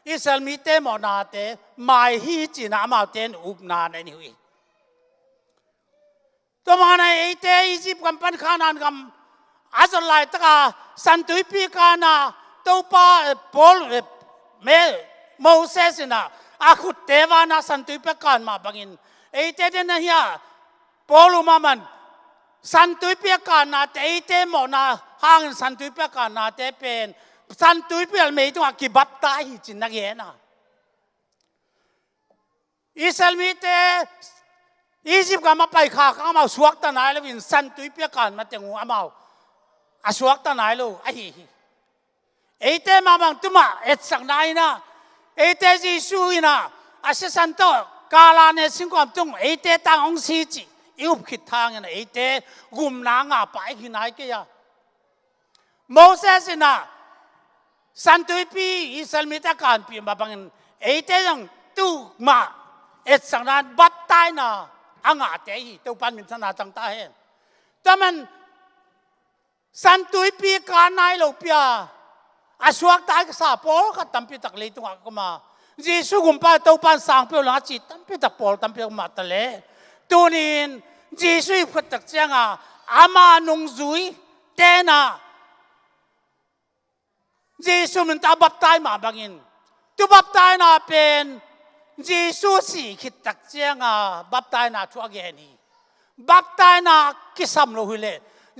อิสราเอลมีเตมอนาเตไม่ฮีจีน่ามาเตนอุบนาในนี้ตัวมันไอ้เตอียิปต์กันเป็นขนาดกันอาจจะไล่ตะกาสันตุยปีกานาตัวป้าพอลเมโมเสสนะอาคุเทวานาสันตุยปีกานมาบังินไอ้เตเดนเฮียพอลมามันสันตุยปีกานาเตไอ้เตมอนาห่างสันตุยปีกานาเตเป็นสันตุยปีไม่ต้องกิบับตายจินนักเย็นะอิสราเอลมีเตอียิปต์ก็มาไปข้าก็มาสวกตาไหนแล้ววินสันตุยปีกันมาเตงูอามาสวกตาไหนลูไอ้เตมาบังตุมาสักไหนนะไอ้เตจีสุยนะเสสันโตกาลาเนสิงความตุงไอ้เตตั้งองค์สีจียุบขิดทางนะไอ้เตกุมนางไปที่ไหนกันยาโมเสสนะสันตุยปีอิสราเอลมีแต่การปีมาบังไอ้เตยังตุมาสักนั้นบัดตายนะอังอาเตยตัวปันมินธนาจังตาเห็นแต่มันสันตุยปีการนายเราเปียสวกตายก็สาปอลก็ตั้มปีตักเลยตัวก็มาจีสุกุมป้าตัวปันสางเปียวหลังจีตั้มปีตักปอลตั้มปีมาตะเลตัวนี้จีสุยพุทธเจ้าอามานุงจุยเตนะจีสุมันตาบับตายมาบังินตัวบับตายน่ะเป็นจีสุสีคิดตักเจียงบับตายน่ะทัวเกนีบับตายน่ะกิสามโลหิเล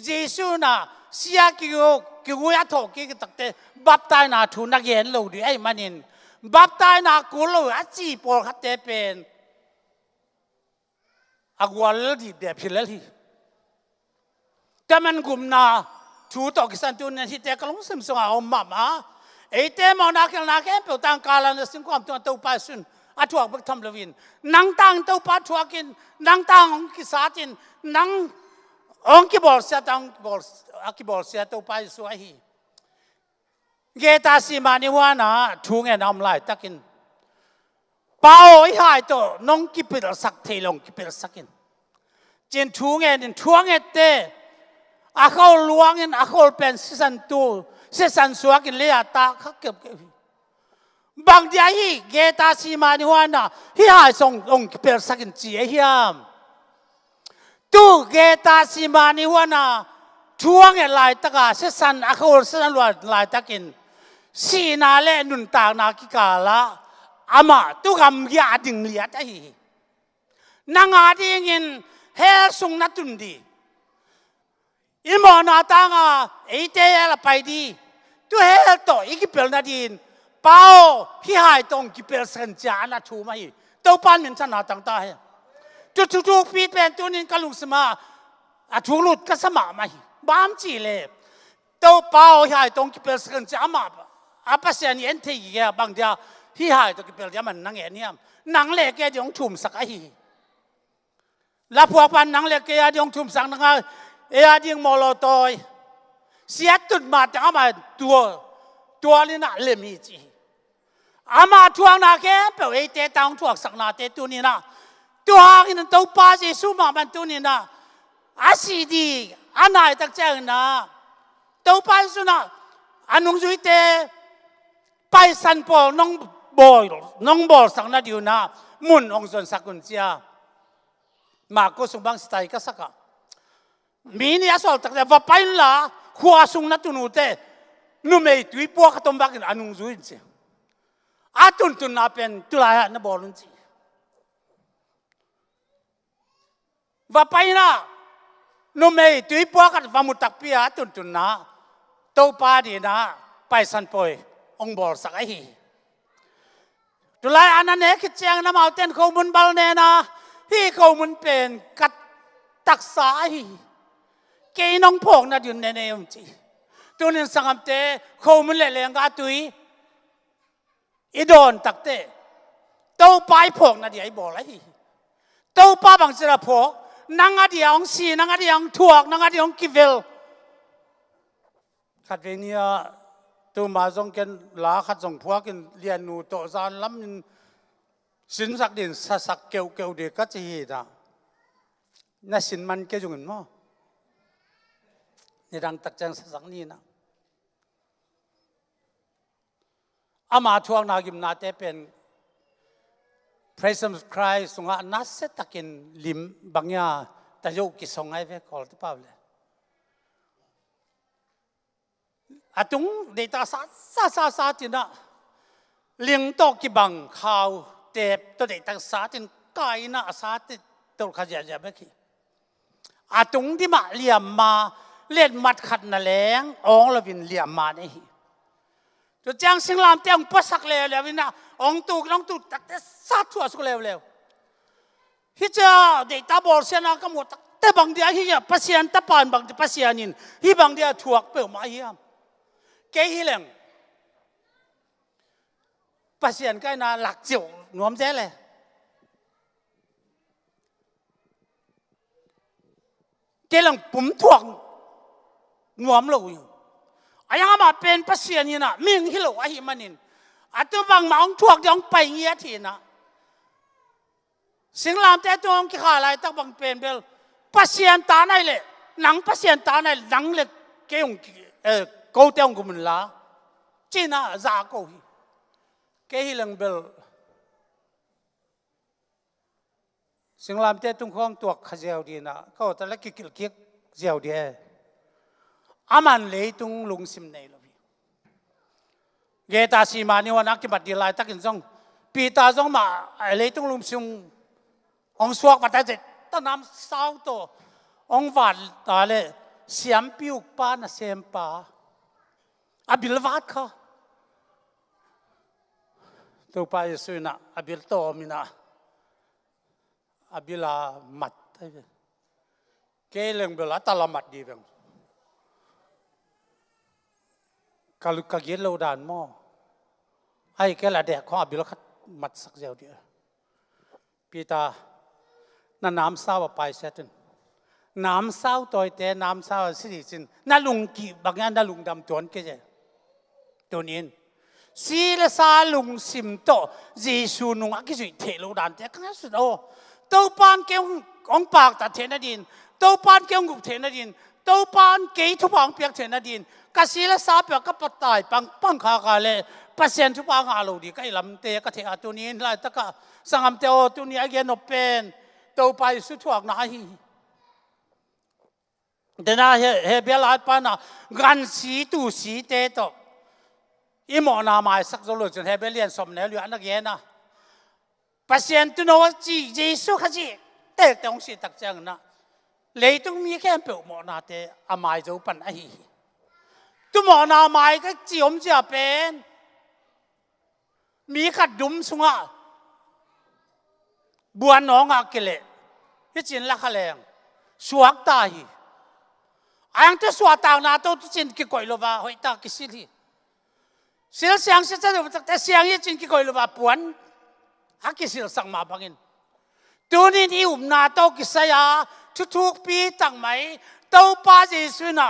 จีสุน่ะเสียกิวยัดถกกิตักเตบับตายน่ะทุนักเย็นโลดีไอ้มันนินบับตายน่ะกูโลอาจีปอลขัดเตเป็นอากวาลดีแบบพิเลลีแต่มันกุมน่ะชูตอกสันตุนที่เตะกลงซิมสงเอามาไอ้เตะมองนักเอ็มเปิลตังกาลันสิ่งความตัวไปสุนอัฐวกบักทำเลวินนังตังตัวปัฐวกินนังตังองกิสาตินนังองกิบอลเสียตังบอลอากิบอลเสียตัวไปสวยฮีเกตาสิมานิวานะทุ่งเงินน้ำลายตักินเป้าไอ้หายตัวน้องกิปิดสักเทลงกิปิดสักินเจนทุ่งเงินเตอาเขาลวงเงินอาเขาเป็นสันตูสันสวกินเลียตาเขาเก็บบางทีเกตาสีมานิวานะที่หายส่งองค์เปิดสักจีเฮียมตู้เกตาสีมานิวานะช่วงเวลาตะกาสันอาเขาสันลวดลายตะกินสีนาเล่นุนตานาคิกาละอามาตู้คำยาดิ่งเลียดไอ้นางอาดิ่งเงินเฮสุงนัตุนดีอิมอนาตังไอ้เตะละไปดีตัวเฮลโตอีกเปลนาดินเป้าพี่หายตรงกิเปลสัญญาณทูมาอีตัวปันเหมือนชนะต่างตาเฮจุกปีเป็นตัวนี้ก็ลุงสมาถูกหลุดก็สมามาอีบ้ามจีเลยตัวเป้าพี่หายตรงกิเปลสัญญามาปัสยานี่เอ็นทีเงี้ยบางทีพี่หายตรงกิเปลจะมันนั่งเงี้ยเนี่ยนั่งเล็กแกยองทุ่มสักไอ้แล้วพวกปันนั่งเล็กแกยองทุ่มสักนั่งดิ่งมอลตอยเสียตุดมาแต่อามาตัวนี่น่ะเล่มีจีอามาทวงนาแค่เปล่าไอ้เตตังทวงสักนาเตตัวนี้นะตัวหางนั่นตัวป้าเจสุมามันตัวนี้นะอาศีดีอันไหนตักเจ้านะตัวป้าสุนะอันนุ่งจุยเตไปสันปอน้องบอลสักนาเดียวนะมุนองค์ส่วนสักคนเจ้า มาก็สงบังสไตล์ก็สักมีนี่อาสอลตักแต่ว่าไปละหัวสงนัตุนูเตนูไม่ตุยปัวขตมบักอนุจุยสิอาตุนตุนนาเป็นตุลายนะบอลุนสิว่าไปนะนูไม่ตุยปัวขตว่ามุตักปีอาตุนตุนนาโตปาดีนะไปสันปอยองบอลสักไอตุลายอันนั้นเองคิดเจียงน้ำเอาเต้นเขามุนบอลเนนะที่เขามุนเป็นกัดตักสายเกยน้องพงน่ะอยู่ในยมจีตัวนี้สังคมเตะเขามุนเลี้ยงกาตุยอีโดนตักเตะโตไปพงน่ะเดี๋ยวไอ้บอกเลยโตป้าบางสิระพกนังอาเดียงสีนังอาเดียงถวกนังอาเดียงกิเวลขัดเวเนียตัวมาจงกันลาขัดจงพวกกันเรียนนูโตซานล้ำสินสักดินสักเกี่ยวเด็กก็จะเห็นอ่ะน่าสินมันเกี่ยวจงกันมั้งในดังตักจังสักนี้นะอามาทวงนากิมนาเตเป็น Praise Christ สงฆ์นัสเซตักินลิมบางอย่างแต่โยกิสงไอเวกอลที่เปล่าเลยอาตุงเดต้าซาจินะเลี้ยงโตกิบังข่าวเต็บตัวเดต้าซาจินไก่น่ะซาติตัวขยันจะไม่ขี้อาตุงที่มาเลี้ยมมาเล่นมัดขัดนั่นแหละองละวินเลี้ยมมาเนี่ยตัวจ้างสิงลามเตียงปัสสักเลววินะองตูน้องตูตัดแต่สัตว์ทั่วสุกเลวฮิจ้าเด็กตาบอลเสียนะก็หมดแต่บางเดียฮิจ้าปัสยานตะปานบางเดียปัสยานินฮิบางเดียถวกเปล่ามาเยี่ยมเกยฮิเลงปัสยานก็น่าหลักจิ๋วหนวมเจ๊เลยเกลังปุ่มถวกหนวมเราอยู่อายังมาเป็นปัสยานินะมิ่งฮิโลอาหิมันินอาตัวบางมาองถวกยังไปเงี้ยทีนะสิ่งลามแต่ตัวองค์ขาอะไรตั้งบางเป็นเบลปัสยานตาไหนเลยหนังปัสยานตาไหนหนังเลยเกี่ยงกูเตียงกูมันละจีน่าจากกูเกี่ยงเบลสิ่งลามแต่ตุ้งข้องตัวขจาวดีนะก็แต่ละกิกเจียวดีอามันเลยตุ้งลุงซิมในลพี่เกตาสีมานี่วันนักที่บัดดีลายตักอินซงปีตาซงมาเลยตุ้งลุงซิมองสวกวัดแต่เจ็ดต้นน้ำสาวโตองวัดตาเลยเสียมปิวป้านะเสียมป้าอาบิลวัดเขาตัวไปสุนัขอาบิลโตมินะอาบิลามัดไอ้เบเกลังเบลาตาลามัดดีเบงกาลุกาเกลโลดานมอไอ้แกละเด็กของอาบิลคัดมัดสักเดียวเดียวปีตานั่นน้ำเศร้าไปเสร็จน้ำเศร้าตัวแต่น้ำเศร้าสิจินนั่นลุงกีบางอย่างนั่นลุงดำจวนก็จะตัวนี้สีละซาลุงสิมโตเยซูนุงอักษรเทโลดานแต่ข้างสุดโอตัวปานเกี่ยวองปากตัดเทนดินตัวปานเกี่ยวกุบเทนดินตัวปานเกี่ยวทุบางเปียกเทนดินกสีละซาเปียกก็ปตายปังขาขาเลยปัสยันทุบางอาลูดีก็ไอ้ลำเตะก็เทอาตัวนี้ไล่ตะกะสังคมเตอตัวนี้เกนอเป็นตัวไปสุดทวกนายเดี๋ยวนะเฮเบลาปานะกันสีตูสีเตโตอีหมอนามาสักโซลูจนเฮเบเลียนสมเนลอยู่อันนักเย็นนะปัสยันตัวโนวจีเยซูขจีเตะตรงสีตักจังนะเลยต้องมีแค่เปล่าหมอนาเตะอามายจะปันไอตัวหมอนามาก็จีอมจะเป็นมีขัดดุมสุงะบัวน้องอาเกเลที่จินละขแรงสวกตาฮีอังเตสวกตาหน้าตัวจินกิโกยลวาหอยตากิสิลีเสียเสียงเสียจะดูแต่เสียงยี่จินกิโกยลวาปวนฮักกิสิลสังมาบังอินตัวนี้ที่อุ้มหน้าตัวกิสยาทุกปีตั้งไหมตัวป้าเจสุนะ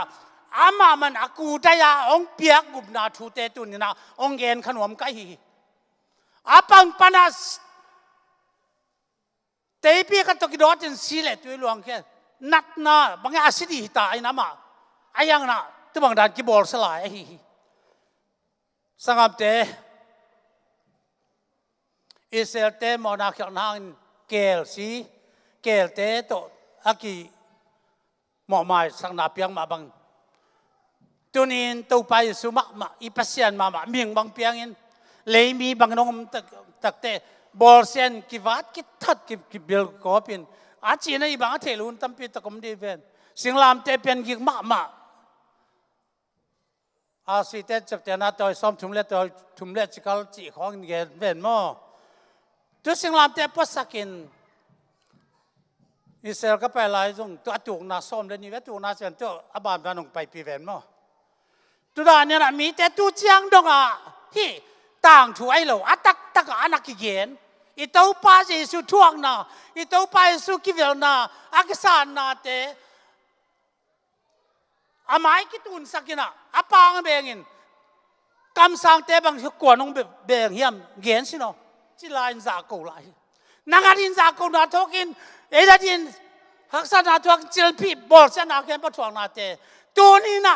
อามามันอากูได้ยาองเปียกกุบหน้าทุเตตุนนะองเงินขนมไก่อาปังปนัสเตยปีกันตกิดอจินสิเลตัวหลวงแค่นัดนะบางอย่างสิดีตายนะมาไอ้ยังนะตัวบางด้านกิบอลสลายสังคมเตอิสราเอลเตมอนาเขียนทางเกลสี เกลเตโตอากีหมอมาสังนาเปียงมาบังตัวนี้ตัวไปสุมาอีปัสเซียนมาเมียงบางเปียงอินเลยมีบางน้องตักเตบอลเซียนกิวัดกิทัดกิเบลกอปินอาจีนอีบางเทลุนตั้มปีตะกมดีเป็นสิงลามเตเป็นกิมาอาศิเตจับเตนาตัวซ้อมทุ่มเล็ดจิกาลจีของเงินเป็นมั่วตัวสิงลามเตปัสสักินอิสราเอลก็ไปหลายตรงตัวตุกนาซ้อมเลยนี่ว่าตุกนาเสียนตัวอบามานงไปปีเวนมั่วตัวด้านนี้นะมีแต่ตัวเจียงดงอ่ะที่ต่างถวยเราอัตักอานักกิเกนอีตัวป้าจะสุดท่วงนะอีตัวป้าสุกิเวลนะอักษรนะเตอาไม้กิตุนสักนะอาปางเบงินกำสังเตบังกวนงเบงเฮียมเกียนสิโนจิลาอินจากกูไลนักอินจากกูนาทกินเอเดจินฮักษณาทวงจิลพีบอลเสนาเกนปะทวงนาเตตัวนี้นะ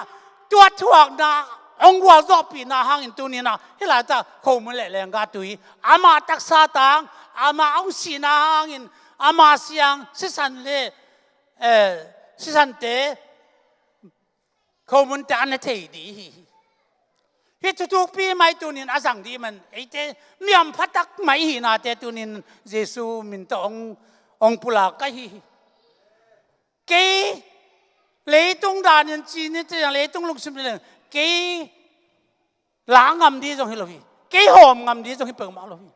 ตัวทวงนาองวัวรอบปีนาหางอินตัวนี้นะเฮลาตาเขามันเล่นกาตุยอามาตักซาตังอามาเอาสีนาหางอินอามาเสียงสิสันเล่สิสันเตเขามันจะอันเทดีฮิตทุกปีไม่ตัวนี้อาสังดีมันไอเตมีอันพัตักไม่หินาเตตัวนี้เยซูมินตองปุลากะฮีเกเลยตรงด้านนี้จีนจะอย่างเลยตรงลูกชิมเลยเกล้างงำดีตรงที่เราพี่เกหอมงำดีตรงที่เปิงมาเราพี่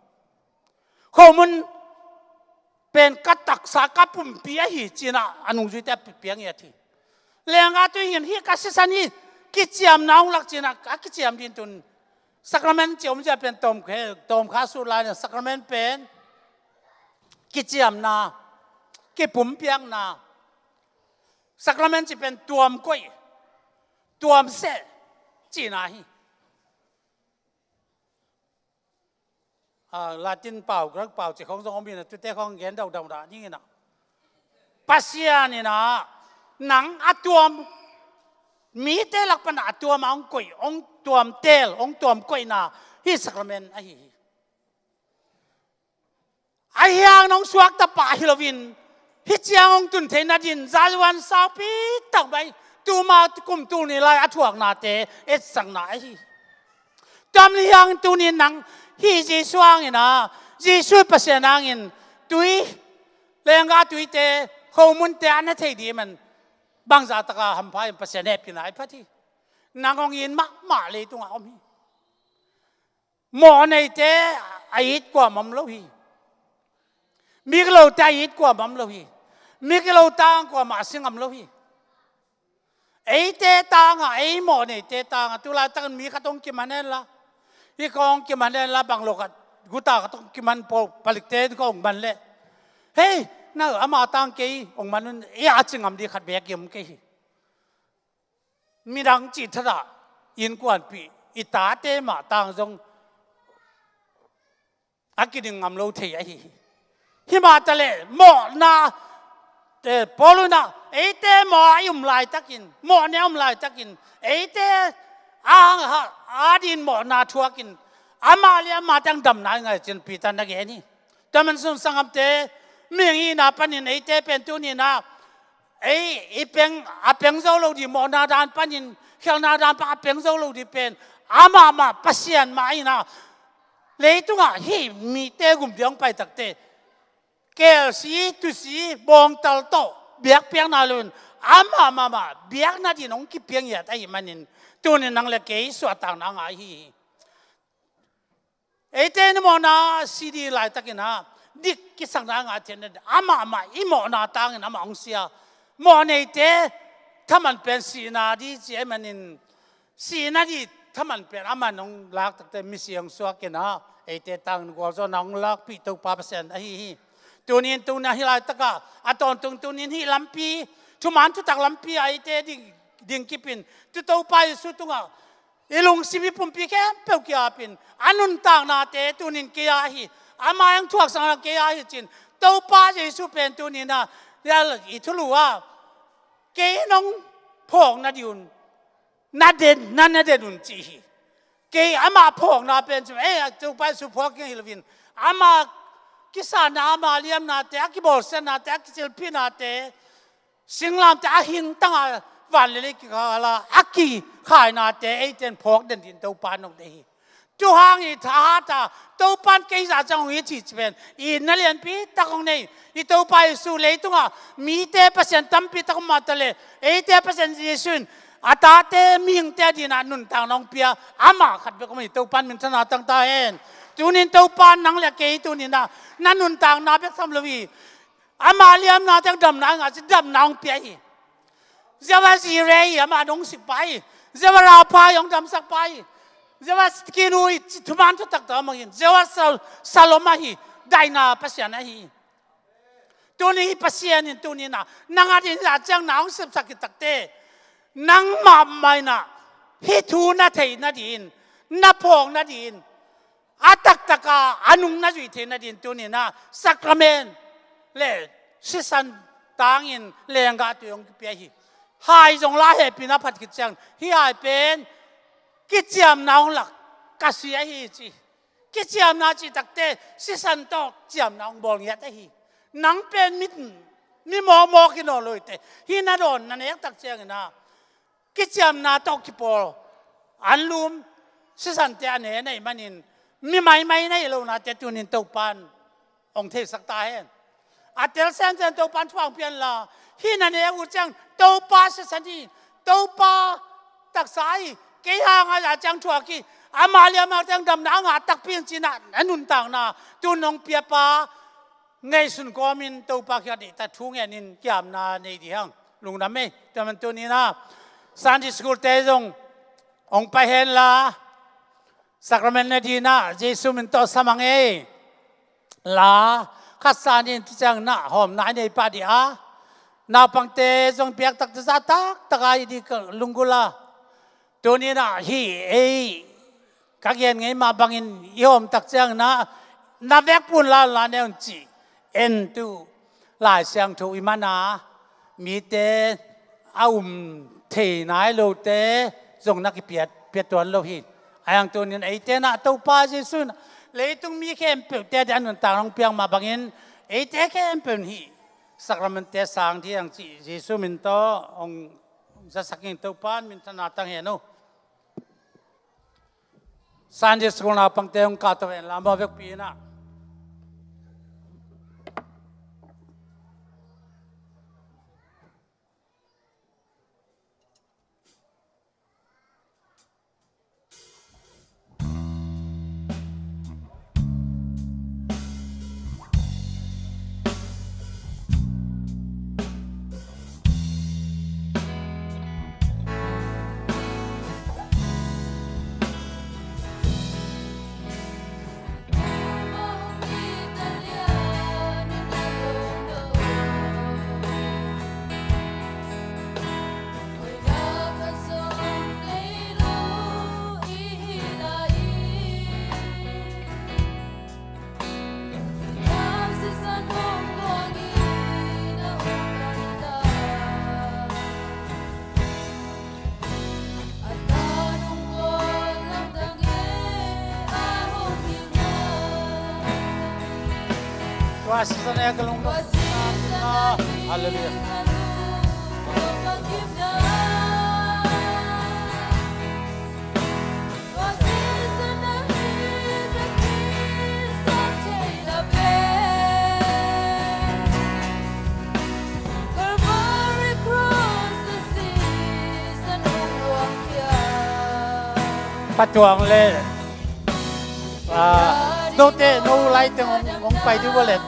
เขามันเป็นกัตตักสากับปุ่มเปียหีจีน่ะอนุจุดแต่เปียงเยทีเลี้ยงอาตัวเห็นที่กัสสันนี่กิจยามน้องหลักจีน่ะกิจยามดินตุนสักราเมนเจ้ามันจะเป็นตมข้าสุดลายเนี่ยสักราเมนเป็นกิจยามนากิปุ่มเปียงนาสักราเมนจะเป็นตัวมก้อยตัวมเสจีน่าฮีลาตินเป่ากระเป่าจะของสองมีนะตัวเต้ของเงินดาวนี่ไงนะปัสยานี่นะหนังอัตัวมีเตลักปนาตัวมังก้อยองตัวมเตลองตัวมก้อยนาฮีสักราเมนไอ้ยังน้องสวกตะป่าฮิโลวินฮิจยังองตุนเทนัดินจาวันสาวปีตักไปตูมากุมตูนี่ไล่อัฐวกนาเตเอสังนาฮีจำเลี้ยงตูนี่นังฮีจีสว่างอินะจีช่วยประเสริฐนังอินตุยเลี้ยงกาตุยเตเขามุนเตอันนั้นเทดีมันบางจากตะกาหัมพายประเสริฐเนปินไหนพะที่นางองอินมาเลยตรงเอามีหมอในเตไอ้กว่ามัมโลฮีมีกเราใจอิดกว่ามัมโลฮีมีกเราต่างกว่ามาสิงมัมโลฮีไอ้เตต่างไอ้หมอในเตต่างตุลาตั้งมีข้าต้องกินมันเองละที่กองกินมันเองละบางโลกกูตาข้าต้องกินมันพอผลิตเตก็องมันเลยเฮ้ยน่าอามาต่างเกยองมันนั่นไอ้อาจิงอัมดีขัดเบียกิมเกยมีดังจิตระอินกวนปีอิตาเตมาต่างจงอากิดิงอัมโลเทียฮิมาตะเลหมอนาเตปอลุนาไอเตหมอยุ่มลายตักินหมอเนี่ยยุ่มลายตักินไอเตอาดินหมอนาทัวกินอามาเลียมาจังดำนายไงจินปีตันนักเอนี่แต่มันสุ่มสังคมเตเมียงอีนาปันนินไอเตเป็นตัวนี้นะไอเป็นอาเป็นเจ้าเราดีหมอนาดานปันนินเขียวนาดานปะอาเป็นเจ้าเราดีเป็นอามาปัสยันมาอีนะเลยตัวอ่ะฮีมีเตกุมเดียงไปตักเตเกลสีตุสีบองตลโตเบียกเปียงนาลุนอามาเบียกนาดีน้องกิเปียงเหยียดไอ้มันนินตัวนี้นังเล็กเกยสวดต่างนางไอ้ฮีไอ้เต้นมอนาซีดีไลตักินะดิกิสังนางไอ้เต้นอามาอีมอนาต่างนะมาองเสียมอในเต้ถ้ามันเป็นสีนาดีเจมันนินสีนาดีถ้ามันเป็นอามันน้องลักแต่มีเสียงสวดกันนะไอ้เต้ต่างกว่าจะน้องลักปีตุปาเปอร์เซ็นต์ไอ้ฮีตัวนี้ตัวนั้นฮิลายตะกะอาตอนตัวนี้ฮิลัมปีทุมันทุตักลัมปีไอเตดิ่งกิปินตุตัวไปสุดตัวเอลงสิบิปุ่มปีแค่เปล่าเกียปินอันนั้นต่างนาเตตัวนี้เกียฮีอามายังทวกสังเกียฮีจินตัวไปจะสุเป็นตัวนี้นะยาอีทุลัวเกยน้องพองนาดิอุนนาเด่นนาเด่นอุนจีฮีเกยอามาพองนาเป็นตัวตัวไปสุพอกเกยฮิลวินอามา กิสานามาเลียมนาเตะกิบอลเซนาเตะกิจิลพีนาเตะสิงลามเตะหินตั้งวันเลยกิกาลาอักกีขายนาเตะไอเจนพอกเดินดินเต้าปานนกเดฮีจูหางอีท่าตาเต้าปานเกยจะจังหิจิตเป็นอีนั่นเลียนปีตะกงเนี่ยอีเต้าปานสู้เลยตุงอ่ะมีเตะเปอร์เซ็นต์ตั้มปีตะกงมาตะเลยไอเตะเปอร์เซ็นต์เยซุนอาตาเตะมิงเตะดีน่ะนุนต่างน้องเปียอามาขัดไปก็ไม่เต้าปานมันชนะตั้งตาเองตูนินเต้าปานนังเล็กเกยตูนินน่ะนั่นนุนต่างนาเบกทำเลยอามาเลียมนาจังดำนางอาจจะดำนางเปียฮีเจ้าว่าสิเรย์อามาดงสิไปเจ้าว่าราพายองดำสักไปเจ้าว่ากินุยทุมันทุตักตามังยินเจ้าว่าซาโลมาฮีได้นาปัสยานะฮีตัวนี้ปัสยานินตัวนี้นะนางอาทิตย์จังนางสิบสักตักเตนางมาไม่นะฮิทูนาเทนาดินนาพองนาดินอาตักตะกาอนุงนาจุยเทนาดินตัวนี้นะสักราเมนเล่สิสันต่างอินเลงกาตัวยงเปียฮีหายจงลาเหปีนาพัดกิจจังฮีหายเป็นกิจยามนางหลักกษยฮีจีกิจยามนาจีตักเตสิสันตอกจยามนางบอลเงียตฮีนางเป็นมิมอกินอเลยเตฮีนาโดนนั่นเองตักเจียงนะกิจยามนาตอกกิปอลอันลุมสิสันเตอันไหนมันนินมีไม่ในเรานะเจตุนินเต้าปันองเทสักตาเห็นอาเตลเซนเจนเต้าปันทวงเพียนละฮีนั่นเองอุจังเต้าปาสิสันทีเต้าปาตักสายเกี่ยงอาจังชัวกีอามาเลียมาจังดำนางอาตักเพียงจีน่ะนั่นนุนต่างนะตุนองเปียปาไงสุนกอมินเต้าปาขี้ดิแต่ทุ่งเงินินเกี่ยมนาในที่ห้างลุงดำไม่แต่มันตัวนี้นะสันติสกุลเตจงองไปเห็นละสักราเมนดีนะเยซูมินโตสมังเอลาขัดสานินที่จังนะหอมนายในปาดีอานาปังเตจงเปียกตักจะตักตะกายดีกลุงกุลาตัวนี้นะฮีเอกักเย็นไงมาบังอินยอมตักจังนะนาเวกปุ่นลาเนวจีเอ็นตูหลายเสียงถูกอิมานามีเตอาเทนายโลเตจงนักเปียตัวโลหิตไอ้ยังตัวนี้ไอ้เตน่ะตัวป้าเจสุนเลยต้องมีแค่เปเตเดนต่างน้องเปียงมาบังอินไอ้เตแค่เป็นฮีสักรามันเตสังที่ยังเจสุมินโตองจะสักยิ่งตัวป้านมินทนาตั้งเห็นโนสันเจสกุลนาปังเตองกาตัวเองลำบากเวกปีน่ะว่าสิสนากลงมาฮาเลลูยาปัจจุบันเลยโนเตโนไลท์ตงไปดูว่าเลย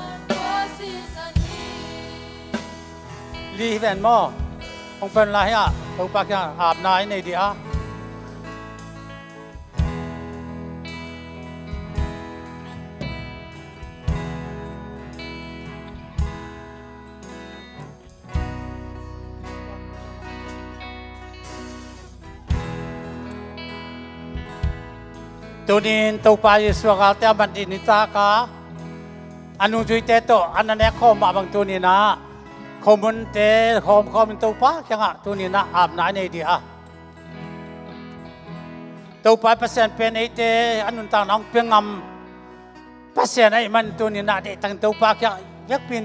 ลีแวนมอองเป็นไรอ่ะตัวปากยาอาบน้ำในดีอ่ะตัวนี้ตัวปลายสวกาเตบันดินิตากาอนุจุยเตโตอันนั้นข้อมาบางตัวนี้นะคอมมันเตคอมตัวป้าแค่ตัวนี้นะอาบน้ำในดีอ่ะตัวป้าเปอร์เซ็นต์เป็นไอเตอันนั้นต่างน้องเพียงง ภาษาไหนมันตัวนี้น่าได้ตั้งตัวปากยักเป็น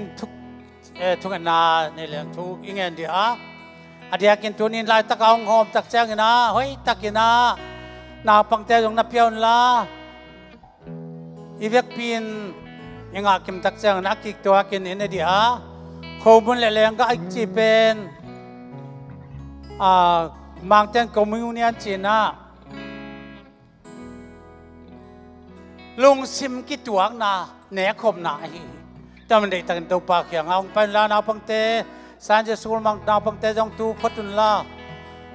ทุกนาในเรื่องทุกอย่างเงี้ยอาเดียกินตัวนี้ลายตะกองหอมตักแจ้งนะเฮ้ยตักกินนะนาปังเตยงนับเพียวละอีเวกปีนยังอากิมตักแจ้งนักกิกตัวกินเห็นเดียโคมุนเลี้ยงก็ไอจีเป็นมังเตนกมิวเนียนจีน่าลุงซิมกิตัวนาเนคมนาแต่มันได้ตั้งตัวปากอย่างเอาไปลานาปังเตสันจะสูงมังนาปังเตจงตูพดุนลา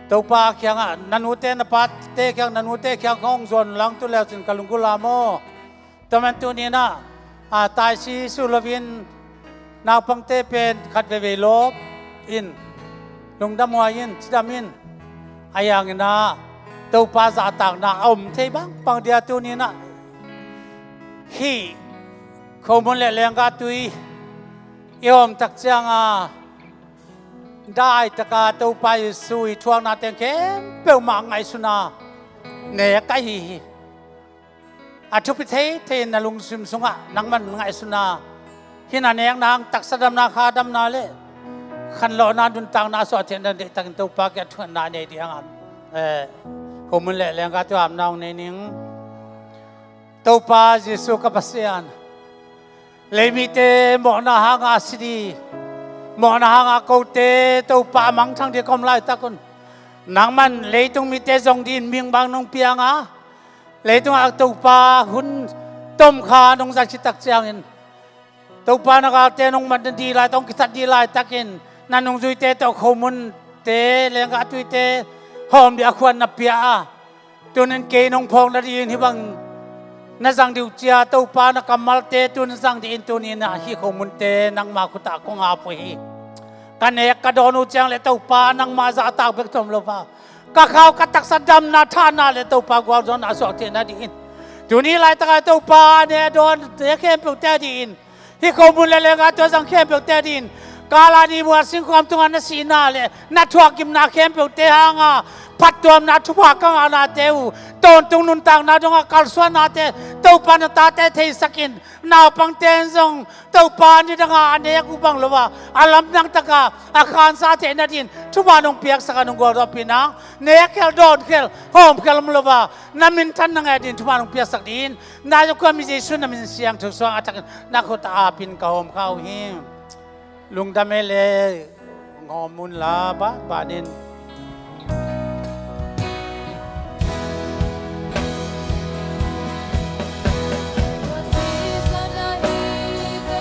ตัวปากอย่างนันอุเตนปัตเตอย่างนันอุเตอย่างของส่วนหลังตัวแล้วสินกัลุงกุลาโมแต่มันตัวนี้นะตายซีสุลวินนาปังเตเป็นขัดเวลบอินลุงดำวายินชิดามินอายังนะตัวปาสาต่างนาอมเทบังปังเดียตัวนี้นะฮีเขามันเลี้ยงกันตุยยอมตักเจียงได้ตะกาตัวไปสุยทวงนาเตียงเข้มเปล่ามังไงสุนาเนยกะฮีอาชุพิเทเทนลุงซิมสุงะนังมันไงสุนาฮินาเนียงนางตักสะดำนาคาดำนาเล่ขันหล่อนาดุนตังนาสวดเทียนเด็กตังตัวปากแกทวนนาเนดียงเขามันเลี้ยงกันตัวอำนองในนิ่งตัวปาเยซูกับปัสยานเลมิเตหมอนาหางอาสิดีหมอนาหางอาโกเตตัวปามังทั้งเดียกอมไล่ตะกุนนางมันเลยต้องมีเตจงดินเมียงบางนงเปียงเลยต้องอาตัวปาหุ่นต้มขานงจากชิตักเจียงอินตัวปานักเตนงมันดีไล่ต้องกิจดีไล่ตะกินนั่นนงจุยเตตัวขมุนเตเลี้ยงกัตุยเตหอมเดียควันนับเปียตัวนั้นเกนงพองนาดีนี่บังนั่งดิวเจียตัวปานักกำมัลเตตัวนั่งดิอินตัวนี้นะฮิโคมุนเตนังมาคุตะกงอาปุยกันเอกกระโดนุเจียงเลตัวปานังมาจะตากเบกตมโลภะก็เขากระตักสะดำนาท่านาเลตัวปากวาจนอาสวะเทนาดิอินตัวนี้ไล่ตะการตัวปาเนี่ยโดนเสียเข้มเปลวเตดิอินฮิโคมุนเลงกันตัวสังเข้มเปลวเตดิอินกาลาดีบัวสิงความตัวนั้นสีนาเลนัทวกิมนาเข้มเปลวเตหางพัดตัวนาทุพากังอานาเตวตอนตุงนุนตังนาดงกัลสวนาเตตัวปานตาเตเทสกินนาปังเตนซงตัวปานนี่ดังอันเดียกุบังลวะอาลัมนังตะกาอาคารซาเทนาดินทุบานงเปียกสักนงกอรปินังเนยเคลโดนเคลหอมเคลมลวะนามินทันนังดินทุบานงเปียกสักดินนายกมีเจสุนามินเสียงทุกส่วนอาจจะนักขุตอาปินกาหอมข้าวหิมลุงดำเมเลงอมุนลาบาดิน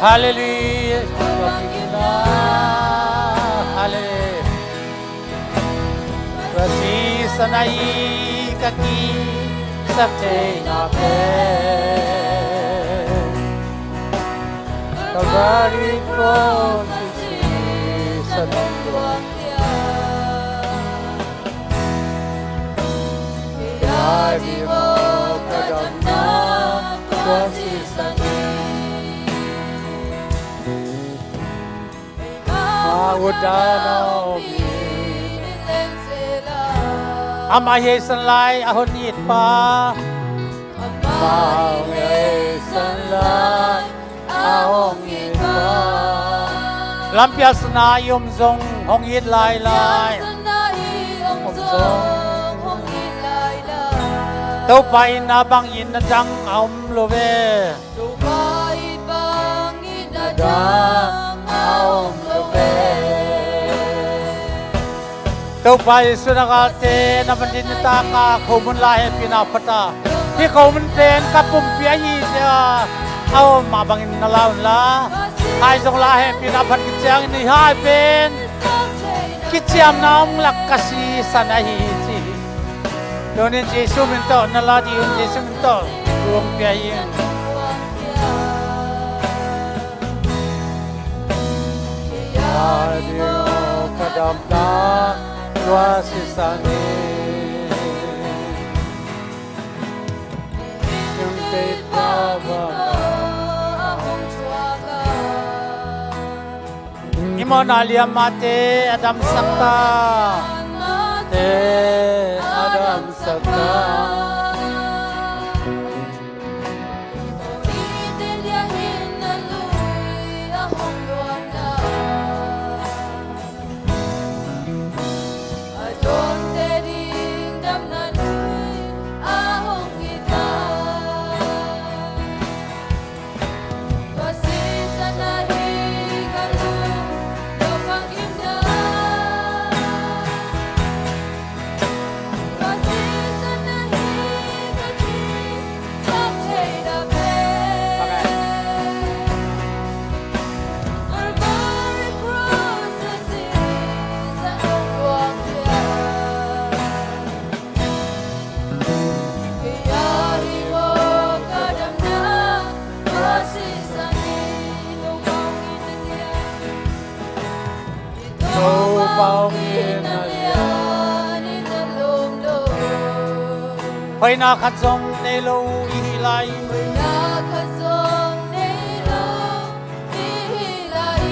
ฮาเลลูยาฮาเลวะซีสนายกะกีสักเจนาเปกะบาริโกซีสนายยาดิโมกะดัมนาตัวซีสนายUdano Ama yesan lai ahon nit pa Ama yesan lai ahon nit pa Lampias na yum zong hong yit lai lai Hong zong Tau pa in na bang in na dang aum lo ve Tau pa in bang in na dang aum lo veตัวไปสุนัขเตนับดินตากาเขามันลายพินาพตาที่เขามันเป็นกับปุ่มเปียยีเสียเอามาบังอินนาลาวละไอ้ทรงลายพินาพันกิจยังนี่ให้เป็นกิจยามน้ำหลักกษีสันหิจีโดนเยซูมินโตนาลาดิอุนเยซูมินโตรวมเปียยียาดิโอกระดับดาWasisani Yung tetawa Imon aliyam mate Adam sakta Te Adam sakta หอยนาขัดทรงในโลอีไล na khazong nei lo hi lai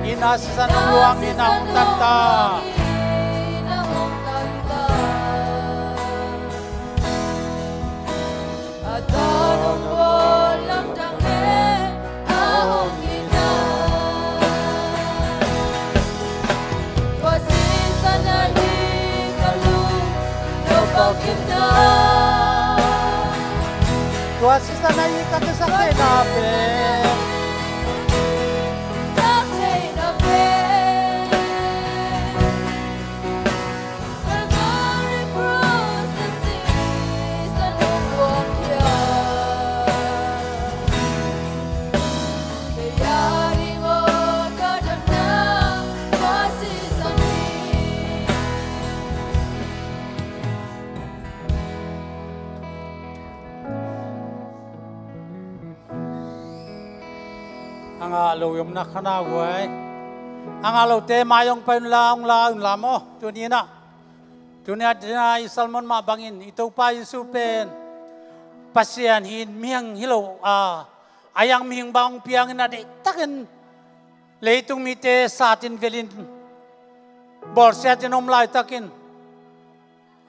อินาสันลวงอินาตันตา na hong kanta atanong bolam dang ne ahong ina wasin sana hi kalu no pagim na ตัวสิสนายกัตสักในนาเป Not take a bed. We're gonna cross the seas and walk here. The yari mo kadam na wasis on me. อังอาโลยมนักขนาไว้อังอาโลเตมายองไปลาองลาอุนลามอตัวนี้นะตัวนี้ดนายซัลมอนมาบังอินอิตุปายิสุเป็นปัสยานหินเมียงฮิโลอายังเมียงบางเปียงนะเด็กตักันเลยตุงมีเตสาตินเวลินบอลเสียจินอมลายตักิน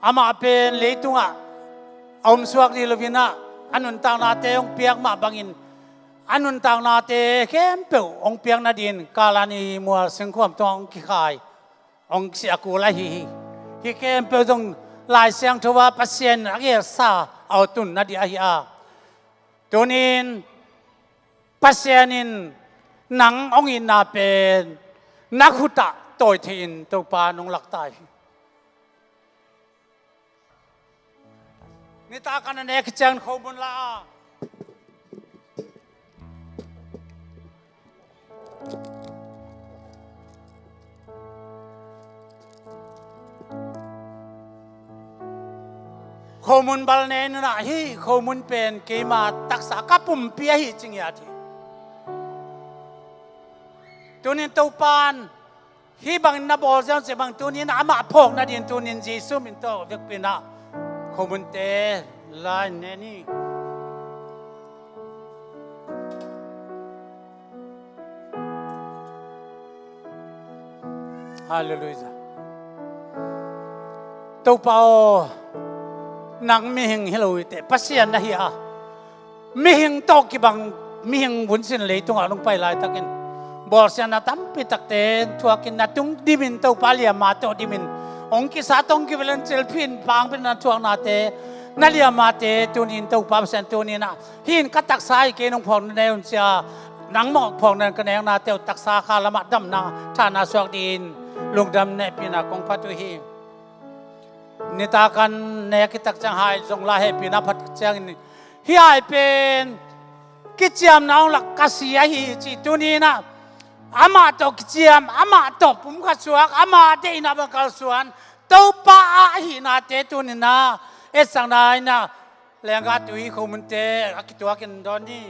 อามาเป็นเลยตุงอมสวกดีลวินะอันนุนตางนาเตองเปียงมาบังอินอันนุนต่างนาเตเข้มเปียวองเปียงนาดินกาลานีมัวสิงความตองขี้ขายองเสียกูไลฮีเข้มเปียวตรงลายเสียงทว่าปัสเซียนอักเอซาเอาตุนนาดีอาฮิอาตัวนี้ปัสเซียนินหนังองอินนาเป็นนักหุตะโตยทินตัวปานงหลักตายนี่ตากันเนกเจนเขาบุญละข้อมูลบาลเนนนะฮีข้อมูลเป็นเกมาตักษากับปุ่มเปียฮีจริงอย่างที่ตัวนี้ตัวปานฮีบางนับบอลเจ้าเสียบางตัวนี้นะอามาพกนะเดียนตัวนี้จีซูมินโตเด็กเป็นนะข้อมูลเตลายเนนี่ฮาเลลูยาตัวเปล่านังมีหิงเฮโลยเตปัสยันนะฮีอามีหิงตอกกี่บังมีหิงวุ้นเส้นเลยตรงลงไปลายตะกินบอลเสียนาตั้มปิตักเตนทัวกินนาตุงดิมินตัวปาลียมาโตดิมินองค์กิสาตองกิเวลันเซลพินปางเป็นนาทวงนาเตนาเลียมาเตตุนินตัวปาเซนตุนินะหินกัตักสายเกนองพองในอุนเซียนังหมอกพองนั้นกันแนงนาเตวตักสาคาละมาดำนาทานาสวกดินลุงดำในปีนากองพัตุฮีนิตากันเนกิตักจังหายจงลาเฮปีนาพัดจังนี่ฮีไอเป็นกิจยามน้องหลักกษียฮีจิตุนีนะอามาตกิจยามอามาตปุ่มขัดสวกอามาเตอินาบังกัลสวนตัวป้าฮีนาเตตุนีนะเอสังนายนะแรงกัดตุยคมุนเตอกิตัวกันดอนนี่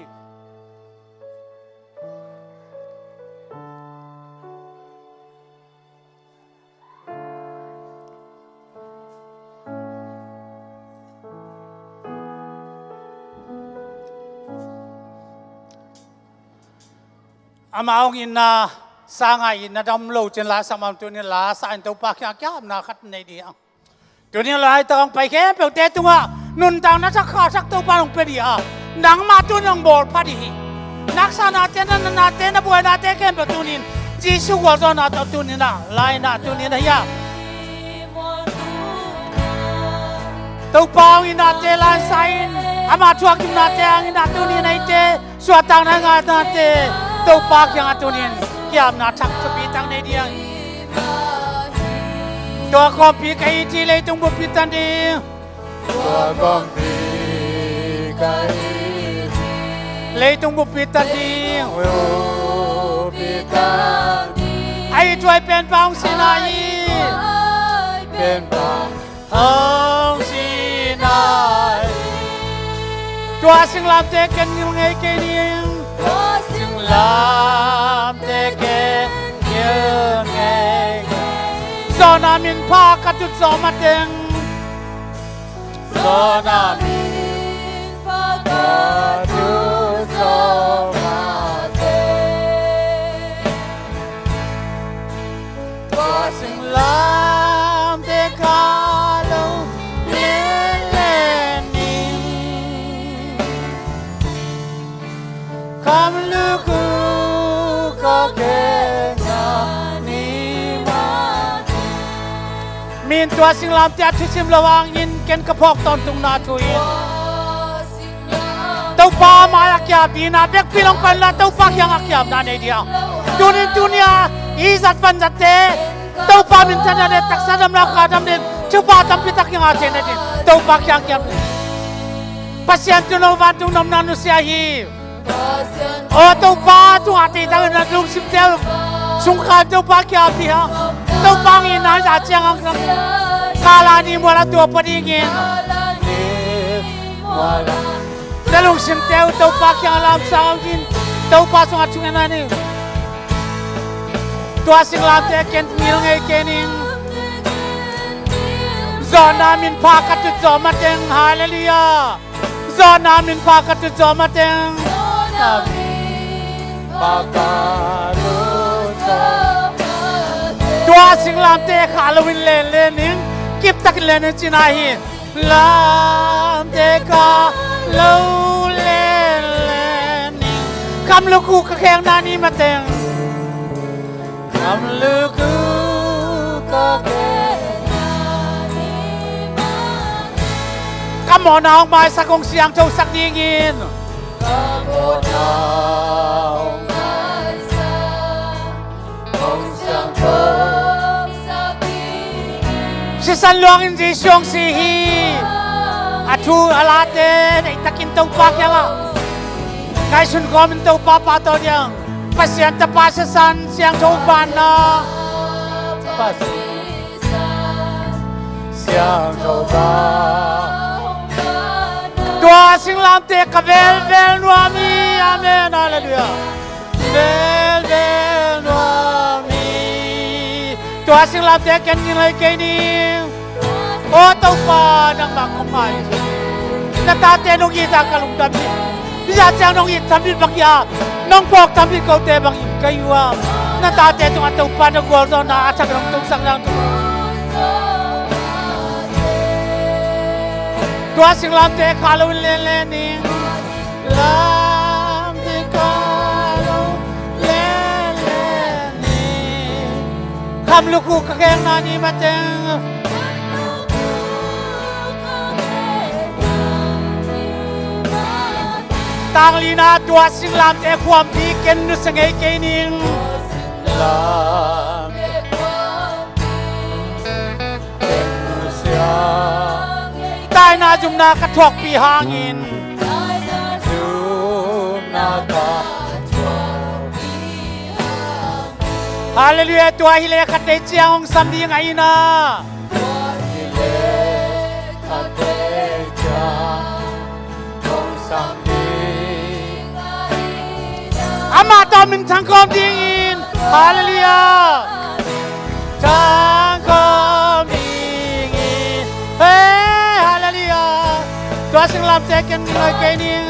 อามาองอินนาสางอินนาดำโลจนลาสามตัวนี้ลาสายตัวปากยากนาขัดในเดียวตัวนี้ลายตองไปแค่เปล่าเตตัวนุนตังนักข่าวสักตัวปาลงไปดีอ่ะหนังมาตัวนังบอลพอดีนักสานาเตนนาเตนบัวนาเตแค่เปล่าตัวนี้จีสุกว่าจอนาตัวนี้นะลายนาตัวนี้นะยาตัวปางอินนาเตลายสายอามาชัวกินนาเตอินนาตัวนี้ในเตสวดตังนังนาเตตัวปากยังตัวนี้ยามนาทักสปีตังในเดียงตัวกอปีไก่จีเลยตรงบุพิตันดีตัวกอปีไก่เลยตรงบุพิตันดีบุพิตันดีไอ้ช่วยเป็นปองสินายเป็นปองสินายตัวสิงลามเจกันยังไงกันยังลามเตเกยังไงซอน Zona min pa katut zoma teng Zona Min pagkatut somate Tua sing lam te kalo leleni Kam luku ko kenya ni mati Min tua sing lam te atusim lawang in ken kapok ton tung na tuin Tau pa maya kya dina bek pilong kan la tau pa kyang akyam na ne dia Dunin dunia izat panjate Tau pa min tana de taksadam la kadam de chupa tam pitak yang ajen de tau pa kyang kyam Pasien tu no van tu nom nanu sia hi O tau pa tu ati ta na lum sim tel sung kha tau pa kya pi ha Tau pa ngi na ja chang ang kala ni mola tu pa dingin Dalung sim tel tau pa kyang lam sang gin tau pa sung achung na ni Tua sing lam te ken mil ngai kening Zona min pa katut zoma teng hallelujah Zona min pa katut zoma teng Tua sing lam te Halloween len lening kip tak len chinahi lam te ka lo len lening kam luku ka kheng nani mateng Kam luku ka Come on now, mai sa kong siang châu sak dingin. Si san luangin di siyong sihi Atu alate na itakin tau pa kya nga Ngay sun komen tau pa pato niyang Pasyenta pa sa san siyang châu ban na Siyang châu ban Tua sing lam te ka vel vel nuami amen hallelujah vel vel nuami Tua sing lam te ken ngai ke ni o tau pa nang ma ko mai na ta te nong yi ta ka lung dam ni bisa chang nong yi tham bi bak ya nong pok tham bi ko te bang kai wa na ta te tung tau pa na gol zo na achak rong tung sang nang Tua sing lam te khalo len lening lam te khalo len lening kam luku ka keng nani mateng tang lina tua sing lam te khwam pi ken nu sangai ke ning lam te Tai na jum na ka thok pi hangin jum na ka Hallelujah tua hile khat te chiang sam di ngai na hile khat te chiang ong sam di ama to min thang kom ding in Hallelujah thang kom ding in Tua sing lam te ken ngai ke ning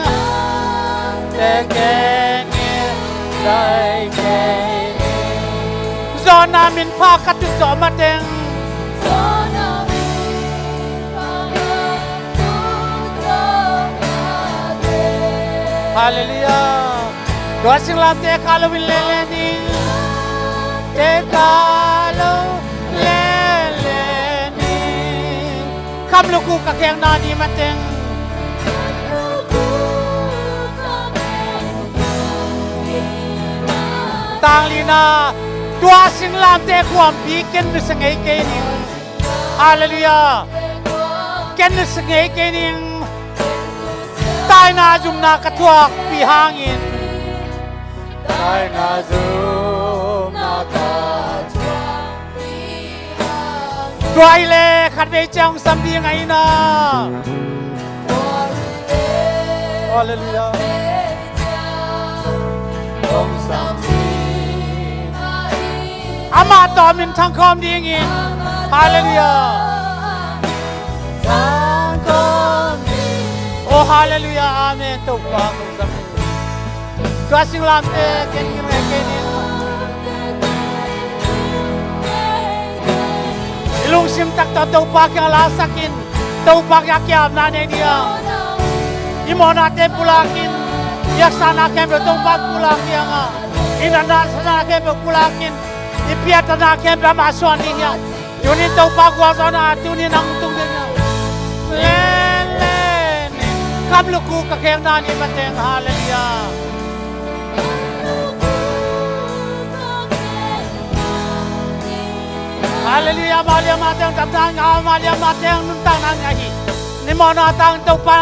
te ken ngai ke Zona min pa katut zoma teng Hallelujah Tua sing lam te kalo win le le ning te kalo le le ning kam luku ka keng nani mateng Tang lina tua sing lam te khwam pi ken nu sangai ke ning hallelujah ken nu sangai ke ning tai na jum na ka thuak pi hangin tai na jum na ka thuak pi hangin tuai le khat ve chang sam di ngai na hallelujah ong sam Ama to min thang khom ding in ฮาเลลูยาโอ้ฮาเลลูยาอาเมนตุปาคุดามิก็สิ่งลำเตเกนิเรเกนิลุงซิมตักตุปาเกลาสักินตุปาเกยามนาเนเดียอิโมนาเตปุลากินยักษานาเกมตุปาปุลากิยังอินันดาสนาเกมปุลากินอิพิอาตนาเกมบามาสวานิยายูนิตุปากวาสนาตุนินังตุงเดียเลเลกับลูกกูกะเกงนานิมาเตงฮาเลลูยาฮาเลลูยามาเลียมาเตงตับนางามาเลียมาเตงนุนตังนางาฮีนิมอนาตังตุปา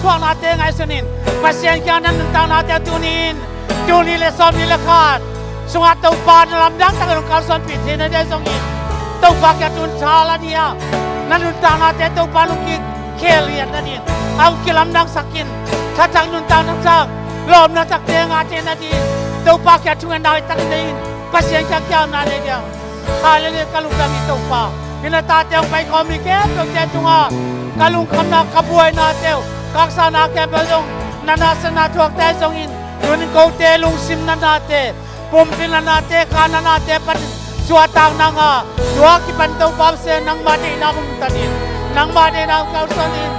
ช่วงนาเตงไอสุนินมาเสียงกันนุนตังนาเตตุนินตุนิเลสอมนิเลขาดสงาตุปานลำดังตังนุนการสอนปิดเทนเดซองอินตุปากะตุนชาลาเดียนันุนตังนาเตตุปาลุกิเคเลียนนัดินเอากิลำดังสักินถ้าจังนุนตังนักจักลมนักจักเตงอาเตนัดินตุปากะตุนนาตังดินภาษาอังกฤษนาเดียฮาเลลูยากัลุกามิตุปาอินาตาเตงไปคอมิเกตตุเตตุงากัลุงคำนาขบวยนาเตวกักษานาเกเบลงนานาสนาทวกเตซองอินยุนโกเตลุงซิมนานาเตปุ่มตินานาเตคานานาเตปันsuatang nanga dua ki pantau pause nang made na mung tanin nang made na kausonin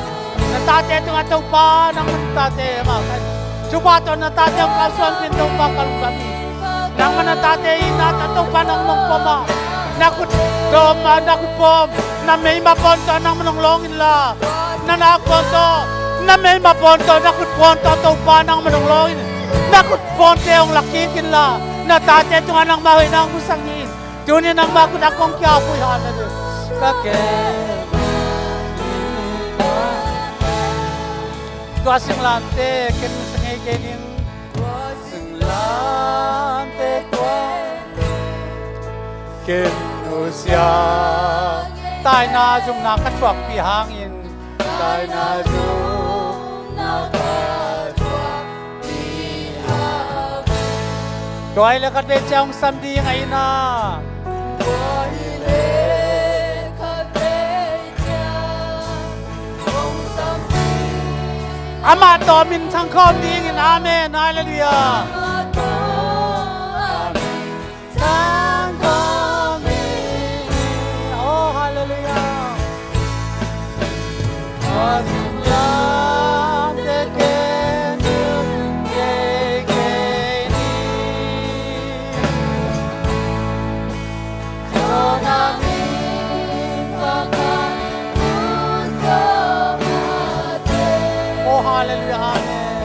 natate tu atau pa nang natate ma kan cuba to natate ang kauson pintau pa kalugami nang natate ina atau pa nang mong poma nakut dom nakut pom na may maponto nang manunglongin la na naponto na may maponto nakut ponto atau pa nang manunglongin nakut ponte ang lakikin la natate tu nang mahoy nang musangin Dunia nang baku dakong kya po yan na doon. Kake. Kuasing lante, kinusangay kaning. Kuasing lante kwa. Kinusang. Tayo na zoom nakatwak pihangin. Tayo na zoom nakatwak pihangin. Doay lakat din siyang samdi ngayon na. Ama domin sang kom dingin amen hallelujah sang kom oh hallelujah asimlan tekenum kekeni sonami pakai oh hallelujah amen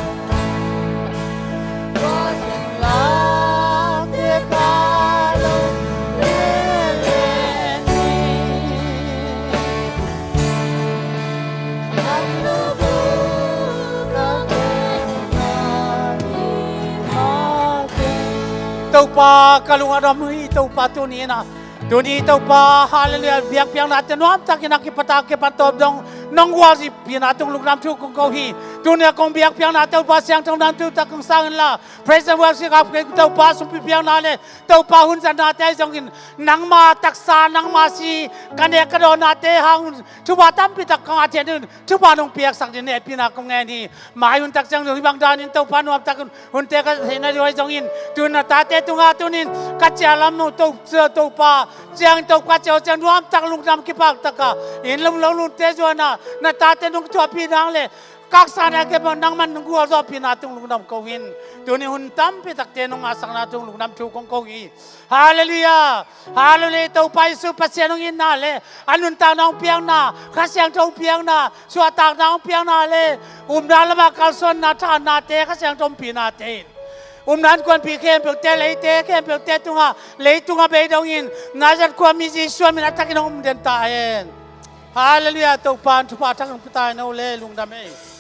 wasinlang tekalo leleni ang lubog ng tau pa kalungan ramui tau pa tunina tuni tau pa hallelujah biak biang natin wam takin nakipatake patob dong nong wazi pinatong lugram tu kong kohi dunia kong biak piang na tau pa siang tong nantu ta kong sangan la praise and worship up ke tau pa sumpi piang na le tau pa hun san na te jongin nang ma taksa nang ma si kane kado na te hang chuba tam pi tak kong aten dun chuba nong piak sak din ne pina kong nge ni mai hun tak jang ri bang danin tau pa nuap tak hun te ka hena ri jongin tun na ta te tunga tunin ka chalam no tau tau pa jiang tau ka chao jang nuam tak lugram ki pak taka in lum lum te jona na tate nung tua pinang le kaksana ke nang man nung gua zo pinatung lungnam kawin tuni huntam pitak te nung asang natung lungnam tu kong kawi hallelujah hallelujah tau pai su pasianong inale anun ta nang piang na kasyang tau piang na suatak nang piang na le umdalama kalson na ta na te kasyang tom pinatin nan kwan pi kem pe te le te kem pe te tunga be dongin ngajat kwa mi ji suam na takin den ta en Hallelujah, tau pan tu patang putai no le lung dame.